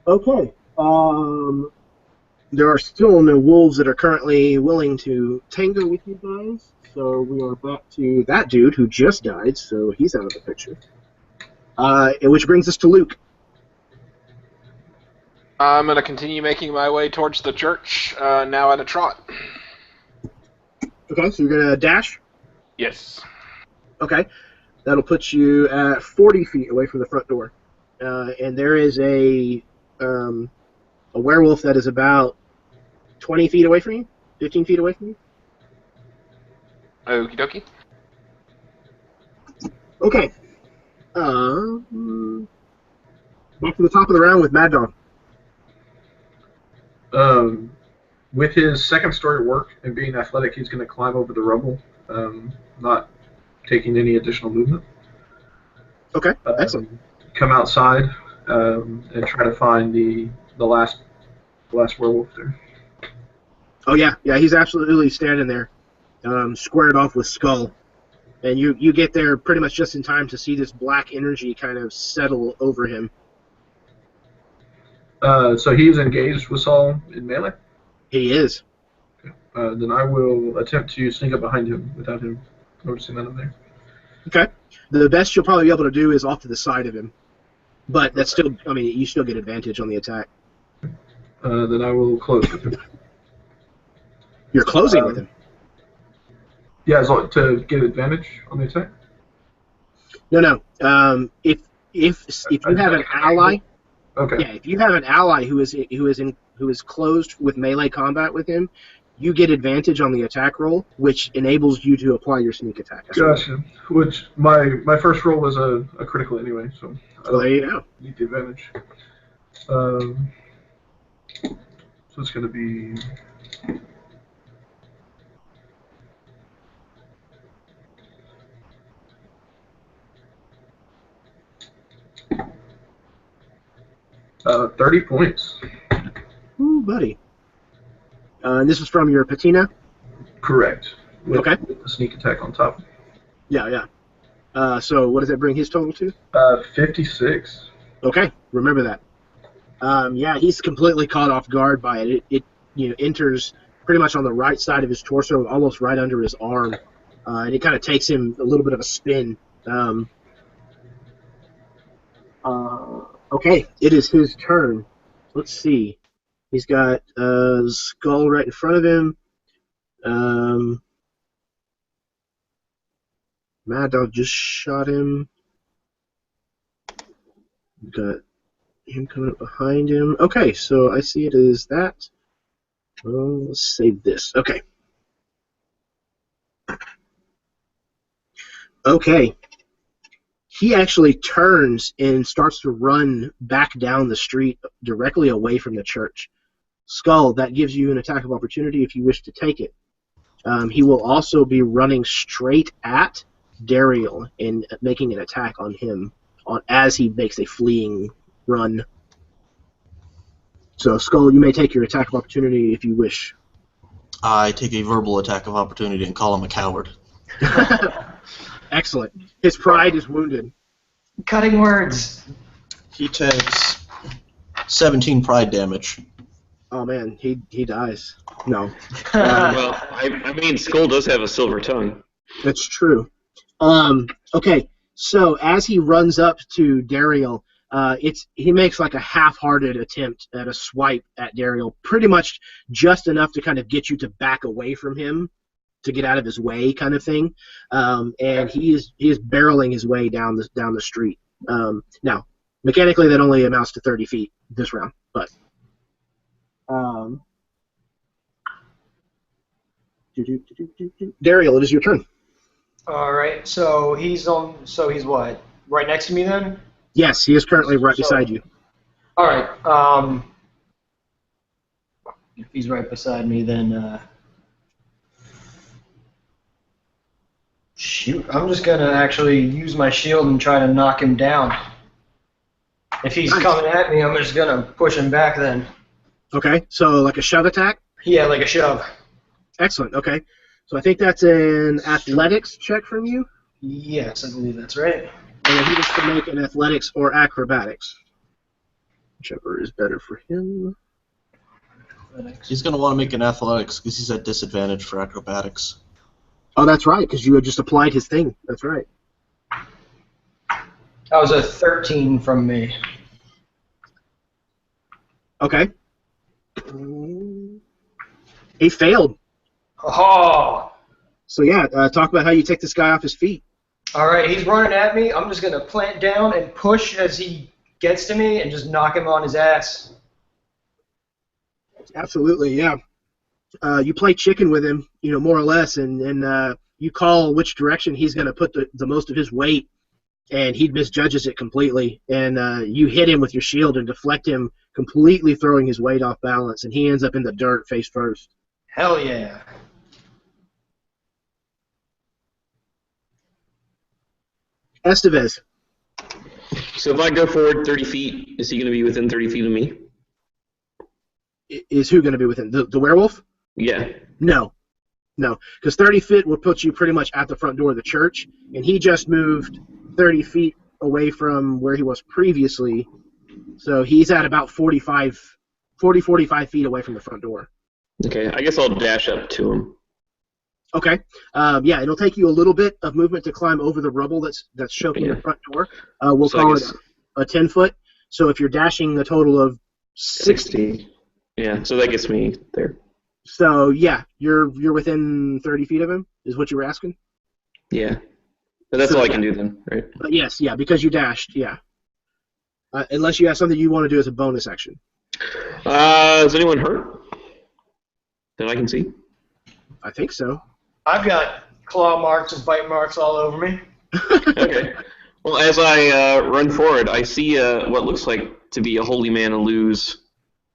Okay. There are still no wolves that are currently willing to tango with you guys, so we are back to that dude who just died, so he's out of the picture. Which brings us to Luke. I'm going to continue making my way towards the church, now at a trot. Okay, so you're going to dash? Yes. Okay. That'll put you at 40 feet away from the front door. And there is a werewolf that is about 20 feet away from you? 15 feet away from you? Okie dokie. Okay. Back to the top of the round with Mad Dog. With his second story work and being athletic, he's going to climb over the rubble, not taking any additional movement. Okay, excellent. Come outside and try to find the last werewolf there. Oh yeah, he's absolutely standing there, squared off with Skull. And you get there pretty much just in time to see this black energy kind of settle over him. So he's engaged with Saul in melee? He is. Okay. Then I will attempt to sneak up behind him without him noticing that I'm there. Okay. The best you'll probably be able to do is off to the side of him. But that's still, I mean, you still get advantage on the attack. Then I will close with him. You're closing with him? Yeah, to get advantage on the attack? No. If you have an ally, okay. Yeah, if you have an ally who is closed with melee combat with him, you get advantage on the attack roll, which enables you to apply your sneak attack. Gotcha. Which my first roll was a critical anyway, so there you go. Need the advantage. So it's going to be. Uh, 30 points. Ooh, buddy. And this is from your patina? Correct. With the sneak attack on top. Yeah. So what does that bring his total to? 56. Okay, remember that. Yeah, he's completely caught off guard by it. It enters pretty much on the right side of his torso, almost right under his arm, and it kind of takes him a little bit of a spin. Okay, it is his turn. Let's see. He's got Skull right in front of him. Mad Dog just shot him. Got him coming up behind him. Okay, so I see it as that. Let's save this. Okay. Okay. he actually turns and starts to run back down the street directly away from the church. Skull, that gives you an attack of opportunity if you wish to take it. He will also be running straight at Dariel and making an attack on him as he makes a fleeing run. So, Skull, you may take your attack of opportunity if you wish. I take a verbal attack of opportunity and call him a coward. Excellent. His pride is wounded. Cutting words. He takes 17 pride damage. Oh man, he dies. No. Well, I mean, Skull does have a silver tongue. That's true. Okay, so as he runs up to Dariel, he makes like a half-hearted attempt at a swipe at Dariel, pretty much just enough to kind of get you to back away from him, to get out of his way, kind of thing. And he is barreling his way down the street. Now, mechanically, that only amounts to 30 feet this round, but. Dariel, it is your turn. All right. So he's what? Right next to me then? Yes, he is currently right beside you. All right. If he's right beside me, then shoot. I'm just gonna actually use my shield and try to knock him down. If he's coming at me, I'm just gonna push him back then. Okay, so like a shove attack? Yeah, like a shove. Excellent, okay. So I think that's an athletics check from you? Yes, I believe that's right. And he gets to make an athletics or acrobatics. Whichever is better for him. Athletics. He's going to want to make an athletics because he's at disadvantage for acrobatics. Oh, that's right, because you had just applied his thing. That's right. That was a 13 from me. Okay. He failed. Oh! So yeah, talk about how you take this guy off his feet. All right, he's running at me. I'm just going to plant down and push as he gets to me and just knock him on his ass. Absolutely, yeah. You play chicken with him, more or less, and you call which direction he's going to put the most of his weight, and he misjudges it completely. And you hit him with your shield and deflect him, completely throwing his weight off balance, and he ends up in the dirt face first. Hell yeah. Estevez. So if I go forward 30 feet, is he going to be within 30 feet of me? Is who going to be within? The werewolf? Yeah. No, because 30 feet would put you pretty much at the front door of the church, and he just moved 30 feet away from where he was previously, so he's at about 45 feet away from the front door. Okay, I guess I'll dash up to him. Okay, yeah, it'll take you a little bit of movement to climb over the rubble that's choking the front door. We'll call it a 10-foot, so if you're dashing a total of 60. Yeah, so that gets me there. So yeah, you're within 30 feet of him, is what you were asking? Yeah. But that's all I can do then, right? Yes, yeah, because you dashed, yeah. Unless you have something you want to do as a bonus action. Is anyone hurt that I can see? I think so. I've got claw marks and bite marks all over me. Okay. Well, as I run forward, I see what looks like to be a holy man lose.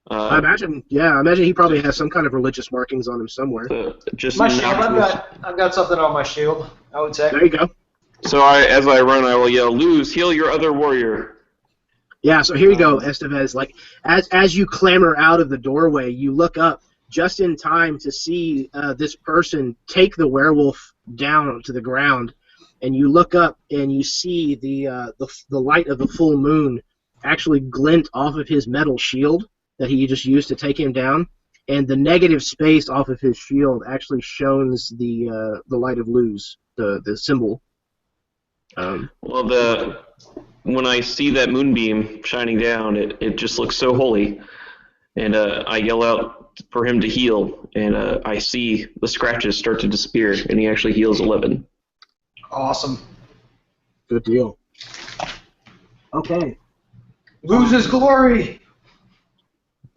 I imagine he probably has some kind of religious markings on him somewhere. Just my shield, I've got something on my shield, I would say. There you go. So as I run, I will yell, "Lose, heal your other warrior." Yeah, so here you go, Estevez. Like as you clamber out of the doorway, you look up just in time to see this person take the werewolf down to the ground, and you look up and you see the light of the full moon actually glint off of his metal shield that he just used to take him down, and the negative space off of his shield actually shows the light of lose, the symbol. Well, when I see that moonbeam shining down, it just looks so holy, and I yell out for him to heal, and I see the scratches start to disappear, and he actually heals 11. Awesome. Good deal. Okay. Loses glory.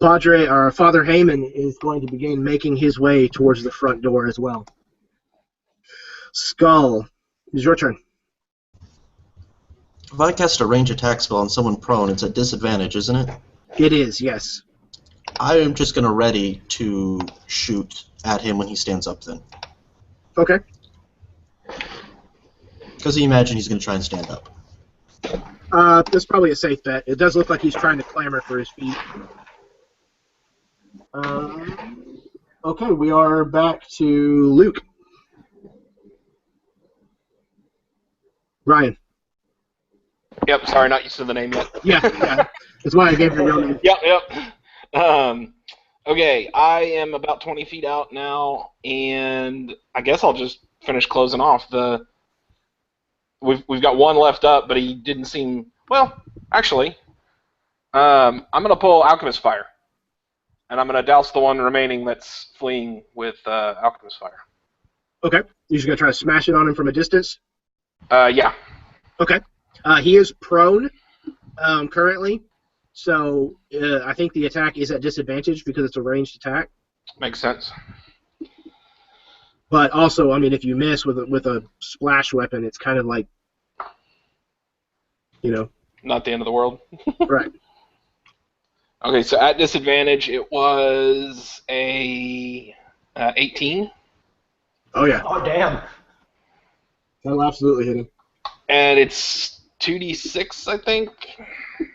Padre, or Father Heyman, is going to begin making his way towards the front door as well. Skull, it's your turn. If I cast a range attack spell on someone prone, it's a disadvantage, isn't it? It is, yes. I am just going to ready to shoot at him when he stands up then. Okay. Because I imagine he's going to try and stand up. That's probably a safe bet. It does look like he's trying to clamber for his feet. Okay, we are back to Luke. Ryan. Yep, sorry, not used to the name yet. Yeah. That's why I gave you your name. Yep. Okay, I am about 20 feet out now, and I guess I'll just finish closing off. We've got one left up, but he didn't seem... Well, actually, I'm going to pull Alchemist Fire, and I'm going to douse the one remaining that's fleeing with Alchemist Fire. Okay. You're just going to try to smash it on him from a distance? Yeah. Okay. He is prone currently, so I think the attack is at disadvantage because it's a ranged attack. Makes sense. But also, I mean, if you miss with a splash weapon, it's kind of like, Not the end of the world. Right. Okay, so at disadvantage, it was a 18. Oh, yeah. Oh, damn. That'll absolutely hit him. And it's 2d6, I think.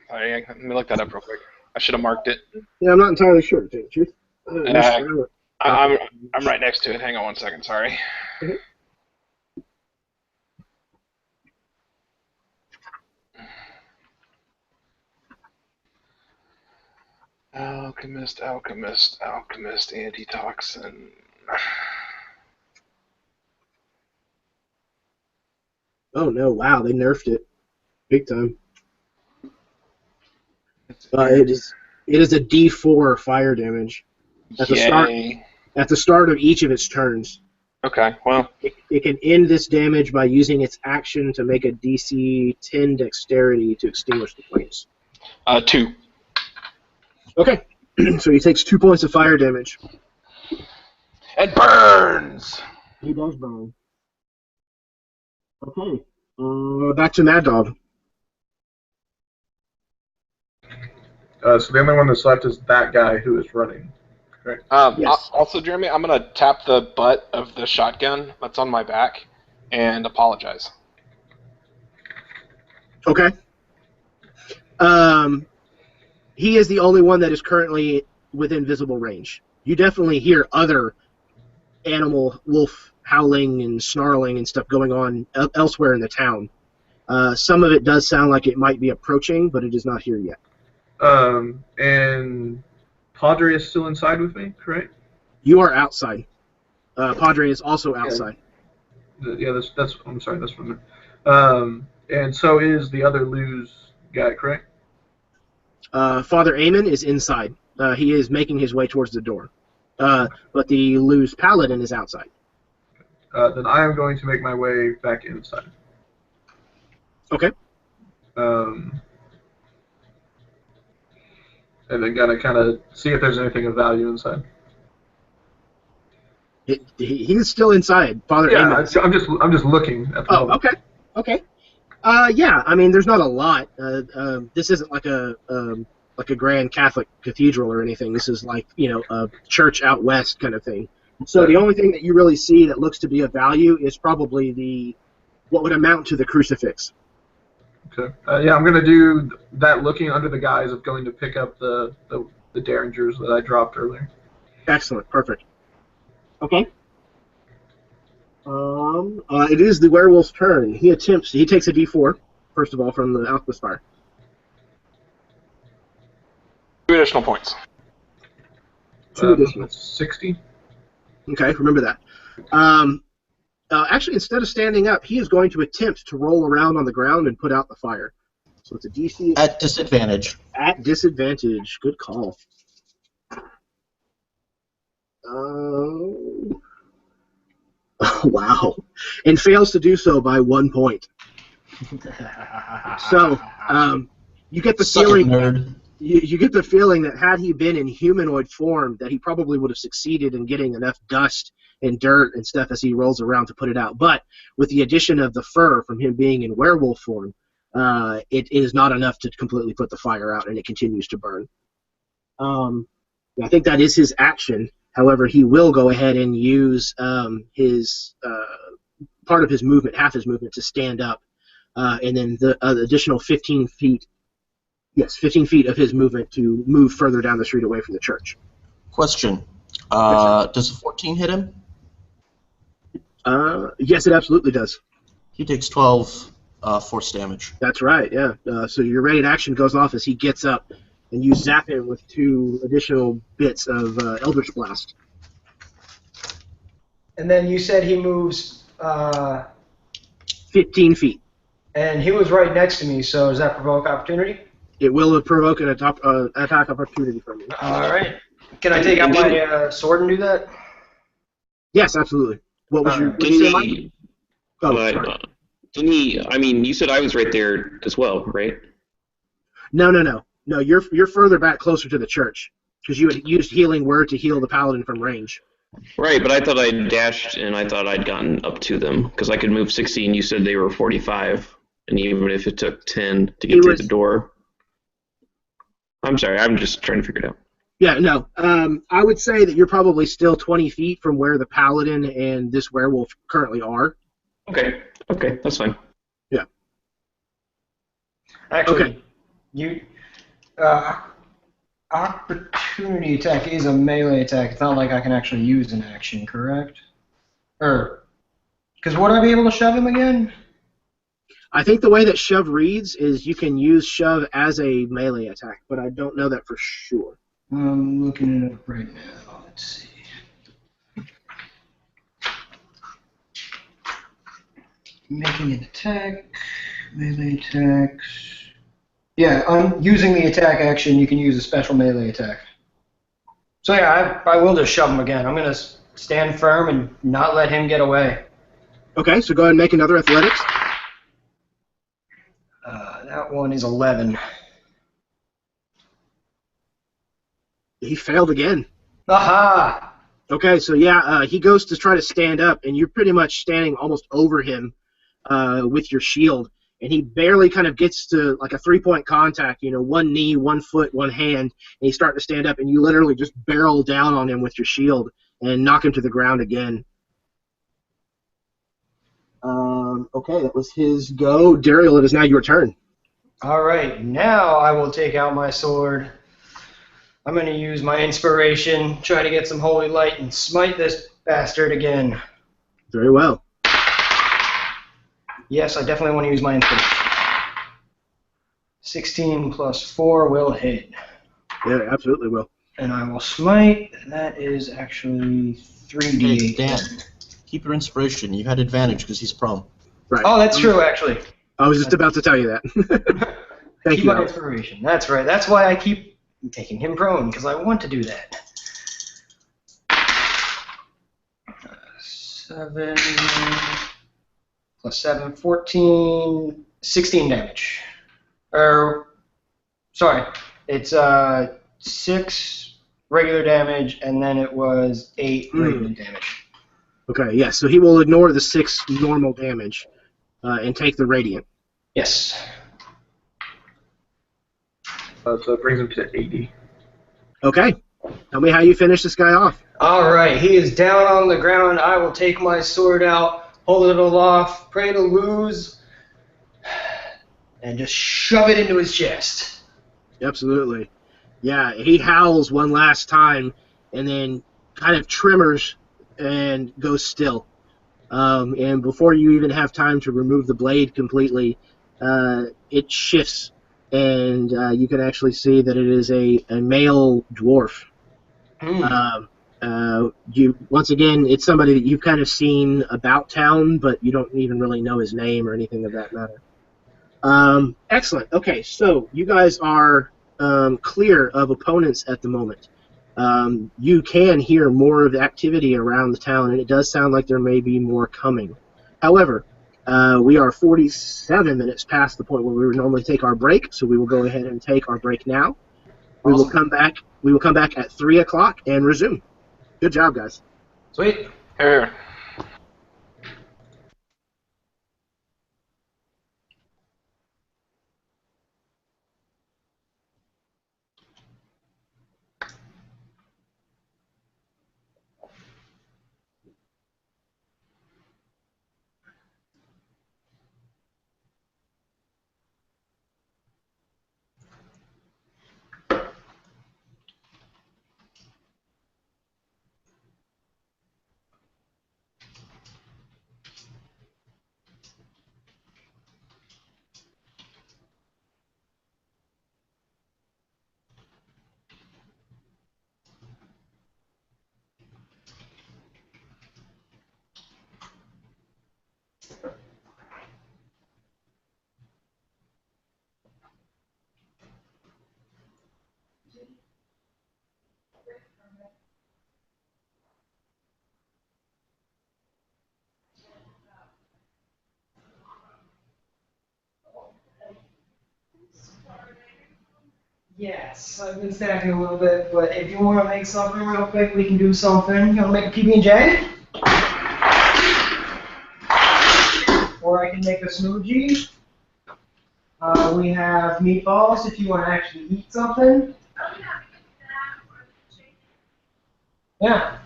Sorry, let me look that up real quick. I should have marked it. Yeah, I'm not entirely sure, to tell you the truth. I'm right next to it. Hang on one second. Sorry. Okay. Alchemist, antitoxin. Oh, no, wow, they nerfed it. Big time. It is a D4 fire damage. At the start of each of its turns. Okay, well. It can end this damage by using its action to make a DC 10 dexterity to extinguish the flames. 2. Okay, so he takes 2 points of fire damage. And burns! He does burn. Okay, back to Mad Dog. So the only one that's left is that guy who is running. Correct? Yes. Also, Jeremy, I'm going to tap the butt of the shotgun that's on my back and apologize. Okay. He is the only one that is currently within visible range. You definitely hear other animal, wolf howling and snarling and stuff going on elsewhere in the town. Some of it does sound like it might be approaching, but it is not here yet. And Padre is still inside with me, correct? You are outside. Padre is also outside. Yeah, that's. I'm sorry, that's from there. And so is the other Luz guy, correct? Father Amon is inside. He is making his way towards the door. But the Luz Paladin is outside. Then I am going to make my way back inside. Okay. And then gotta kind of see if there's anything of value inside. He's still inside. Father Yeah, Amon. I'm just looking at the moment. Okay. Yeah, I mean, there's not a lot. This isn't like a grand Catholic cathedral or anything. This is like, a church out west kind of thing. So the only thing that you really see that looks to be of value is probably what would amount to the crucifix. Okay. Yeah, I'm going to do that looking under the guise of going to pick up the derringers that I dropped earlier. Excellent. Perfect. Okay. It is the werewolf's turn. He takes a D4, first of all, from the Alchemist Fire. 2 additional points. 2 additional. 60. Okay, remember that. Actually, instead of standing up, he is going to attempt to roll around on the ground and put out the fire. So it's a DC... At disadvantage. At disadvantage. Good call. Wow. And fails to do so by 1 point. So, you get the feeling... Nerd. You get the feeling that had he been in humanoid form, that he probably would have succeeded in getting enough dust and dirt and stuff as he rolls around to put it out. But with the addition of the fur from him being in werewolf form, it is not enough to completely put the fire out, and it continues to burn. I think that is his action. However, he will go ahead and use his part of his movement, half his movement, to stand up, and then the additional 15 feet. Yes, 15 feet of his movement to move further down the street away from the church. Question. Does a 14 hit him? Yes, it absolutely does. He takes 12 force damage. That's right, yeah. So your ready action goes off as he gets up, and you zap him with 2 additional bits of Eldritch Blast. And then you said he moves... 15 feet. And he was right next to me, so does that provoke opportunity? It will provoke an attack opportunity from you. All right. Can I take out my sword and do that? Yes, absolutely. What was your... Didn't he... sorry. Didn't he... I mean, you said I was right there as well, right? No. No, you're further back, closer to the church, because you had used Healing Word to heal the paladin from range. Right, but I thought I dashed, and I thought I'd gotten up to them, because I could move 60, and you said they were 45, and even if it took 10 to get through the door... I'm sorry, I'm just trying to figure it out. Yeah, no. I would say that you're probably still 20 feet from where the paladin and this werewolf currently are. Okay, that's fine. Yeah. Actually, you... opportunity attack is a melee attack. It's not like I can actually use an action, correct? Because would I be able to shove him again? I think the way that shove reads is you can use shove as a melee attack, but I don't know that for sure. I'm looking it up right now. Let's see. Making an attack, melee attacks. Yeah, I'm using the attack action. You can use a special melee attack. So yeah, I will just shove him again. I'm going to stand firm and not let him get away. Okay, so go ahead and make another athletics. That one is 11. He failed again. Aha! Okay, so yeah, he goes to try to stand up, and you're pretty much standing almost over him with your shield, and he barely kind of gets to like a 3-point contact, one knee, 1 foot, 1 hand, and he's starting to stand up, and you literally just barrel down on him with your shield and knock him to the ground again. Okay, that was his go. Dariel, it is now your turn. All right, now I will take out my sword. I'm going to use my inspiration, try to get some holy light, and smite this bastard again. Very well. Yes, I definitely want to use my inspiration. 16 plus 4 will hit. Yeah, it absolutely will. And I will smite. That is actually 3d8. Hey, Dan, keep your inspiration. You had advantage because he's prone. Right. Oh, that's true, actually. I was just about to tell you that. Thank Keep you. my inspiration. That's right. That's why I keep making him prone, because I want to do that. 7 plus 7, 14, 16 damage. Sorry, it's 6 regular damage, and then it was 8 regular damage. Okay, yeah, so he will ignore the 6 normal damage and take the radiant. Yes. So it brings him to 80. Okay, tell me how you finish this guy off. All right, he is down on the ground. I will take my sword out, hold it aloft, pray to lose, and just shove it into his chest. Absolutely. Yeah, he howls one last time and then kind of tremors and goes still. And before you even have time to remove the blade completely, it shifts, and you can actually see that it is a male dwarf. Once again, it's somebody that you've kind of seen about town, but you don't even really know his name or anything of that matter. Excellent. Okay, so you guys are clear of opponents at the moment. You can hear more of the activity around the town, and it does sound like there may be more coming. However, we are 47 minutes past the point where we would normally take our break, so we will go ahead and take our break now. We will come back. We will come back at 3 o'clock and resume. Good job, guys. Sweet. Here. Yes, I've been stacking a little bit, but if you want to make something real quick, we can do something. You want to make a PB&J? Or I can make a smoothie. We have meatballs if you want to actually eat something. Yeah.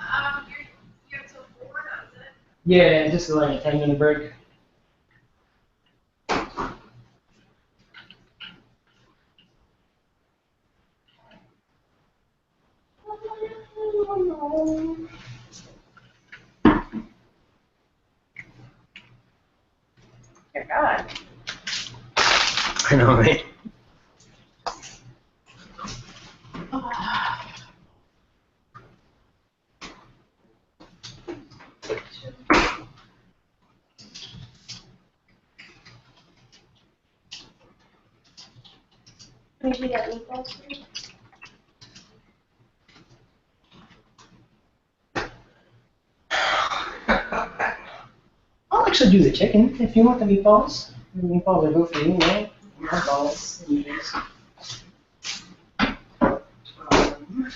Yeah, just like a 10-minute break. Dear God. I know, right? Maybe that meatballs for you? I'll actually do the chicken if you want the meatballs. The meatballs are good for you, right? Meatballs. Um,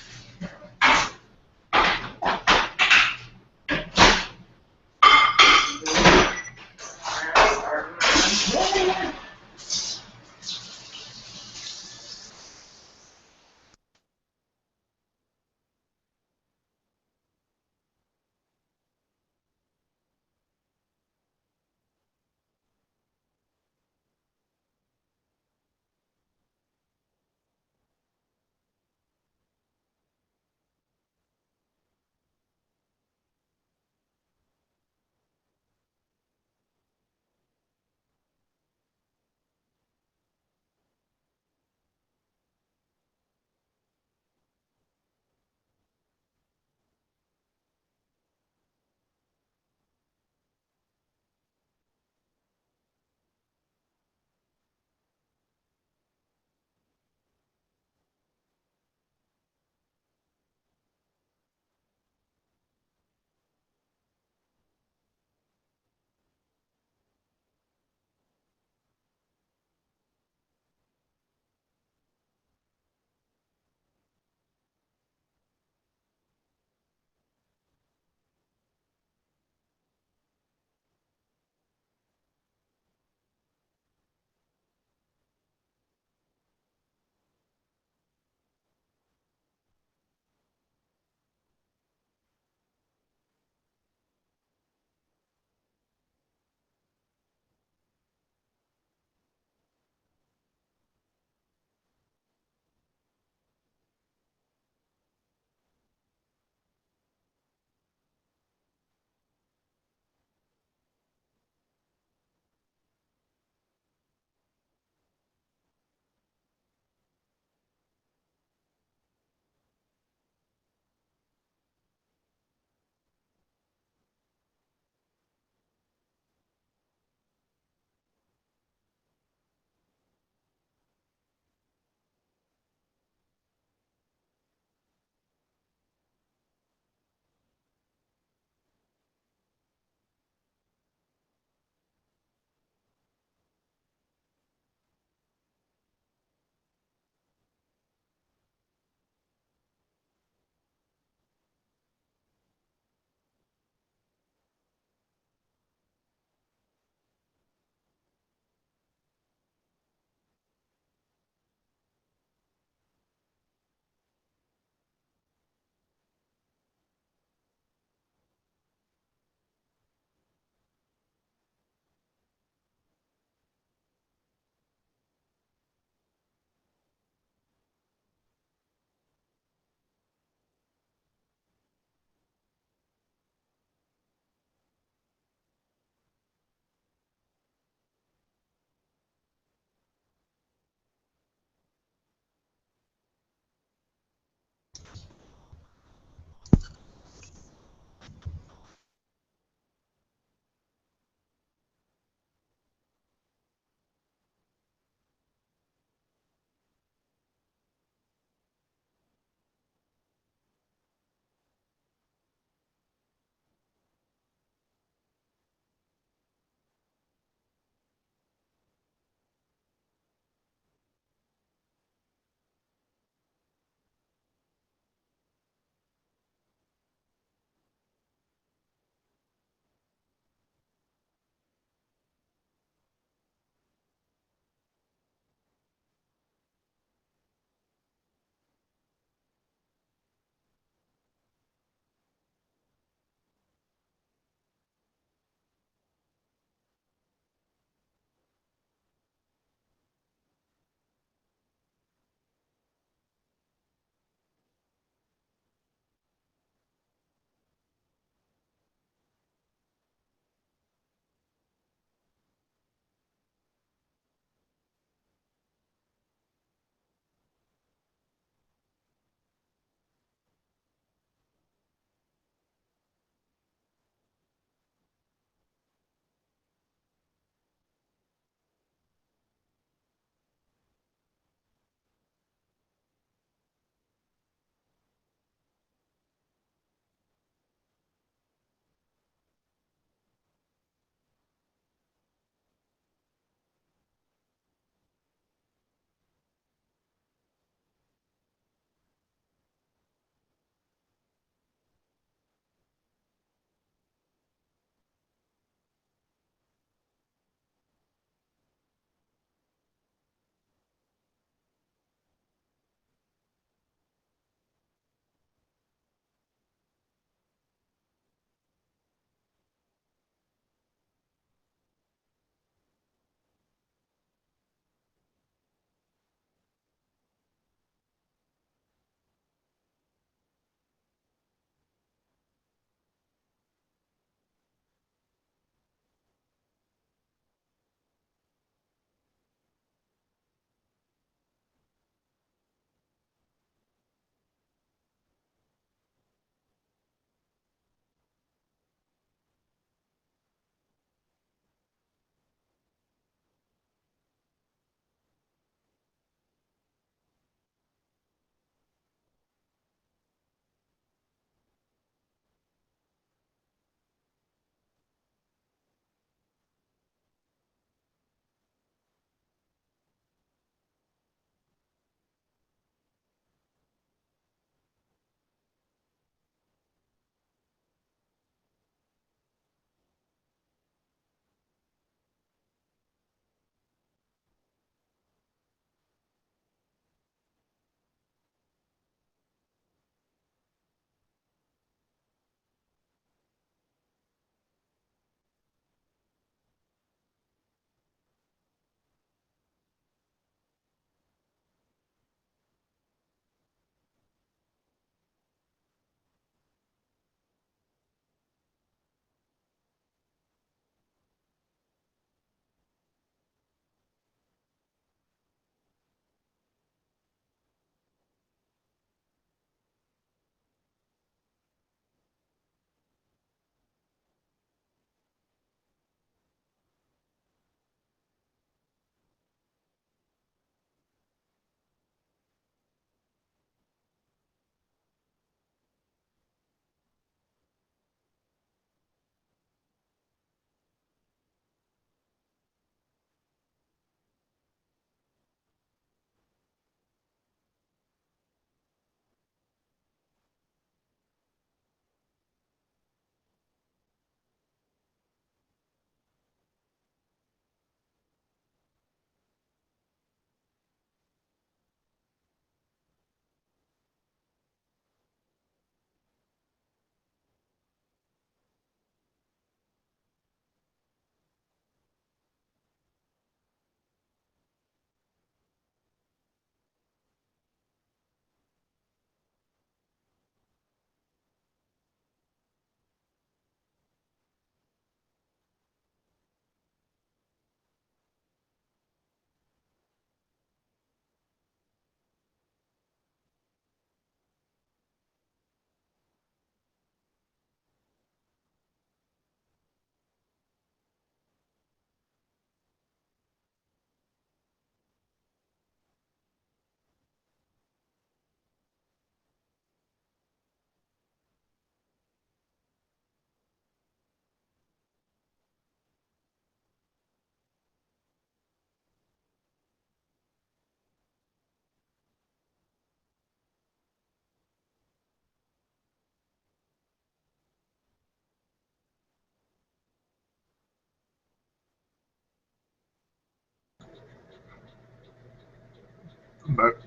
But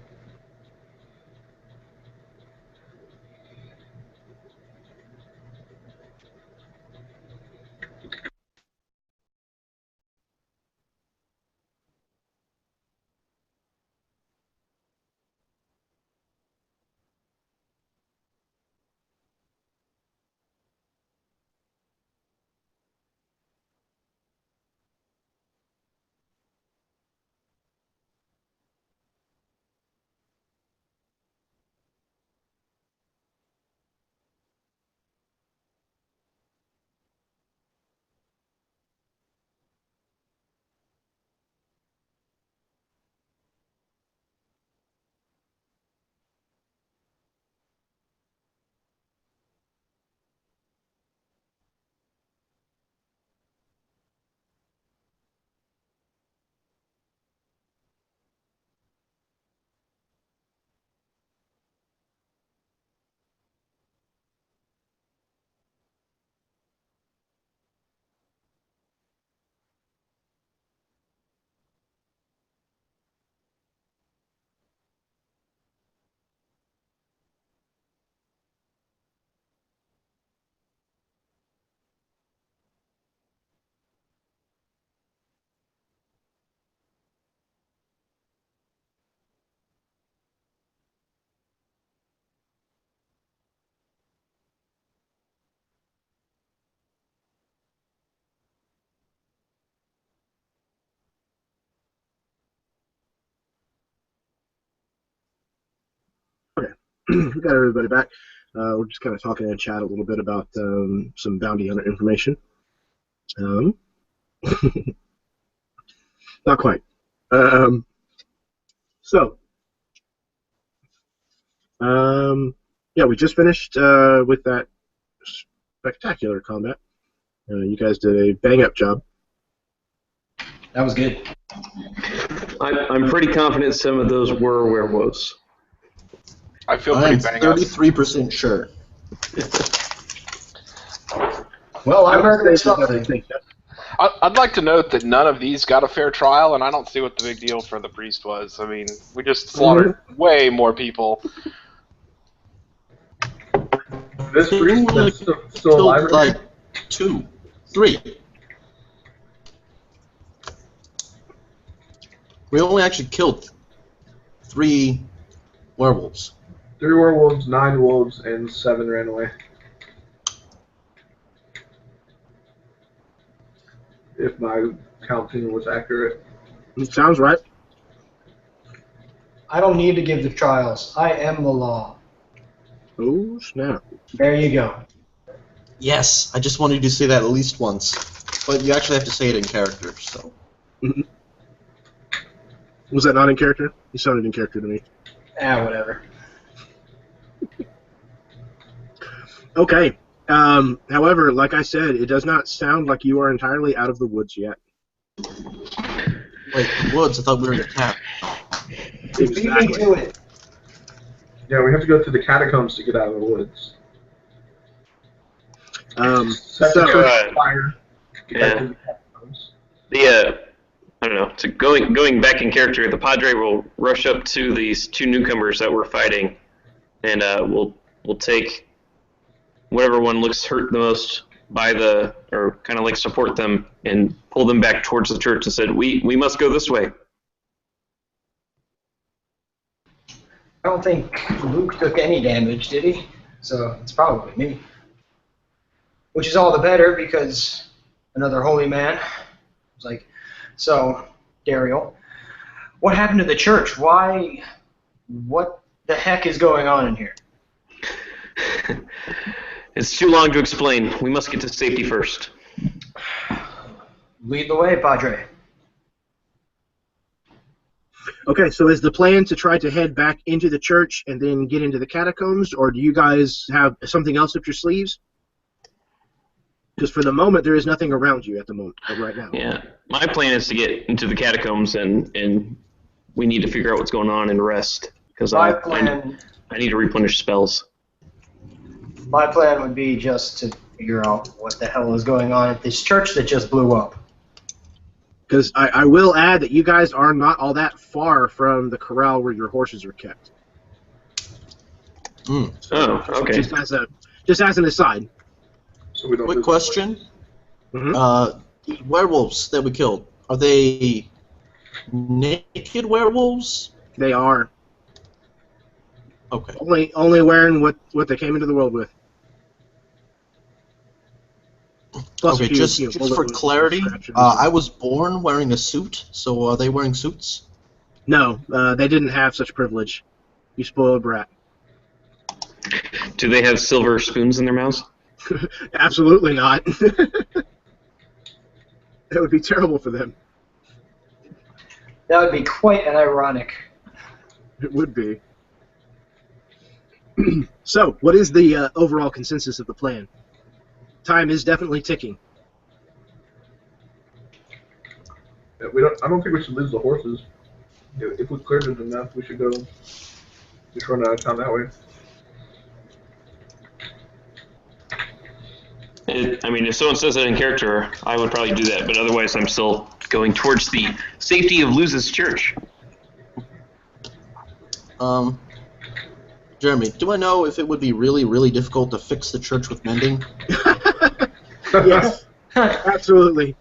Okay, we got everybody back. We're just kind of talking in chat a little bit about some bounty hunter information. Um, not quite. Um, so, yeah, we just finished with that spectacular combat. You guys did a bang-up job. That was good. I'm pretty confident some of those were werewolves. I feel I'm pretty bang up. 33% sure. Well, I would murdered say that I something. think that- I'd like to note that none of these got a fair trial, and I don't see what the big deal for the priest was. I mean, we just slaughtered way more people. this priest only that's still alive killed right like 2, 3. We only actually killed 3 werewolves. 3 werewolves, 9 wolves, and 7 ran away. If my counting was accurate. It sounds right. I don't need to give the trials. I am the law. Oh, snap. There you go. Yes, I just wanted you to say that at least once. But you actually have to say it in character, so. Was that not in character? You sounded in character to me. Whatever. Okay. However, like I said, it does not sound like you are entirely out of the woods yet. Wait, the woods? I thought we were in the town. Beat me to it. Yeah, we have to go through the catacombs to get out of the woods. Set the church on fire. Get back to the catacombs. I don't know. So going back in character, the Padre will rush up to these 2 newcomers that we're fighting, and we'll take whatever one looks hurt the most or kind of like support them and pull them back towards the church and said, we must go this way. I don't think Luke took any damage, did he? So it's probably me. Which is all the better because another holy man was like, so, Dariel, what happened to the church? Why? What the heck is going on in here? It's too long to explain. We must get to safety first. Lead the way, Padre. Okay, so is the plan to try to head back into the church and then get into the catacombs, or do you guys have something else up your sleeves? Because for the moment, there is nothing around you at the moment, right now. Yeah, my plan is to get into the catacombs, and we need to figure out what's going on and rest, because I need to replenish spells. My plan would be just to figure out what the hell is going on at this church that just blew up. Because I will add that you guys are not all that far from the corral where your horses are kept. Hmm. Oh, okay. Just as an aside. So we don't Quick lose- question. Mhm. The werewolves that we killed, are they naked werewolves? They are Okay. only wearing what they came into the world with. Plus Okay, a few, just bullet for wounds and clarity, scratches. I was born wearing a suit, so are they wearing suits? No, they didn't have such privilege. You spoiled brat. Do they have silver spoons in their mouths? Absolutely not. That would be terrible for them. That would be quite an ironic. It would be. So, what is the overall consensus of the plan? Time is definitely ticking. Yeah, I don't think we should lose the horses. If we cleared it enough, we should go. Just run out of town that way. I mean, if someone says that in character, I would probably do that, but otherwise I'm still going towards the safety of Luz's church. Jeremy, do I know if it would be really, really difficult to fix the church with mending? Yes, absolutely.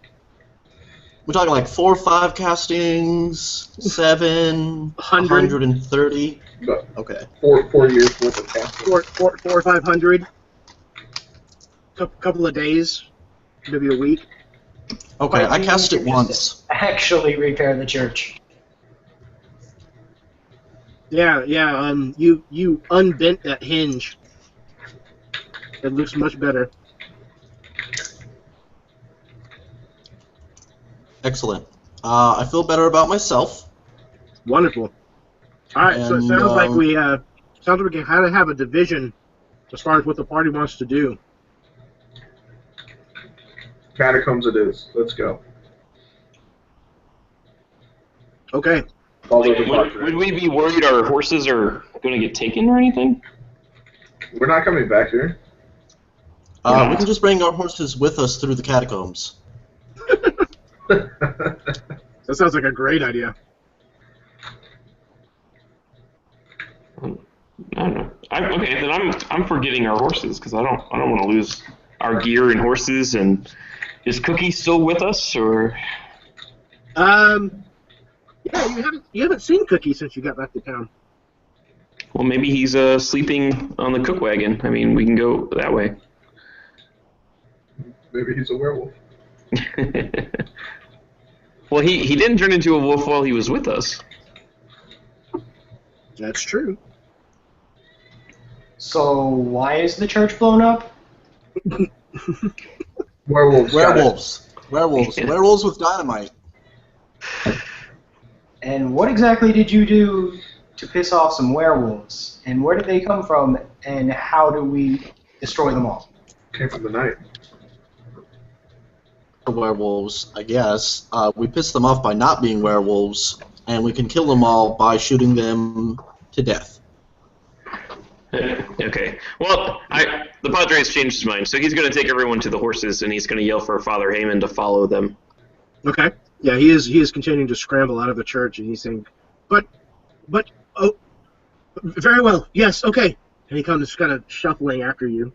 We're talking like 4 or 5 castings, 7, 130. But Okay. 4 years worth of casting. Four or 500. Couple of days, maybe a week. Okay, I Might be cast it easier once. just to actually repair the church. Yeah. You unbent that hinge. It looks much better. Excellent. I feel better about myself. Wonderful. All right, so it And, sounds like we kind of have a division as far as what the party wants to do. Catacombs it is. Let's go. Okay. Follow the Would we be worried our horses are going to get taken or anything? We're not coming back here. We can just bring our horses with us through the catacombs. That sounds like a great idea. I don't know. Okay, then I'm for getting our horses because I don't want to lose our gear and horses. And is Cookie still with us or? Yeah, you haven't seen Cookie since you got back to town. Well, maybe he's sleeping on the cook wagon. I mean, we can go that way. Maybe he's a werewolf. Well, he didn't turn into a wolf while he was with us. That's true. So why is the church blown up? Werewolves. Werewolves with dynamite. And what exactly did you do to piss off some werewolves? And where did they come from? And how do we destroy them all? Came from the night. Werewolves, I guess. We piss them off by not being werewolves, and we can kill them all by shooting them to death. Okay. Well, the Padre has changed his mind, so he's going to take everyone to the horses, and he's going to yell for Father Heyman to follow them. Okay. Yeah, he is continuing to scramble out of the church, and he's saying, but, oh, very well, yes, okay. And he comes kind of shuffling after you.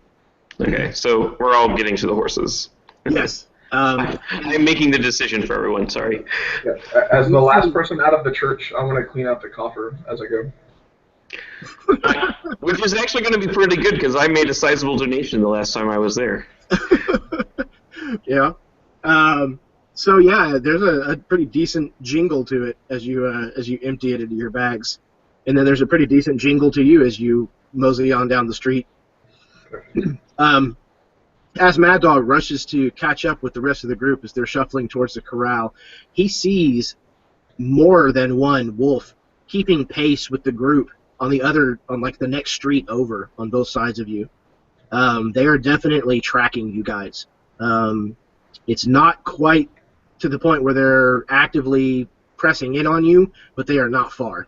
Okay, so we're all getting to the horses. Yes. I'm making the decision for everyone, sorry. Yeah. As the last person out of the church, I want to clean out the coffer as I go. Which is actually going to be pretty good because I made a sizable donation the last time I was there. Yeah. So yeah, there's a pretty decent jingle to it as you empty it into your bags, and then there's a pretty decent jingle to you as you mosey on down the street. As Mad Dog rushes to catch up with the rest of the group as they're shuffling towards the corral, he sees more than one wolf keeping pace with the group on the next street over on both sides of you. They are definitely tracking you guys. It's not quite to the point where they're actively pressing in on you, but they are not far.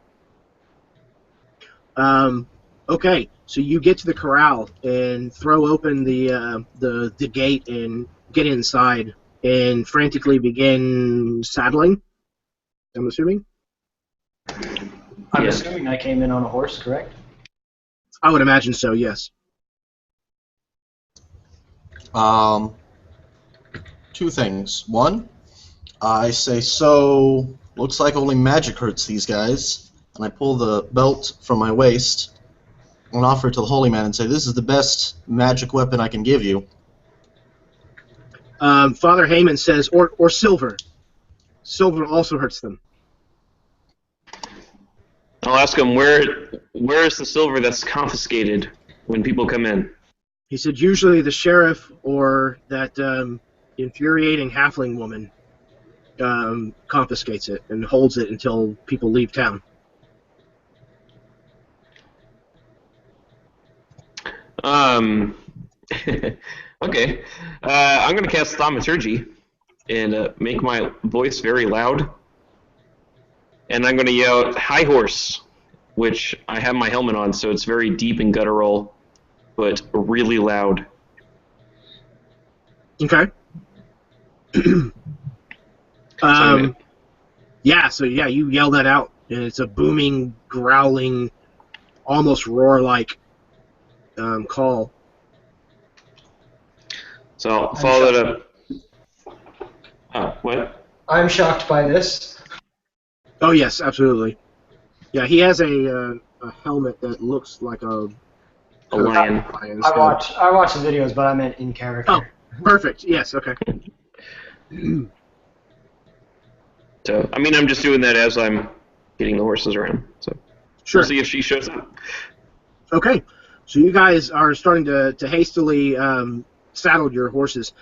Okay, so you get to the corral and throw open the gate and get inside. and frantically begin saddling. I'm assuming. I'm Yeah. assuming I came in on a horse, correct? I would imagine so. Yes. Two things. One, I say, so looks like only magic hurts these guys, and I pull the belt from my waist and offer it to the holy man and say, this is the best magic weapon I can give you. Father Heyman says, or silver. Silver also hurts them. I'll ask him where is the silver that's confiscated when people come in. He said usually the sheriff or that infuriating halfling woman confiscates it and holds it until people leave town. Okay. I'm going to cast Thaumaturgy and make my voice very loud. And I'm going to yell, "High horse," which I have my helmet on, so it's very deep and guttural, but really loud. Okay. Yeah, so you yell that out, and it's a booming, growling, almost roar-like call. So I'll follow that up. Oh, what? I'm shocked by this. Oh yes, absolutely. Yeah, he has a helmet that looks like a lion. lion's I head. watch the videos, but I meant in character. Oh, perfect. Yes. Okay. So I mean, I'm just doing that as I'm getting the horses around. So Sure. we'll see if she shows up. Okay. So you guys are starting to hastily saddle your horses.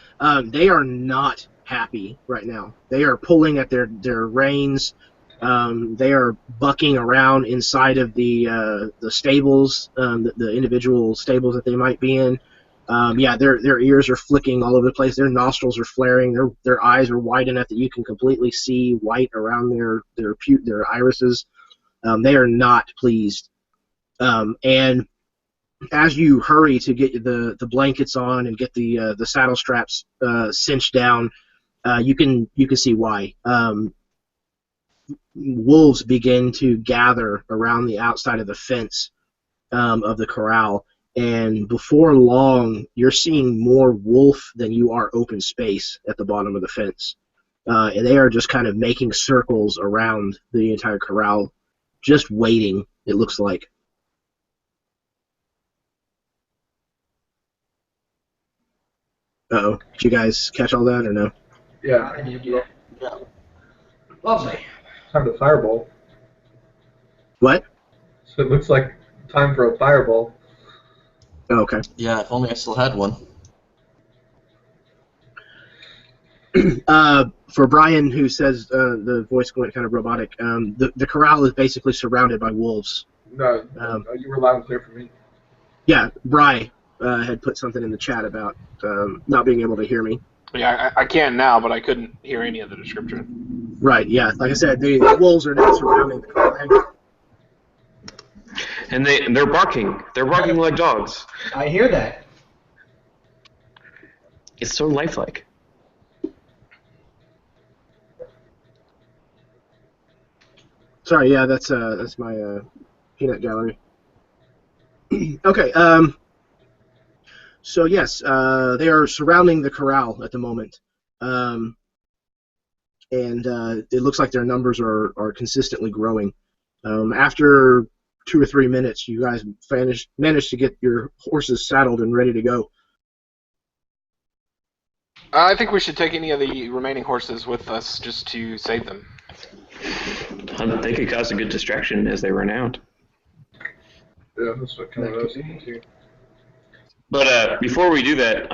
They are not happy right now. They are pulling at their reins. They are bucking around inside of the stables, the individual stables that they might be in. Their ears are flicking all over the place. Their nostrils are flaring. Their eyes are wide enough that you can completely see white around their irises. They are not pleased. And as you hurry to get the blankets on and get the saddle straps cinched down, you can see why. Wolves begin to gather around the outside of the fence of the corral, and before long, you're seeing more wolf than you are open space at the bottom of the fence. And they are just kind of making circles around the entire corral, just waiting, it looks like. Uh-oh. Did you guys catch all that or no? Yeah. I did, yeah. Lovely. Time to fireball. What? So it looks like time for a fireball. Oh, okay. Yeah, if only I still had one. For Brian, who says the voice went kind of robotic, the corral is basically surrounded by wolves. No, you were loud and clear for me. Yeah, Bri had put something in the chat about not being able to hear me. Yeah, I can now, but I couldn't hear any of the description. Right, yeah. Like I said, the wolves are now surrounding the corral. And they're barking. They're barking like dogs. I hear that. It's so lifelike. Sorry, yeah, that's my peanut gallery. Okay, so yes, they are surrounding the corral at the moment, and it looks like their numbers are consistently growing. After 2 or 3 minutes, you guys managed to get your horses saddled and ready to go. I think we should take any of the remaining horses with us just to save them. They could cause a good distraction as they run out. Yeah, that's what kind of I was thinking too. But before we do that,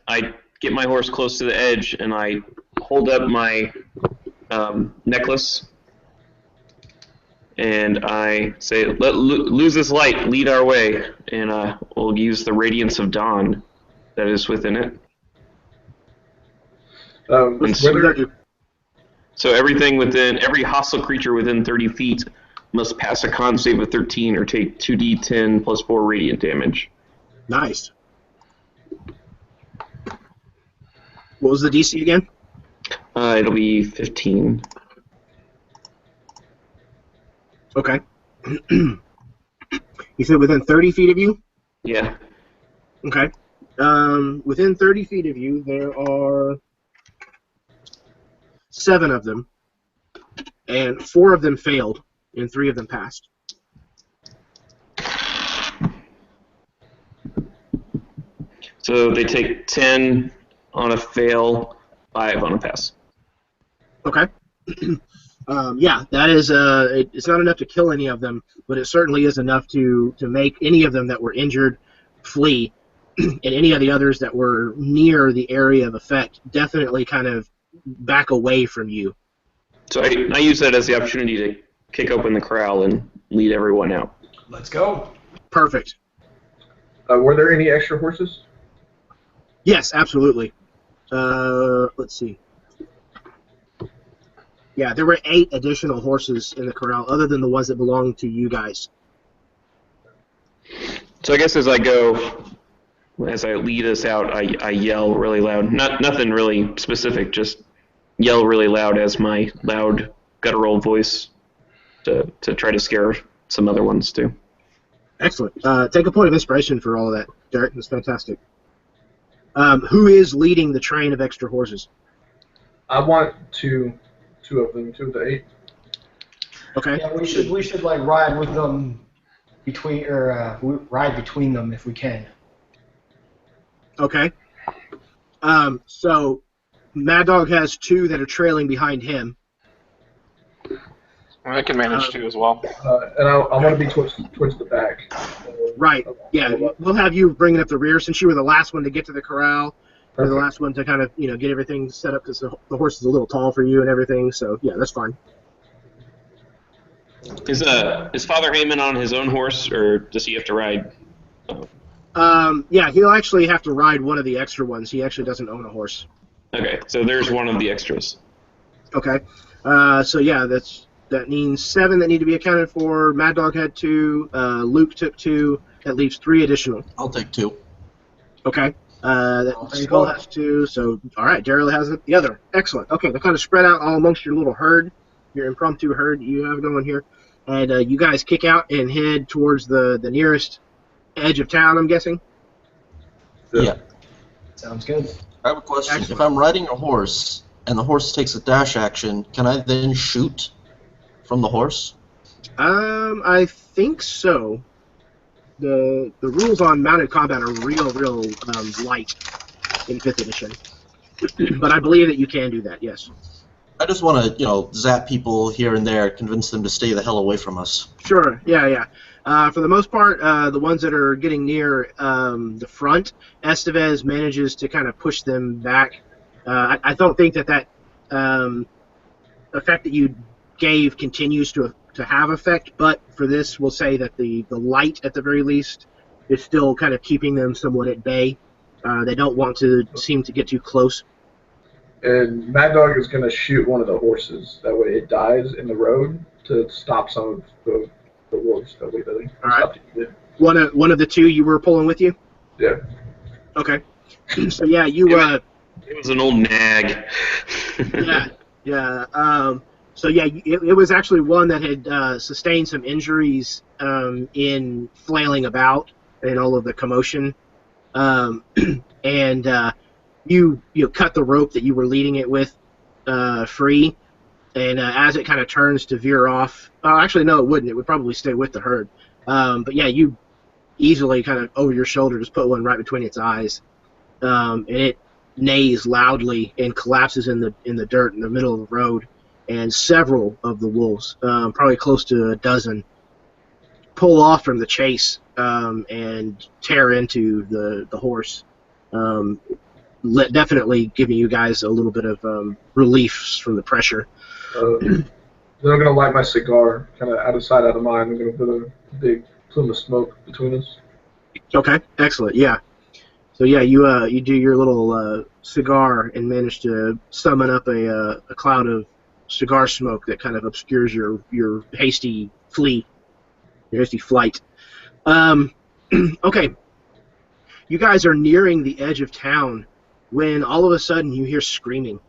I get my horse close to the edge and I hold up my necklace and I say, lose this light, lead our way, and we'll use the radiance of dawn that is within it. So every hostile creature within 30 feet must pass a con save of 13 or take 2d10 plus 4 radiant damage. Nice. What was the DC again? it'll be 15. Okay. You said within 30 feet of you? Yeah. Okay. Within 30 feet of you, there are 7 of them, and 4 of them failed, and 3 of them passed. So they take 10 on a fail, 5 on a pass. Okay. Yeah, that is. It's not enough to kill any of them, but it certainly is enough to make any of them that were injured flee, and any of the others that were near the area of effect definitely kind of back away from you. So I use that as the opportunity to kick open the corral and lead everyone out. Let's go. Perfect. Were there any extra horses? Yes, absolutely. Let's see. Yeah, there were 8 additional horses in the corral, other than the ones that belonged to you guys. So I guess as I lead us out, I yell really loud. Nothing really specific, just yell really loud as my loud guttural voice to try to scare some other ones too. Excellent. Take a point of inspiration for all of that, Derek. That's fantastic. Who is leading the train of extra horses? I want two of them, 2 of the 8. Okay. Yeah, we should like ride with them ride between them if we can. Okay. So Mad Dog has 2 that are trailing behind him. I can manage 2 as well. And I want to be towards the back. Right. Yeah. We'll have you bringing up the rear since you were the last one to get to the corral. You're the last one to kind of get everything set up because the horse is a little tall for you and everything. So yeah, that's fine. Is Father Heyman on his own horse, or does he have to ride? Yeah, he'll actually have to ride one of the extra ones. He actually doesn't own a horse. Okay, so there's one of the extras. Okay. So yeah, that means 7 that need to be accounted for. Mad Dog had 2. Luke took 2. That leaves 3 additional. I'll take 2. Okay. Skull has 2. So all right, Daryl has the other. Excellent. Okay, they're kind of spread out all amongst your little herd, your impromptu herd you have going here, and you guys kick out and head towards the nearest edge of town. I'm guessing. Yeah. Sounds good. I have a question. Excellent. If I'm riding a horse and the horse takes a dash action, can I then shoot from the horse? I think so. The rules on mounted combat are real light in 5th edition, but I believe that you can do that. Yes. I just want to, zap people here and there, convince them to stay the hell away from us. Sure. Yeah. For the most part, the ones that are getting near the front, Estevez manages to kind of push them back. I don't think that effect that you gave continues to have effect, but for this, we'll say that the light, at the very least, is still kind of keeping them somewhat at bay. They don't want to seem to get too close. And Mad Dog is going to shoot one of the horses. That way it dies in the road to stop some of the wolves that we really All right. One of the 2 you were pulling with you? Yeah. Okay. So yeah, you It was an old nag. yeah. So yeah, it was actually one that had sustained some injuries in flailing about and all of the commotion, and you cut the rope that you were leading it with free, and as it kind of turns to veer off, actually no, it wouldn't. It would probably stay with the herd. But yeah, you easily kind of over your shoulder just put one right between its eyes, and it neighs loudly and collapses in the dirt in the middle of the road. And several of the wolves, probably close to a dozen, pull off from the chase and tear into the horse, definitely giving you guys a little bit of relief from the pressure. Then I'm going to light my cigar, kind of out of sight, out of mind. I'm going to put a big plume of smoke between us. Okay, excellent, yeah. So yeah, you do your little cigar and manage to summon up a cloud of cigar smoke that kind of obscures your hasty flight. Okay, you guys are nearing the edge of town when all of a sudden you hear screaming.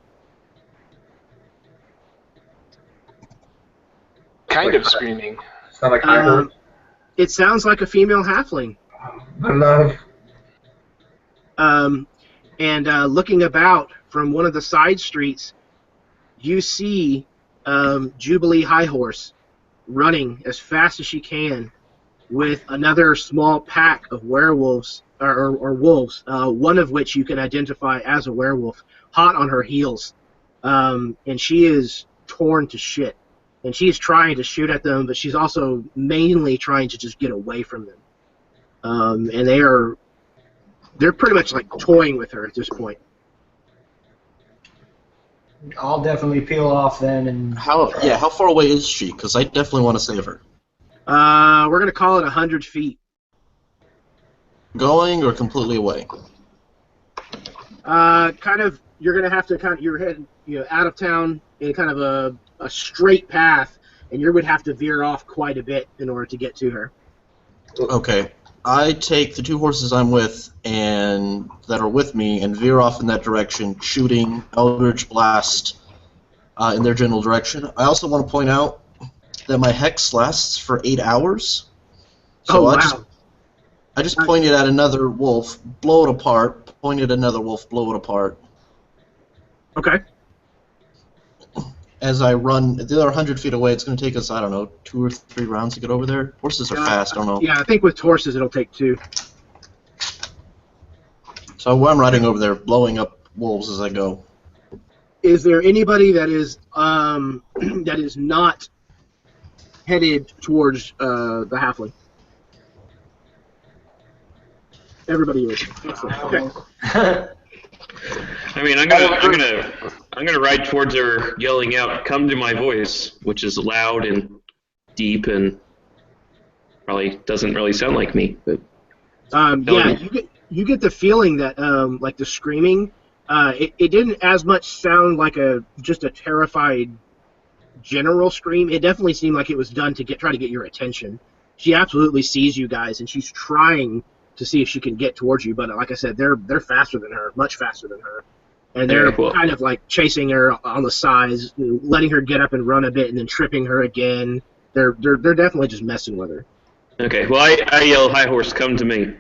kind of screaming? Sound like high horse? It sounds like a female halfling. I love. And looking about from one of the side streets, you see Jubilee High Horse running as fast as she can with another small pack of werewolves, or wolves, one of which you can identify as a werewolf, hot on her heels. And she is torn to shit. And she's trying to shoot at them, but she's also mainly trying to just get away from them. And they're pretty much like toying with her at this point. I'll definitely peel off then. And How far away is she? Because I definitely want to save her. We're going to call it 100 feet. Going or completely away? You're going to have to you're heading out of town in kind of a straight path, and you would have to veer off quite a bit in order to get to her. Okay. I take the two horses I'm with and that are with me and veer off in that direction, shooting Eldritch Blast in their general direction. I also want to point out that my hex lasts for 8 hours. So wow. I just pointed at another wolf, blow it apart, pointed at another wolf, blow it apart. Okay. As I run, they're 100 feet away. It's going to take us, I don't know, 2 or 3 rounds to get over there. Horses are fast, I don't know. Yeah, I think with horses it'll take 2. So I'm riding over there, blowing up wolves as I go. Is there anybody that is not headed towards the halfling? Everybody is. Excellent. Okay. I mean, I'm gonna ride towards her, yelling out, "Come to my voice," which is loud and deep and probably doesn't really sound like me. But you get the feeling that like the screaming, it didn't as much sound like just a terrified general scream. It definitely seemed like it was done to try to get your attention. She absolutely sees you guys, and she's trying to see if she can get towards you. But like I said, they're faster than her, much faster than her, and they're kind of like chasing her on the sides, letting her get up and run a bit, and then tripping her again. They're definitely just messing with her. Okay, well I yell, "High horse, come to me,"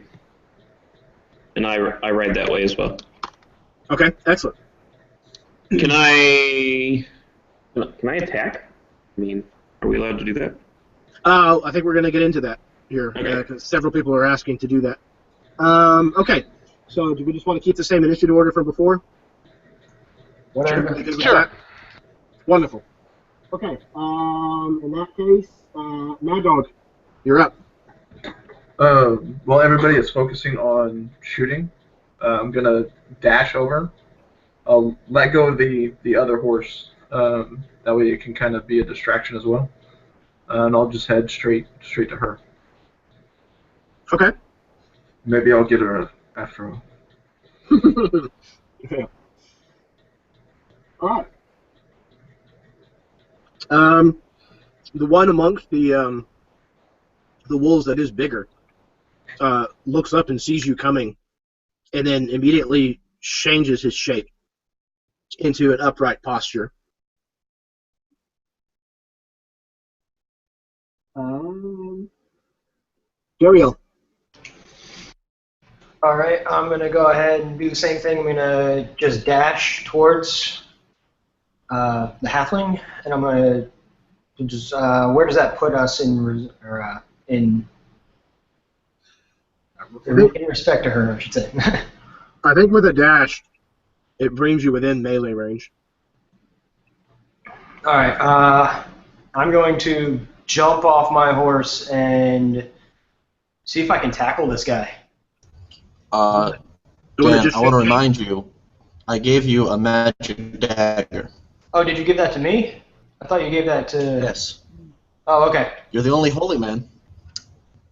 and I ride that way as well. Okay, excellent. Can I attack? I mean, are we allowed to do that? I think we're going to get into that here, because several people are asking to do that. Okay, so do we just want to keep the same initiative order from before? Sure. Wonderful. Okay, in that case, Mad Dog, you're up. While everybody is focusing on shooting, I'm going to dash over. I'll let go of the other horse. That way it can kind of be a distraction as well. And I'll just head straight to her. Okay. Maybe I'll get her after all. Yeah. All right. The one amongst the wolves that is bigger looks up and sees you coming, and then immediately changes his shape into an upright posture. Gabriel. All right, I'm going to go ahead and do the same thing. I'm going to just dash towards the halfling, and I'm going to just, where does that put us in respect to her, I should say? I think with a dash, it brings you within melee range. All right, I'm going to jump off my horse and see if I can tackle this guy. Dan, I want to remind you, I gave you a magic dagger. Oh, did you give that to me? I thought you gave that to... Yes. Oh, okay. You're the only holy man.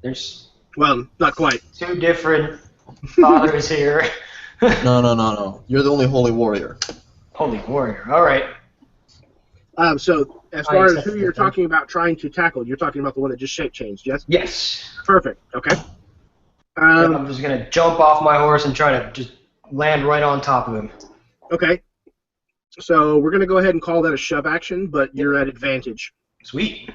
There's... Well, not quite. 2 different fathers here. No. You're the only holy warrior. Holy warrior. All right. So, as far as who you're talking about trying to tackle, you're talking about the one that just shape changed, yes? Yes. Perfect. Okay. I'm just going to jump off my horse and try to just land right on top of him. Okay. So we're going to go ahead and call that a shove action, but you're at advantage. Sweet.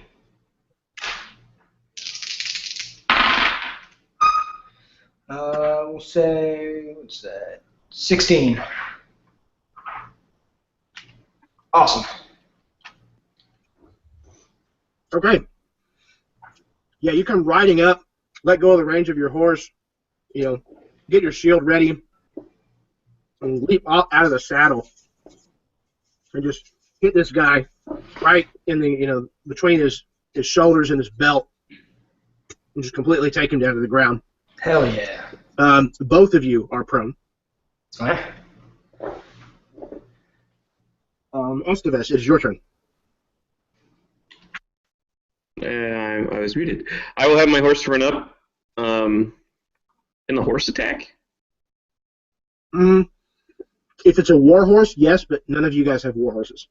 We'll say, what's that? 16. Awesome. Okay. Yeah, you come riding up, let go of the reins of your horse, get your shield ready, and leap out of the saddle, and just hit this guy right in the, between his shoulders and his belt, and just completely take him down to the ground. Hell yeah. Both of you are prone. Alright. Esteves, it is your turn. I was muted. I will have my horse run up in the horse attack. If it's a war horse, yes, but none of you guys have war horses.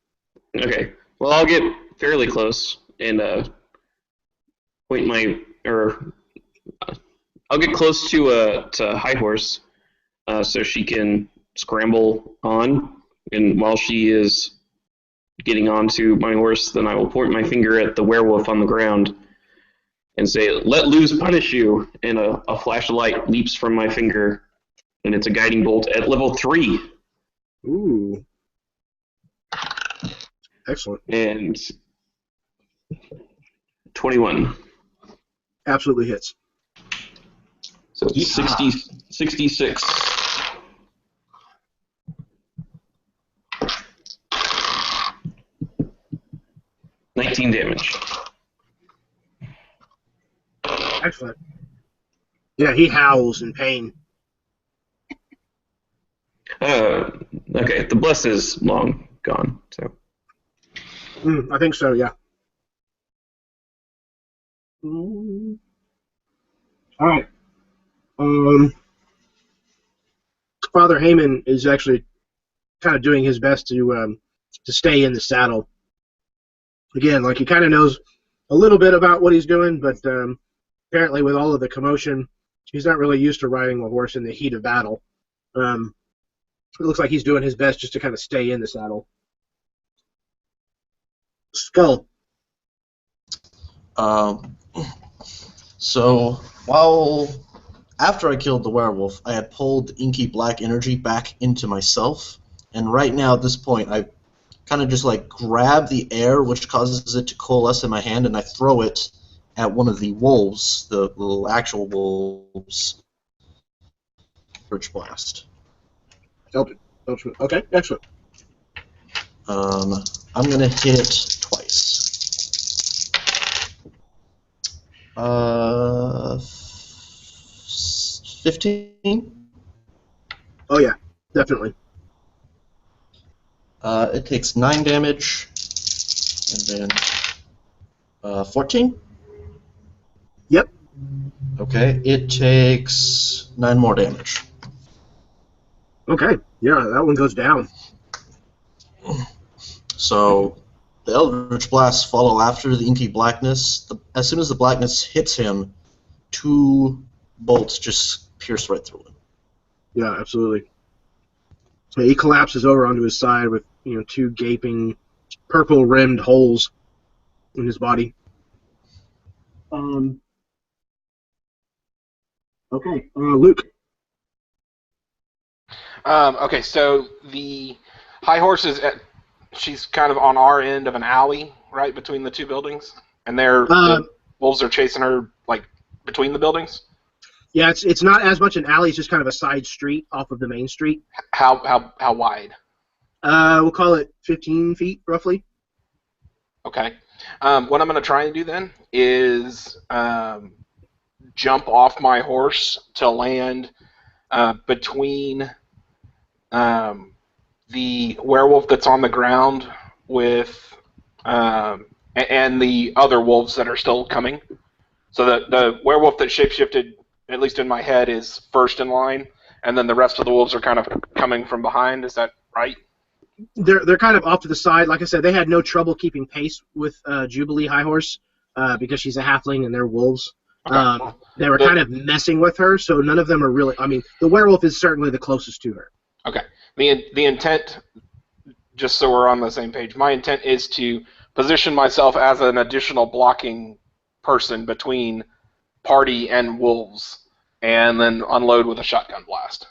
Okay. Well, I'll get fairly close and point I'll get close to High Horse so she can scramble on, and while she is getting onto my horse, then I will point my finger at the werewolf on the ground and say, "Let loose, punish you!" And a flash of light leaps from my finger, and it's a guiding bolt at level 3. Ooh. Excellent. And 21. Absolutely hits. So 66. $19 damage. Excellent. Yeah, he howls in pain. Okay, the bless is long gone, so. I think so, yeah. All right. Father Heyman is actually kind of doing his best to stay in the saddle. Again, like he kind of knows a little bit about what he's doing, but apparently with all of the commotion, he's not really used to riding a horse in the heat of battle. It looks like he's doing his best just to kind of stay in the saddle. Skull. So after I killed the werewolf, I had pulled the inky black energy back into myself, and right now at this point, I kind of just like grab the air, which causes it to coalesce in my hand, and I throw it at one of the wolves, the little actual wolves. Rich blast. Okay, excellent. I'm gonna hit twice. 15. Oh yeah, definitely. It takes 9 damage, and then 14. Yep. Okay, it takes 9 more damage. Okay, yeah, that one goes down. So the Eldritch Blasts follow after the inky blackness. As soon as the blackness hits him, 2 bolts just pierce right through him. Yeah, absolutely. So he collapses over onto his side with 2 gaping, purple-rimmed holes in his body. Okay, Luke. Okay, so the High Horse she's kind of on our end of an alley, right, between the 2 buildings? And the wolves are chasing her, like, between the buildings? Yeah, it's not as much an alley, it's just kind of a side street off of the main street. How wide? We'll call it 15 feet, roughly. Okay. What I'm going to try and do then is jump off my horse to land between the werewolf that's on the ground with and the other wolves that are still coming. So the werewolf that shapeshifted, at least in my head, is first in line, and then the rest of the wolves are kind of coming from behind. Is that right? They're kind of off to the side. Like I said, they had no trouble keeping pace with Jubilee High Horse because she's a halfling and they're wolves. Okay. They were kind of messing with her, so none of them are really... I mean, the werewolf is certainly the closest to her. Okay. The intent, just so we're on the same page, my intent is to position myself as an additional blocking person between party and wolves, and then unload with a shotgun blast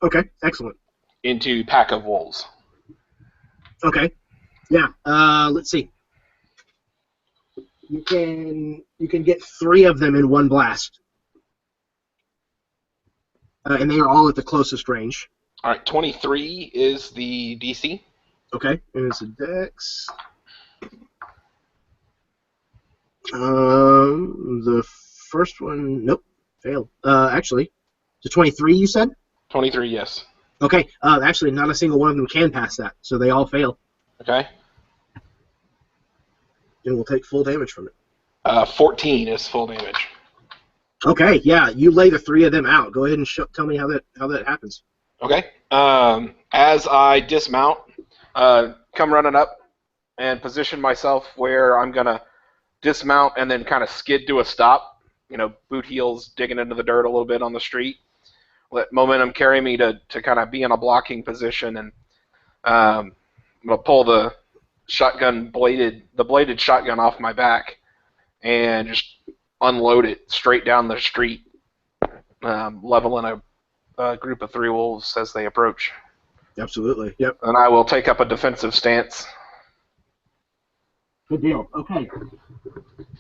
Okay, excellent. into pack of wolves. Okay, yeah. Let's see. You can get 3 of them in one blast, and they are all at the closest range. All right, 23 is the DC. Okay, and it's a dex. The first one, nope, failed. Actually, the 23 you said? 23, yes. Okay, actually, not a single one of them can pass that, so they all fail, Okay. and we'll take full damage from it. 14 is full damage. Okay, yeah, you lay the 3 of them out. Go ahead and tell me how that happens. Okay. As I dismount, come running up and position myself where I'm going to dismount and then kind of skid to a stop, boot heels digging into the dirt a little bit on the street. Let momentum carry me to kind of be in a blocking position, and I'm going to pull the bladed shotgun off my back and just unload it straight down the street, leveling a group of 3 wolves as they approach. Absolutely, yep. And I will take up a defensive stance. Good deal. Okay.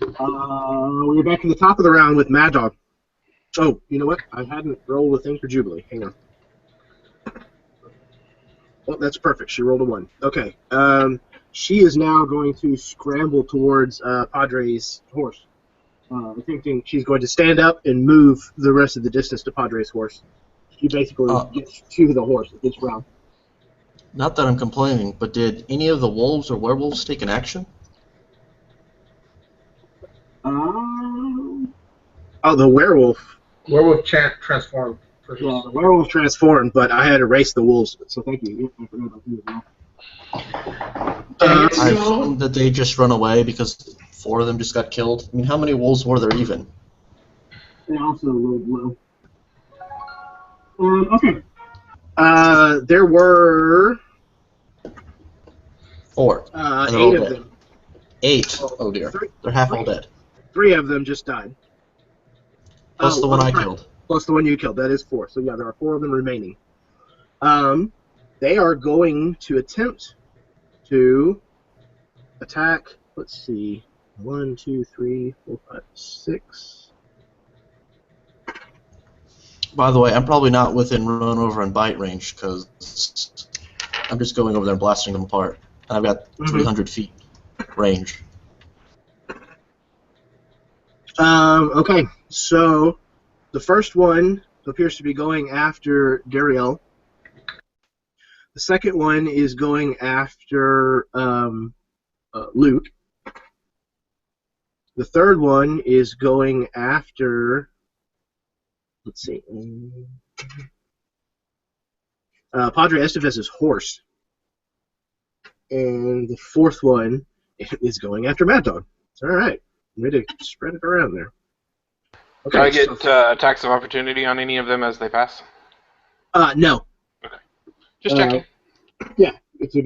We're back to the top of the round with Mad Dog. Oh, you know what? I hadn't rolled a thing for Jubilee. Hang on. Oh, that's perfect. She rolled a 1. Okay. She is now going to scramble towards Padre's horse. She's going to stand up and move the rest of the distance to Padre's horse. She basically gets to the horse at this round. Not that I'm complaining, but did any of the wolves or werewolves take an action? Oh, the werewolf. Werewolf transformed. Yeah, the werewolf transformed, but I had erased the wolves, so thank you. I forgot about you as well. I assume that they just run away because 4 of them just got killed. I mean, how many wolves were there even? They also rolled low. Okay. There were 4. 8 of them. 8. Oh dear. They're half all dead. 3 of them just died. Plus the one I killed. Plus the one you killed. That is 4. So yeah, there are 4 of them remaining. They are going to attempt to attack. Let's see. 1, 2, 3, 4, 5, 6. By the way, I'm probably not within run over and bite range because I'm just going over there and blasting them apart. And I've got 300 feet range. Okay, so the first one appears to be going after Dariel. The second one is going after Luke. The third one is going after, let's see, Padre Estevez's horse. And the fourth one is going after Mad Dog. All right. Way to spread it around there. Okay, Can I get attacks of opportunity on any of them as they pass? No. Okay. Just checking. Yeah, it's a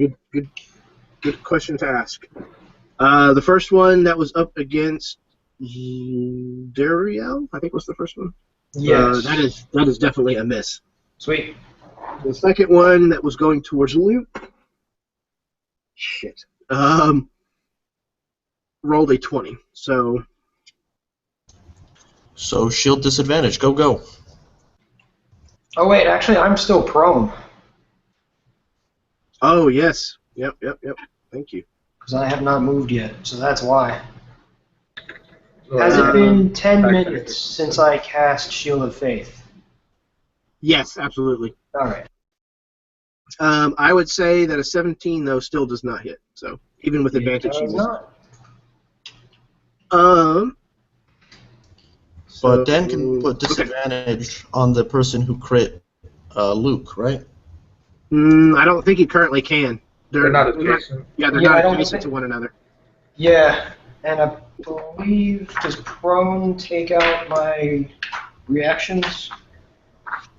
good question to ask. The first one that was up against Dariel, I think was the first one. Yes. That is definitely a miss. Sweet. The second one that was going towards Luke. Shit. Rolled a 20. So shield disadvantage. Go. Oh wait, actually, I'm still prone Oh yes. Yep. Thank you. because I have not moved yet, so that's why. Has it been 10 minutes since I cast Shield of Faith? Yes, absolutely. All right. I would say that a 17 though still does not hit. So even with advantage, she misses. But Dan can put disadvantage on the person who crit Luke, right? I don't think he currently can. They're not adjacent. Yeah, they're not adjacent to one another. Yeah, and I believe, does prone take out my reactions?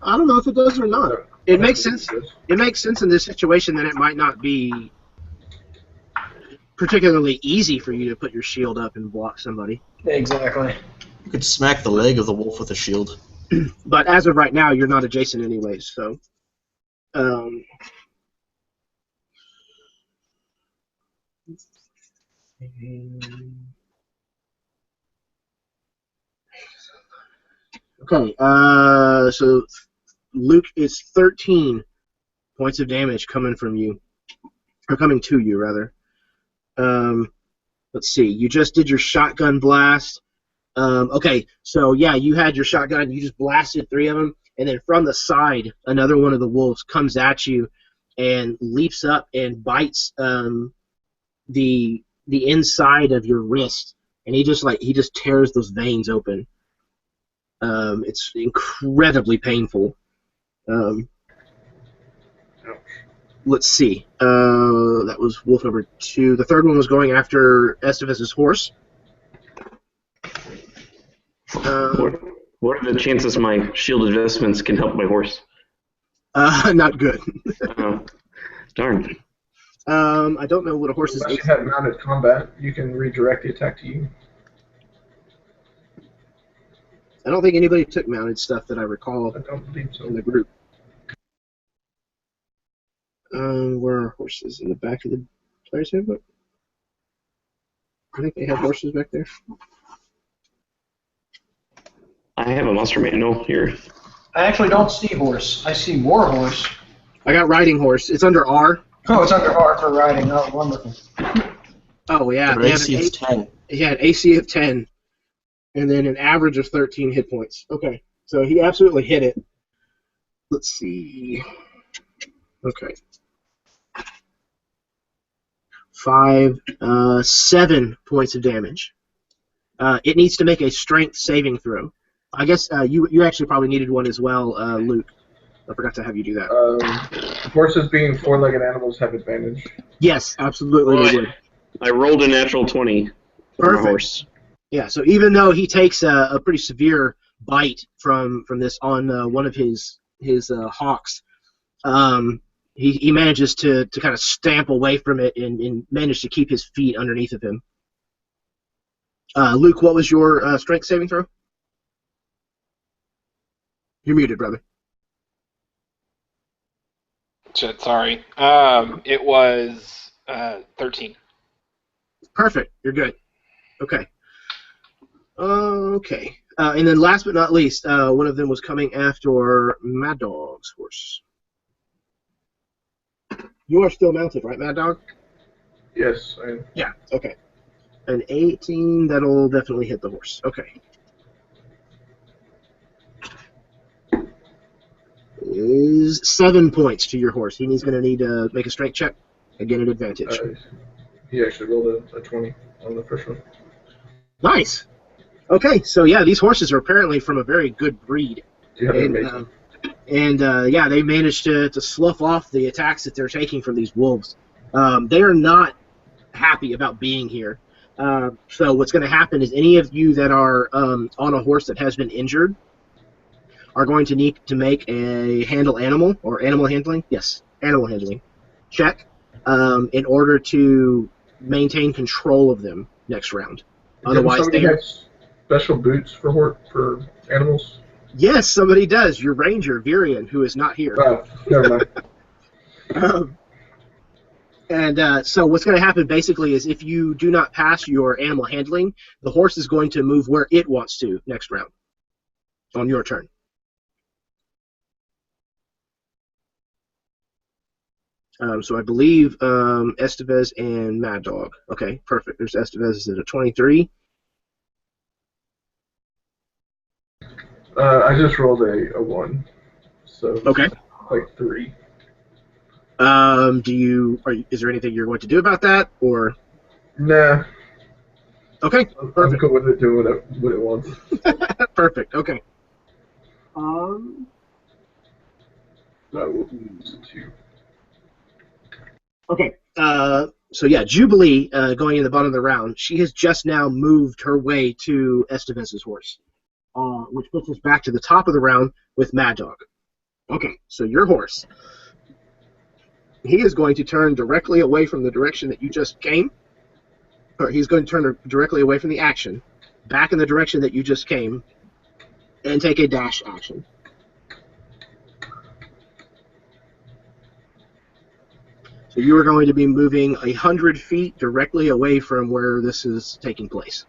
I don't know if it does or not. It makes sense. It makes sense in this situation that it might not be particularly easy for you to put your shield up and block somebody. Exactly. You could smack the leg of the wolf with a shield. But as of right now, you're not adjacent anyways. So, um, okay. So Luke, it's 13 points of damage coming from you, or coming to you rather. Let's see. You just did your shotgun blast. Okay, so yeah, you had your shotgun. You just blasted 3 of them, and then from the side, another one of the wolves comes at you and leaps up and bites the inside of your wrist, and he just tears those veins open. It's incredibly painful. Let's see. That was wolf number 2. The third one was going after Estevez's horse. What are the chances my shielded vestments can help my horse? Not good. Darn. I don't know what a horse's. Unless you have mounted combat, you can redirect the attack to you. I don't think anybody took mounted stuff that I recall I don't believe so. in the group. Where are horses? In the back of the player's handbook? I think they have horses back there. I have a monster manual here. I actually don't see horse. I see war horse. I got riding horse. It's under R. Oh, it's under R for riding. Oh, wonderful. Oh, yeah. Their AC is 10. Yeah, an AC of 10. And then an average of 13 hit points. Okay. So he absolutely hit it. Let's see. Okay. 7 points of damage. It needs to make a strength saving throw. I guess you actually probably needed one as well, Luke. I forgot to have you do that. Horses being 4-legged animals have advantage. Yes, absolutely they would. I rolled a natural 20 for my horse. Yeah, so even though he takes a pretty severe bite from this on one of his hawks, he manages to kind of stamp away from it and manage to keep his feet underneath of him. Luke, what was your strength saving throw? You're muted, brother. Shit, sorry. It was 13. Perfect. You're good. Okay. Okay. And then last but not least, one of them was coming after Mad Dog's horse. You are still mounted, right, Mad Dog? Yes, I am. Yeah. Okay. An 18, that'll definitely hit the horse. Okay. Is 7 points to your horse. He's going to need to make a strength check. Again, an advantage. He actually rolled a 20 on the first one. Nice. Okay, so yeah, these horses are apparently from a very good breed. Yeah, and yeah, they managed to slough off the attacks that they're taking from these wolves. They are not happy about being here. So what's going to happen is any of you that are on a horse that has been injured are going to need to make a handle animal, or animal handling, yes, animal handling check, in order to maintain control of them next round. Otherwise, they have special boots for animals. Yes, somebody does. Your ranger, Virian, who is not here. Oh, never mind. So what's going to happen basically is if you do not pass your animal handling, the horse is going to move where it wants to next round on your turn. So I believe Estevez and Mad Dog. Okay, perfect. There's Estevez at a 23. I just rolled a 1, so okay, like 3. Is there anything you're going to do about that, or? Nah. Okay, perfect. I'm cool with it doing what it wants. Perfect. Okay. That will lose 2. Okay. So yeah, Jubilee going in the bottom of the round. She has just now moved her way to Estevez's horse, which puts us back to the top of the round with Mad Dog. Okay, so your horse. He is going to turn directly away from the direction that you just came, or he's going to turn directly away from the action, back in the direction that you just came, and take a dash action. So you are going to be moving 100 feet directly away from where this is taking place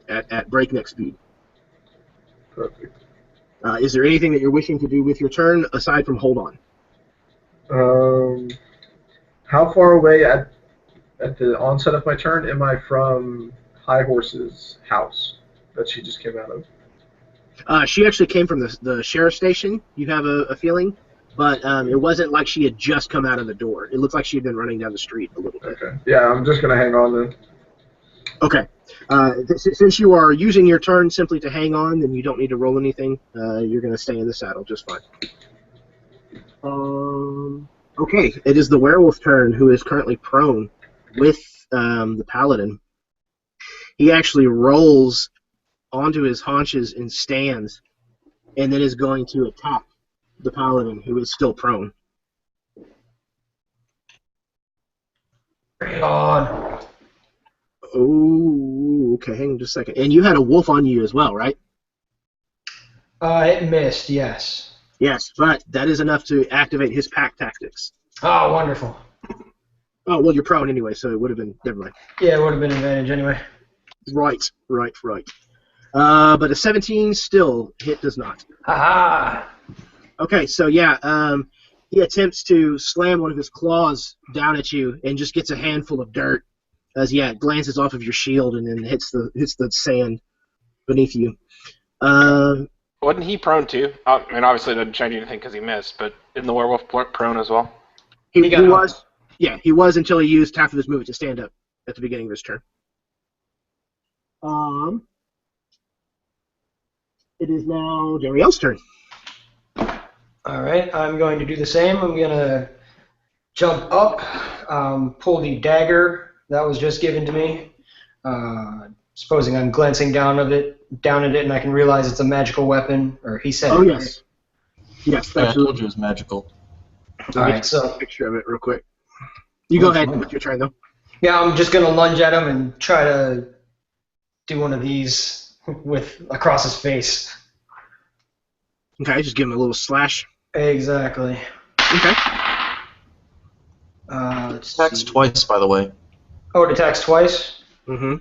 at breakneck speed. Perfect. Is there anything that you're wishing to do with your turn aside from hold on? How far away at the onset of my turn am I from High Horse's house that she just came out of? She actually came from the sheriff's station, you have a feeling, but it wasn't like she had just come out of the door. It looked like she had been running down the street a little bit. Okay. Yeah, I'm just going to hang on then. Okay. Since you are using your turn simply to hang on, then you don't need to roll anything. You're going to stay in the saddle just fine. Okay, it is the werewolf turn, who is currently prone with the paladin. He actually rolls onto his haunches and stands, and then is going to attack the paladin, who is still prone. Bring it on. Oh, okay, hang on just a second. And you had a wolf on you as well, right? It missed, yes. Yes, but that is enough to activate his pack tactics. Oh, wonderful. Oh, well, you're prone anyway, so it would have been, never mind. Yeah, it would have been an advantage anyway. Right. But a 17 still hit does not. Ha-ha! Okay, so yeah, he attempts to slam one of his claws down at you and just gets a handful of dirt as it glances off of your shield and then hits the sand beneath you. Wasn't he prone too? I mean, obviously it doesn't change anything because he missed, but isn't the werewolf prone as well? He was. Yeah, he was until he used half of his movement to stand up at the beginning of his turn. It is now Dariel's turn. All right, I'm going to do the same. I'm going to jump up, pull the dagger that was just given to me. Supposing I'm glancing down at it, and I can realize it's a magical weapon, or he said. Oh it, yes, right? yes, Yeah, I absolutely. told you it was magical. All right, so a picture of it real quick. You go ahead with your turn though. Yeah, I'm just going to lunge at him and try to do one of these across his face. Okay, just give him a little slash. Exactly. Okay. Let's Attacks see. twice, by the way. Oh, it attacks twice? Mm-hmm.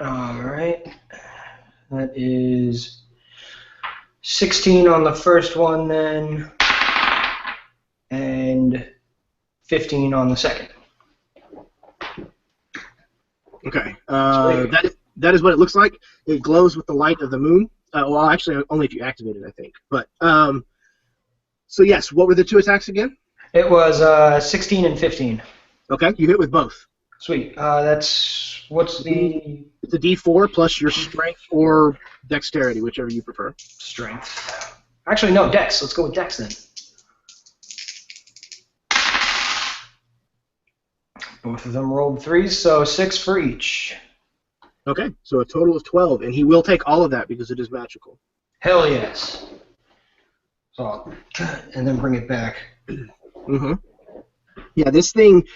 All right. That is 16 on the first one then, and 15 on the second. Okay. That is what it looks like. It glows with the light of the moon. Well, actually, only if you activate it, I think. But so yes, what were the two attacks again? It was 16 and 15. Okay, you hit with both. Sweet. What's the It's a D4 plus your strength or dexterity, whichever you prefer. strength? Actually, no, dex. Let's go with dex then. Both of them rolled 3s, so 6 for each. Okay, so a total of 12, and he will take all of that because it is magical. Hell yes. So, and then bring it back. Mm-hmm. Yeah, this thing,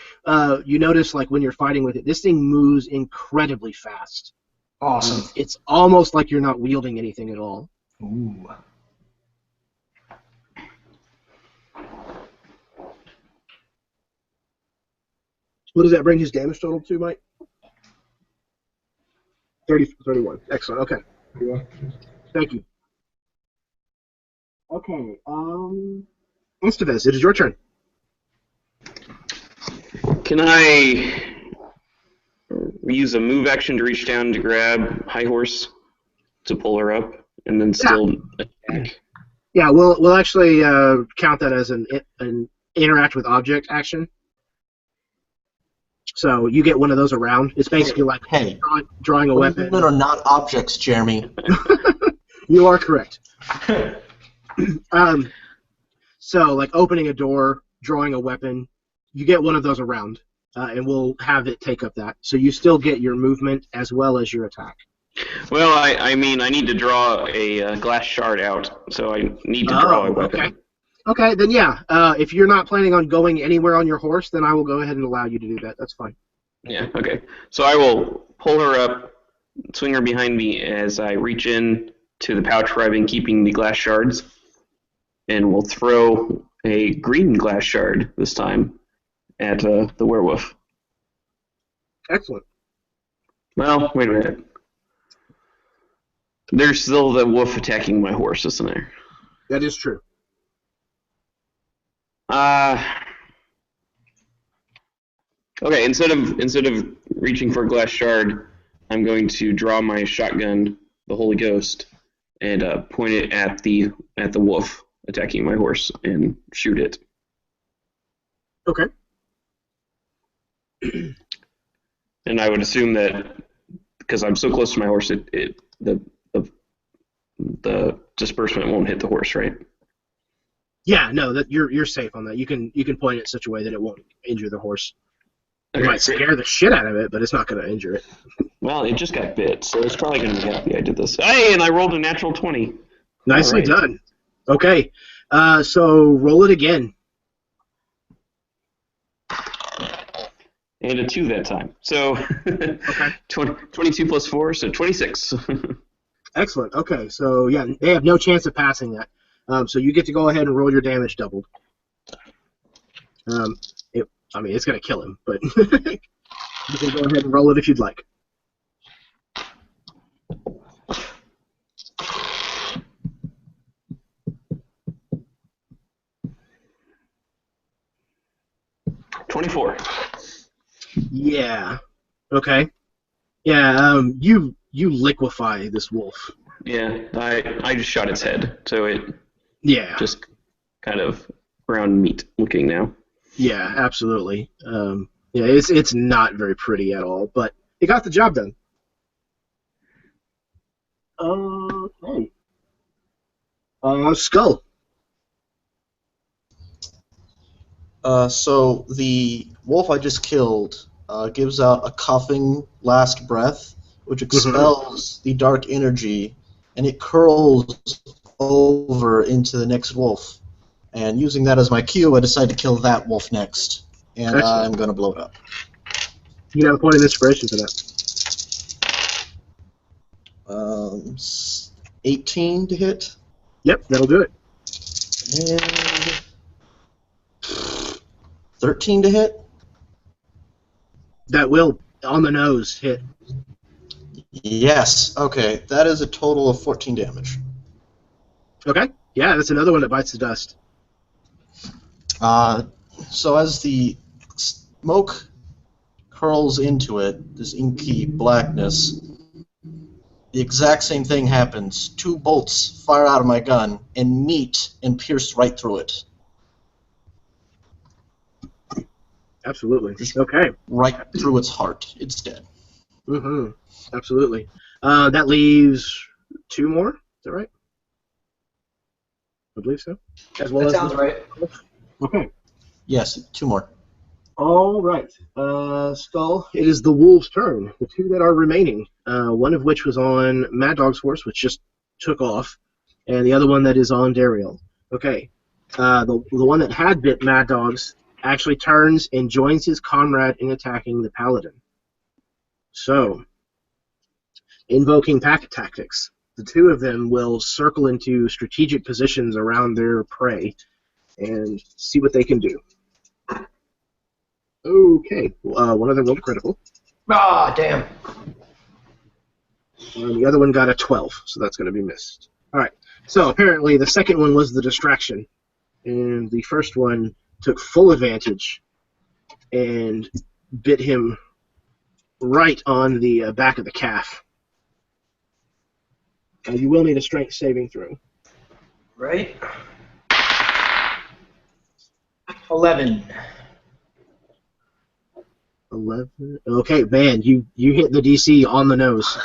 you notice, like, when you're fighting with it, this thing moves incredibly fast. Awesome. It's almost like you're not wielding anything at all. Ooh. What does that bring his damage total to, Mike? 31. Excellent. Okay. Thank you. Okay. Estevez, it is your turn. Can I use a move action to reach down to grab High Horse to pull her up and then still attack? Yeah, we'll actually count that as an interact with object action. So you get one of those around. It's basically like drawing a weapon. Women are not objects, Jeremy. You are correct. So like opening a door, drawing a weapon, you get one of those around, and we'll have it take up that. So you still get your movement as well as your attack. Well, I mean, I need to draw a glass shard out, so I need to draw a weapon. Okay. Okay, then yeah. If you're not planning on going anywhere on your horse, then I will go ahead and allow you to do that. That's fine. Yeah, okay. So I will pull her up, swing her behind me as I reach in to the pouch where I've been keeping the glass shards, and will throw a green glass shard this time at the werewolf. Excellent. Well, wait a minute. There's still the wolf attacking my horse, isn't there? That is true. Okay. Instead of reaching for a glass shard, I'm going to draw my shotgun, the Holy Ghost, and point it at the wolf attacking my horse and shoot it. Okay. And I would assume that because I'm so close to my horse, the disbursement won't hit the horse, right? Yeah, no, that you're safe on that. You can point it in such a way that it won't injure the horse. It might scare the shit out of it, but it's not going to injure it. Well, it just got bit, so it's probably going to be happy I did this. Hey, and I rolled a natural 20. Nicely done. Okay, so roll it again. And a 2 that time. So Okay. 22 plus 4, so 26. Excellent. Okay, so yeah, they have no chance of passing that. So you get to go ahead and roll your damage doubled. It's going to kill him, but you can go ahead and roll it if you'd like. $24. Yeah. Okay. Yeah. You liquefy this wolf. Yeah, I just shot its head, so it just kind of ground meat looking now. Yeah, absolutely. It's not very pretty at all, but it got the job done. Okay. Skull. So the wolf I just killed gives out a coughing last breath, which expels the dark energy, and it curls over into the next wolf. And using that as my cue, I decide to kill that wolf next. And I'm going to blow it up. You have a point of inspiration for that. 18 to hit. Yep, that'll do it. And 13 to hit. That will, on the nose, hit. Yes. Okay, that is a total of 14 damage. Okay. Yeah, that's another one that bites the dust. So as the smoke curls into it, this inky blackness, the exact same thing happens. 2 bolts fire out of my gun and meet and pierce right through it. Absolutely. Okay. Right through its heart. It's dead. Mm-hmm. Absolutely. That leaves 2 more. Is that right? I believe so. As well That as sounds right. Okay. Yes, 2 more. All right. Skull, it is the wolves' turn. The 2 that are remaining, one of which was on Mad Dog's horse, which just took off, and the other one that is on Dariel. Okay. The one that had bit Mad Dog's actually turns and joins his comrade in attacking the paladin. So, invoking pack tactics, the 2 of them will circle into strategic positions around their prey and see what they can do. Okay, one of them rolled critical. Ah, damn. And the other one got a 12, so that's going to be missed. All right, so apparently the second one was the distraction, and the first one took full advantage and bit him right on the back of the calf. You will need a strength saving throw. Right. 11. 11. Okay, man, you hit the DC on the nose.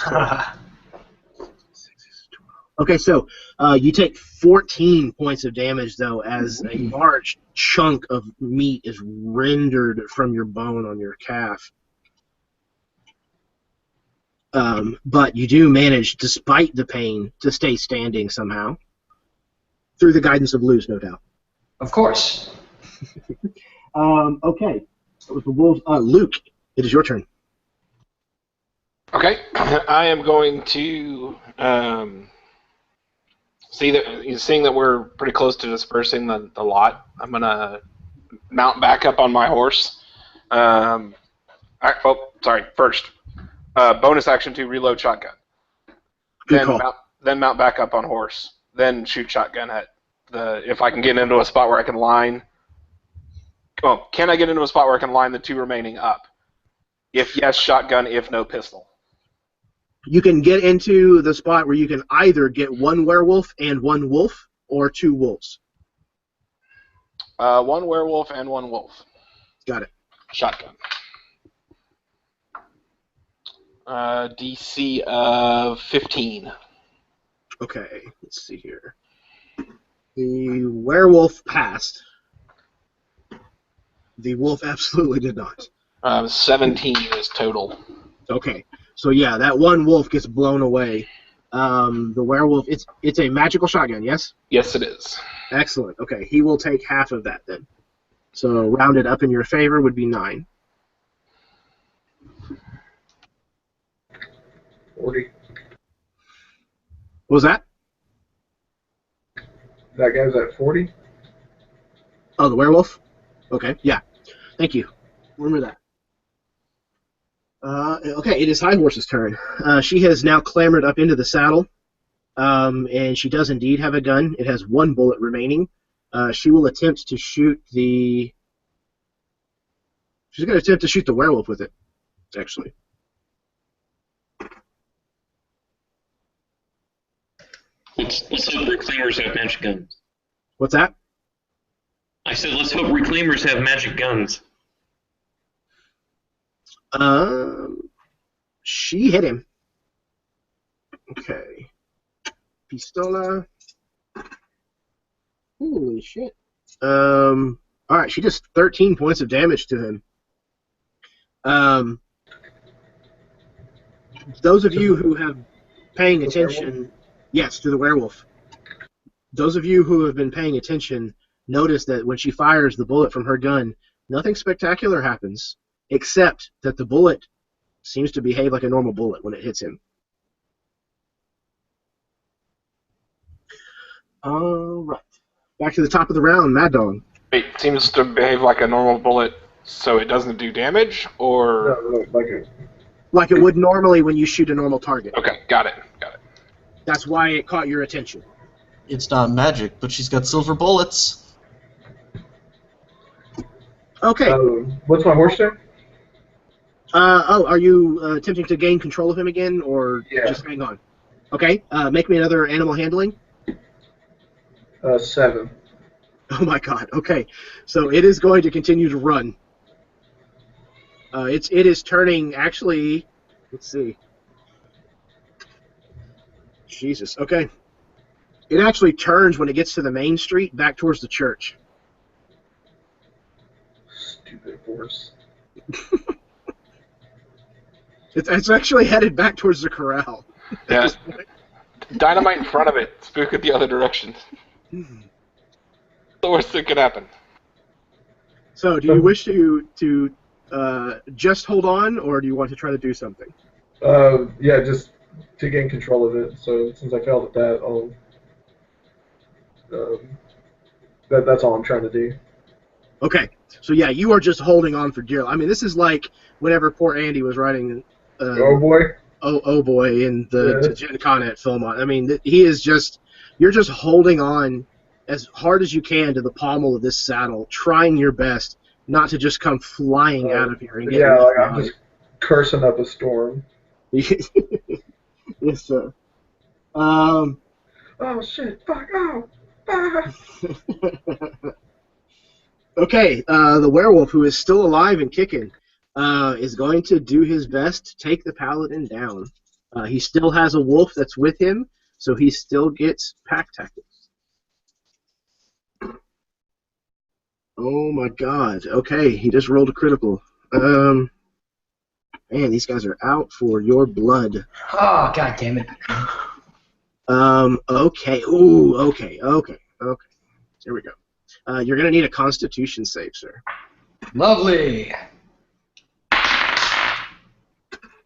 Okay, so you take 14 points of damage, though, as a large chunk of meat is rendered from your bone on your calf. But you do manage, despite the pain, to stay standing somehow. Through the guidance of Luz, no doubt. Of course. Okay. It was the wolves. Luke, it is your turn. Okay, I am going to Seeing that we're pretty close to dispersing the lot, I'm gonna mount back up on my horse. First, bonus action to reload shotgun. Good call. Then mount back up on horse. Then shoot shotgun at if I can get into a spot where I can line. Oh, can I get into a spot where I can line the two remaining up? If yes, shotgun. If no, pistol. You can get into the spot where you can either get one werewolf and one wolf, or two wolves. One werewolf and one wolf. Got it. Shotgun. DC of 15. Okay, let's see here. The werewolf passed. The wolf absolutely did not. 17 is total. Okay, so yeah, that one wolf gets blown away. The werewolf, it's a magical shotgun, yes? Yes, it is. Excellent. Okay, he will take half of that then. So rounded up in your favor would be 9. 40. What was that? That guy's at 40? Oh, the werewolf? Okay, yeah. Thank you. Remember that. Okay, it is High Horse's turn. She has now clambered up into the saddle, and she does indeed have a gun. It has one bullet remaining. She will attempt to shoot the... She's going to attempt to shoot the werewolf with it, actually. Let's hope reclaimers have magic guns. What's that? I said let's hope reclaimers have magic guns. She hit him. Okay. Pistola. Holy shit. Alright, she does 13 points of damage to him. Those of you who have paying attention... Yes, to the werewolf. Those of you who have been paying attention notice that when she fires the bullet from her gun, nothing spectacular happens, except that the bullet seems to behave like a normal bullet when it hits him. All right. Back to the top of the round, Mad Dog. Wait, seems to behave like a normal bullet, so it doesn't do damage, or... No, like it would normally when you shoot a normal target. Okay, got it. That's why it caught your attention. It's not magic, but she's got silver bullets. Okay. What's my horse doing? Are you attempting to gain control of him again, or just hang on? Okay. Make me another animal handling. 7. Oh my god. Okay. So it is going to continue to run. It is turning. Actually, let's see. Jesus. Okay. It actually turns when it gets to the main street back towards the church. Stupid horse. It's actually headed back towards the corral. Yeah. Dynamite in front of it. Spook it the other direction. The worst that could happen. So, do you wish to just hold on, or do you want to try to do something? Yeah, just to gain control of it. So since I failed at that, I'll. That's all I'm trying to do. Okay. So yeah, you are just holding on for dear. I mean, this is like whenever poor Andy was writing. Oh boy. Oh boy, in the Gen Con film. I mean, he is just. You're just holding on as hard as you can to the pommel of this saddle, trying your best not to just come flying out of here and get. Yeah, like I'm just cursing up a storm. Yes, sir. Oh shit! Fuck! Oh! Ah. Okay, the werewolf, who is still alive and kicking, is going to do his best to take the paladin down. He still has a wolf that's with him, so he still gets pack tactics. Oh my god. Okay, he just rolled a critical. Man, these guys are out for your blood. Oh, god damn it. Okay. Ooh, okay. Here we go. You're going to need a Constitution save, sir. Lovely.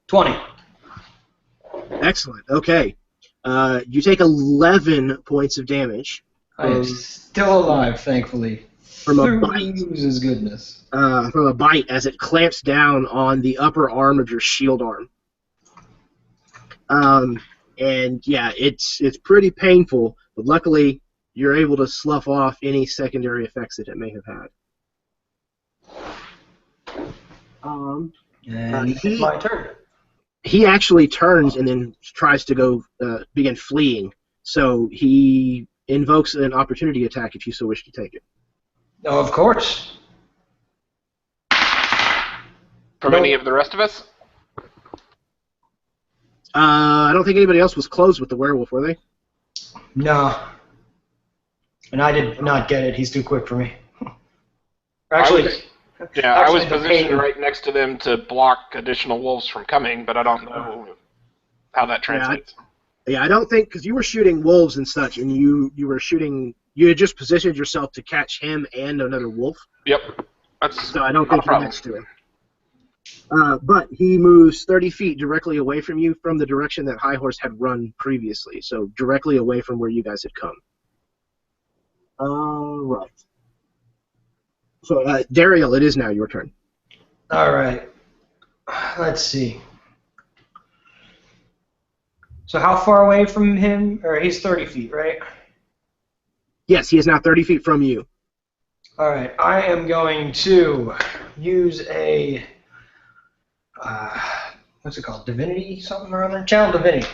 20. Excellent. Okay. You take 11 points of damage. I am still alive, thankfully. From a Through bite. Luz's goodness. From a bite as it clamps down on the upper arm of your shield arm. And yeah, it's pretty painful, but luckily you're able to slough off any secondary effects that it may have had. And it's my turn. He actually turns and then tries to go begin fleeing. So he invokes an opportunity attack if you so wish to take it. Oh, of course. From any of the rest of us? I don't think anybody else was closed with the werewolf, were they? No. And I did not get it. He's too quick for me. Actually, I was positioned right next to them to block additional wolves from coming, but I don't know how that translates. Yeah, I don't think, because you were shooting wolves and such, and you were shooting, you had just positioned yourself to catch him and another wolf. Yep. So I don't think you're next to him. But he moves 30 feet directly away from you from the direction that High Horse had run previously, so directly away from where you guys had come. Right. So, Dariel, it is now your turn. All right. Let's see. So how far away from him? Or he's 30 feet, right? Yes, he is now 30 feet from you. All right. I am going to use a... what's it called? Divinity something or other? Channel Divinity.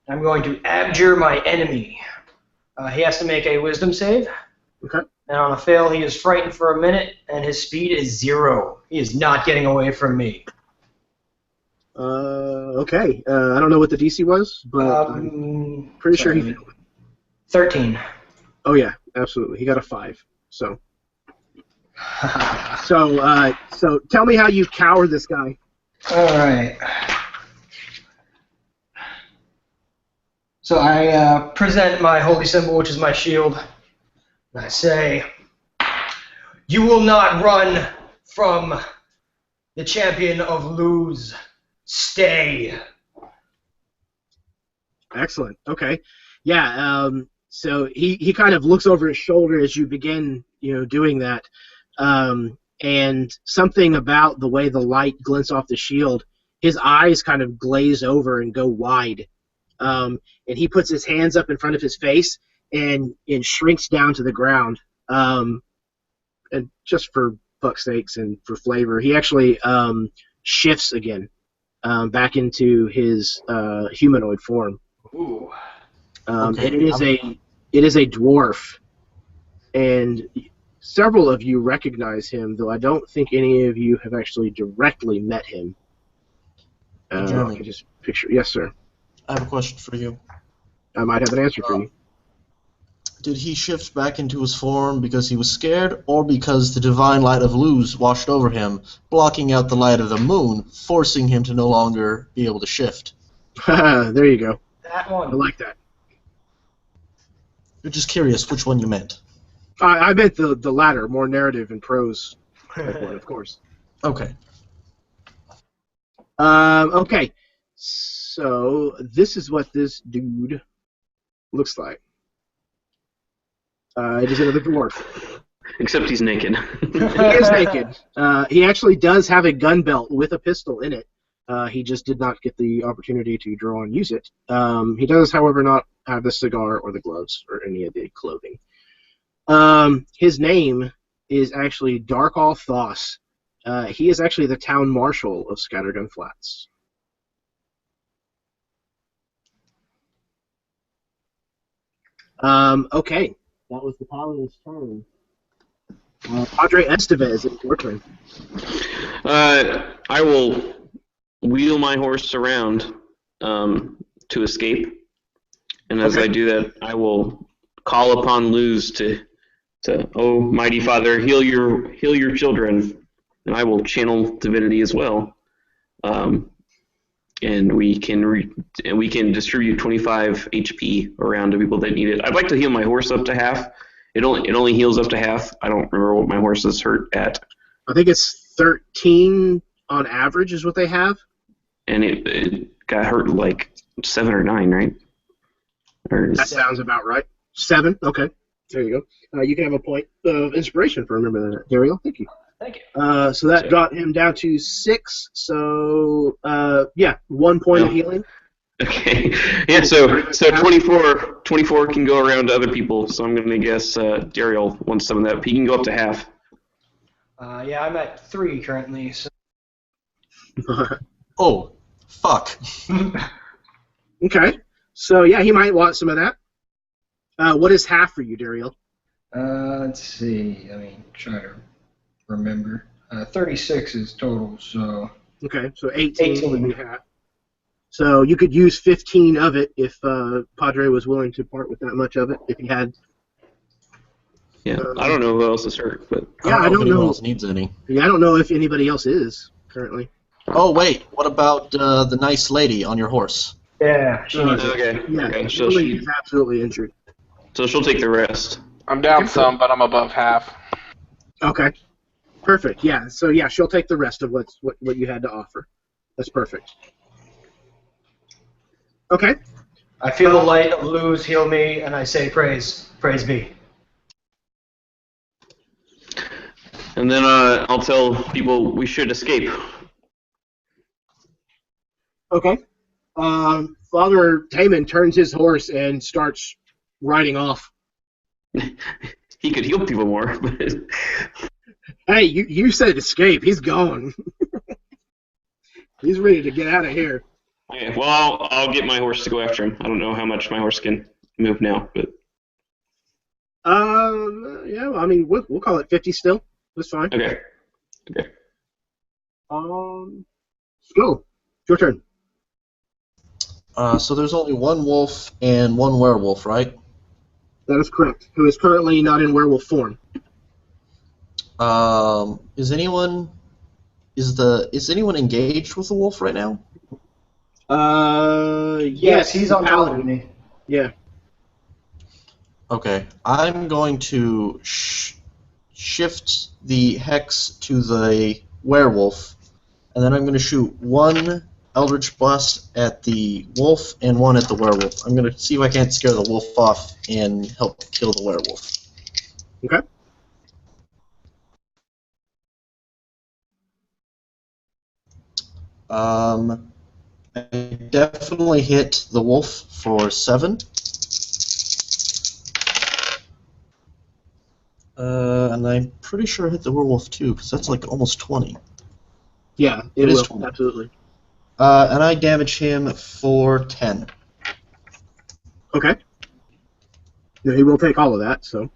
I'm going to abjure my enemy. He has to make a wisdom save. Okay. And on a fail, he is frightened for a minute, and his speed is 0. He is not getting away from me. Okay. I don't know what the DC was, but I'm pretty sure he failed it. 13. Oh, yeah, absolutely. He got a 5, so... So tell me how you cower this guy. All right. So I present my holy symbol, which is my shield. And I say, "You will not run from the champion of Luz. Stay." Excellent. Okay. Yeah. So he kind of looks over his shoulder as you begin, doing that. And something about the way the light glints off the shield, his eyes kind of glaze over and go wide. And he puts his hands up in front of his face and shrinks down to the ground. And just for fuck's sakes and for flavor, he actually shifts again back into his humanoid form. Ooh. Okay. And it is a dwarf, and several of you recognize him, though I don't think any of you have actually directly met him. I can just picture. Yes, sir. I have a question for you. I might have an answer for you. Did he shift back into his form because he was scared, or because the divine light of Luz washed over him, blocking out the light of the moon, forcing him to no longer be able to shift? There you go. That one. I like that. You're just curious which one you meant. I meant the latter, more narrative and prose type one, of course. Okay. Okay. So this is what this dude looks like. It is another dwarf. Except he's naked. He is naked. He actually does have a gun belt with a pistol in it. He just did not get the opportunity to draw and use it. He does, however, not have the cigar or the gloves or any of the clothing. His name is actually Darkall Thoss. He is actually the town marshal of Scattergun Flats. Okay. That was the paladin's turn. Padre Estevez, it's your turn. I will wheel my horse around to escape, and as I do that, I will call upon Luz to "Oh, mighty Father, heal your children," and I will channel divinity as well. And we can distribute 25 HP around to people that need it. I'd like to heal my horse up to half. It only heals up to half. I don't remember what my horse is hurt at. I think it's 13 on average is what they have. And it got hurt like 7 or 9, right? That sounds about right. 7. Okay. There you go. You can have a point of inspiration for remembering that, Dario. Thank you. Thank you. So that got him down to 6. So, 1 point of healing. Okay. Yeah, so 24 can go around to other people, so I'm going to guess Daryl wants some of that. He can go up to half. I'm at 3 currently. So. Oh, fuck. Okay. So, yeah, he might want some of that. What is half for you, Daryl? Let's see. Try to remember. 36 is total, so... Okay, so 18 would be half. So you could use 15 of it if Padre was willing to part with that much of it, if he had. Yeah, I don't know who else is hurt, but I don't know if anyone else needs any. Yeah, I don't know if anybody else is currently. Oh wait, what about the nice lady on your horse? Yeah, she needs it. okay. Yeah, Okay, so Lily is absolutely injured. So she'll take the rest. I'm down some, but I'm above half. Okay, perfect. Yeah, so yeah, she'll take the rest of what you had to offer. That's perfect. Okay. I feel the light of Luz heal me, and I say praise be. And then I'll tell people we should escape. Okay. Father Taman turns his horse and starts riding off. He could heal people more. But... Hey, you said escape. He's going. He's ready to get out of here. Okay, well, I'll get my horse to go after him. I don't know how much my horse can move now, but... We'll call it 50 still. That's fine. Okay. Go. Your turn. So there's only one wolf and one werewolf, right? That is correct. Who is currently not in werewolf form. Is anyone engaged with the wolf right now? Yes, he's on top of me. Yeah. Okay, I'm going to shift the hex to the werewolf, and then I'm going to shoot one Eldritch Blast at the wolf and one at the werewolf. I'm going to see if I can't scare the wolf off and help kill the werewolf. Okay. I definitely hit the wolf for 7. And I'm pretty sure I hit the werewolf too, because that's like almost 20. Yeah, it is will. 20. Absolutely. And I damage him for 10. Okay. Yeah, he will take all of that, so.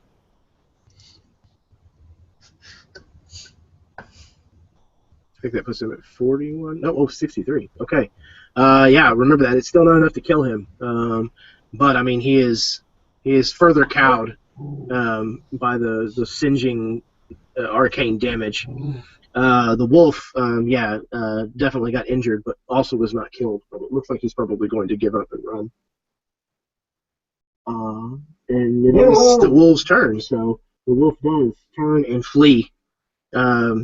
I think that puts him at 41. No, 63. Okay. Remember that. It's still not enough to kill him. But, I mean, he is further cowed by the singeing arcane damage. The wolf, definitely got injured, but also was not killed. But it looks like he's probably going to give up and run. And it is the wolf's turn, so the wolf does turn and flee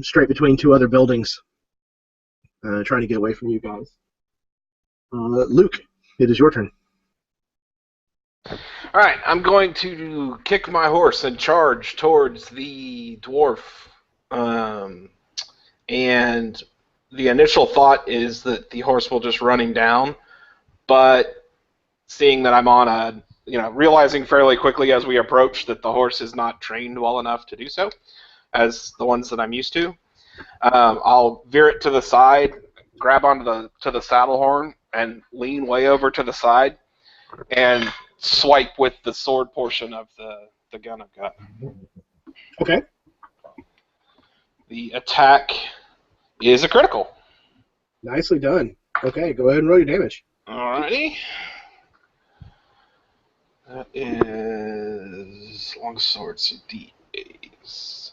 straight between 2 other buildings, trying to get away from you guys. Luke, it is your turn. Alright, I'm going to kick my horse and charge towards the dwarf. And the initial thought is that the horse will just run him down, but seeing that I'm on realizing fairly quickly as we approach that the horse is not trained well enough to do so, as the ones that I'm used to, I'll veer it to the side, grab onto the saddle horn, and lean way over to the side, and swipe with the sword portion of the gun I've got. Okay. The attack is a critical. Nicely done. Okay, go ahead and roll your damage. Alrighty. That is longsword, so D8s.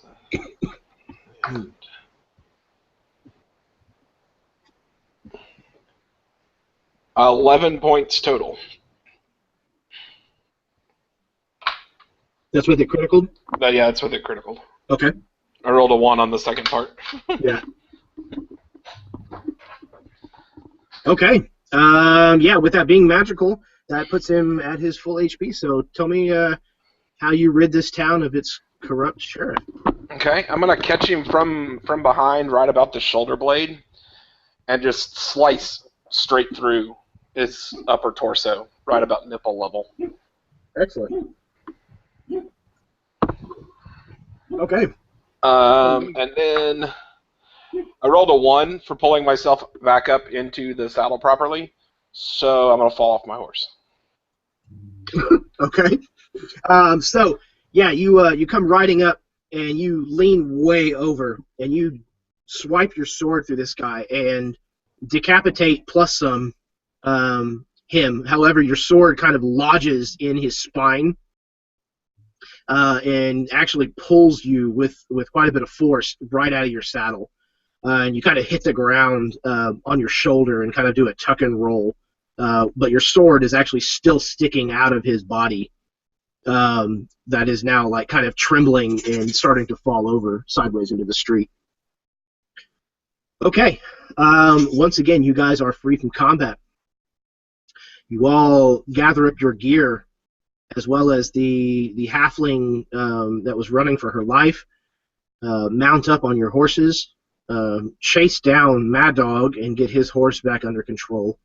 And 11 points total. That's with it critical? Yeah, that's with it critical. Okay. I rolled a 1 on the second part. Yeah. Okay. With that being magical, that puts him at his full HP. So tell me how you rid this town of its corrupt sheriff. Okay, I'm gonna catch him from behind, right about the shoulder blade, and just slice straight through his upper torso, right about nipple level. Excellent. Okay. And then I rolled a 1 for pulling myself back up into the saddle properly, so I'm gonna fall off my horse. Okay. So yeah, you come riding up and you lean way over and you swipe your sword through this guy and decapitate plus some him. However, your sword kind of lodges in his spine and actually pulls you with quite a bit of force right out of your saddle. And you kind of hit the ground on your shoulder and kind of do a tuck and roll. But your sword is actually still sticking out of his body. That is now like kind of trembling and starting to fall over sideways into the street. Okay. Once again, you guys are free from combat. You all gather up your gear, as well as the halfling that was running for her life. Mount up on your horses, chase down Mad Dog and get his horse back under control.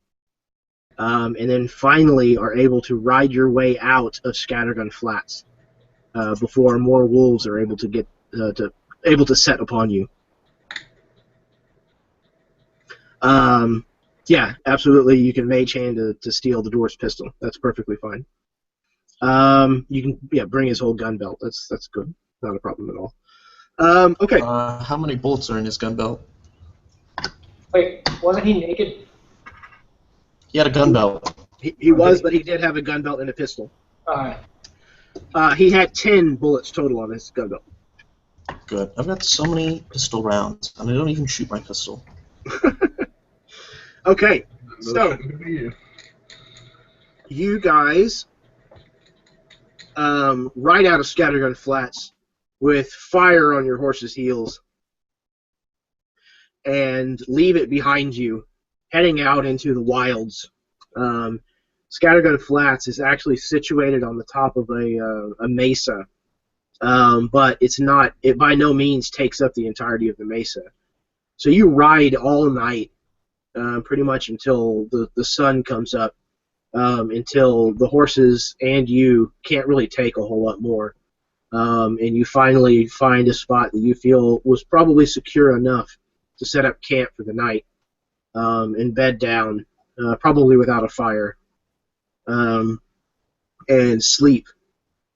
And then finally are able to ride your way out of Scattergun Flats before more wolves are able to get able to set upon you. Yeah, absolutely. You can mage hand to steal the dwarf's pistol. That's perfectly fine. You can bring his whole gun belt. That's good. Not a problem at all. Okay. How many bullets are in his gun belt? Wait, wasn't he naked? He had a gun belt. He was, but he did have a gun belt and a pistol. Alright. He had 10 bullets total on his gun belt. Good. I've got so many pistol rounds, and I don't even shoot my pistol. Okay, so you guys ride out of Scattergun Flats with fire on your horse's heels and leave it behind you, heading out into the wilds. Scattergun Flats is actually situated on the top of a mesa, but it's not. It by no means takes up the entirety of the mesa. So you ride all night, pretty much until the sun comes up, until the horses and you can't really take a whole lot more. And you finally find a spot that you feel was probably secure enough to set up camp for the night and bed down, probably without a fire, and sleep,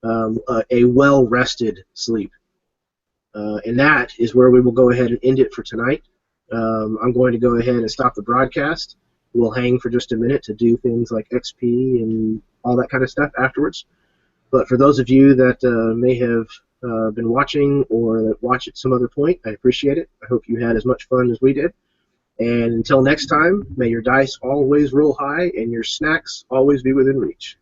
a well-rested sleep. And that is where we will go ahead and end it for tonight. I'm going to go ahead and stop the broadcast. We'll hang for just a minute to do things like XP and all that kind of stuff afterwards. But for those of you that may have been watching or that watch at some other point, I appreciate it. I hope you had as much fun as we did. And until next time, may your dice always roll high and your snacks always be within reach.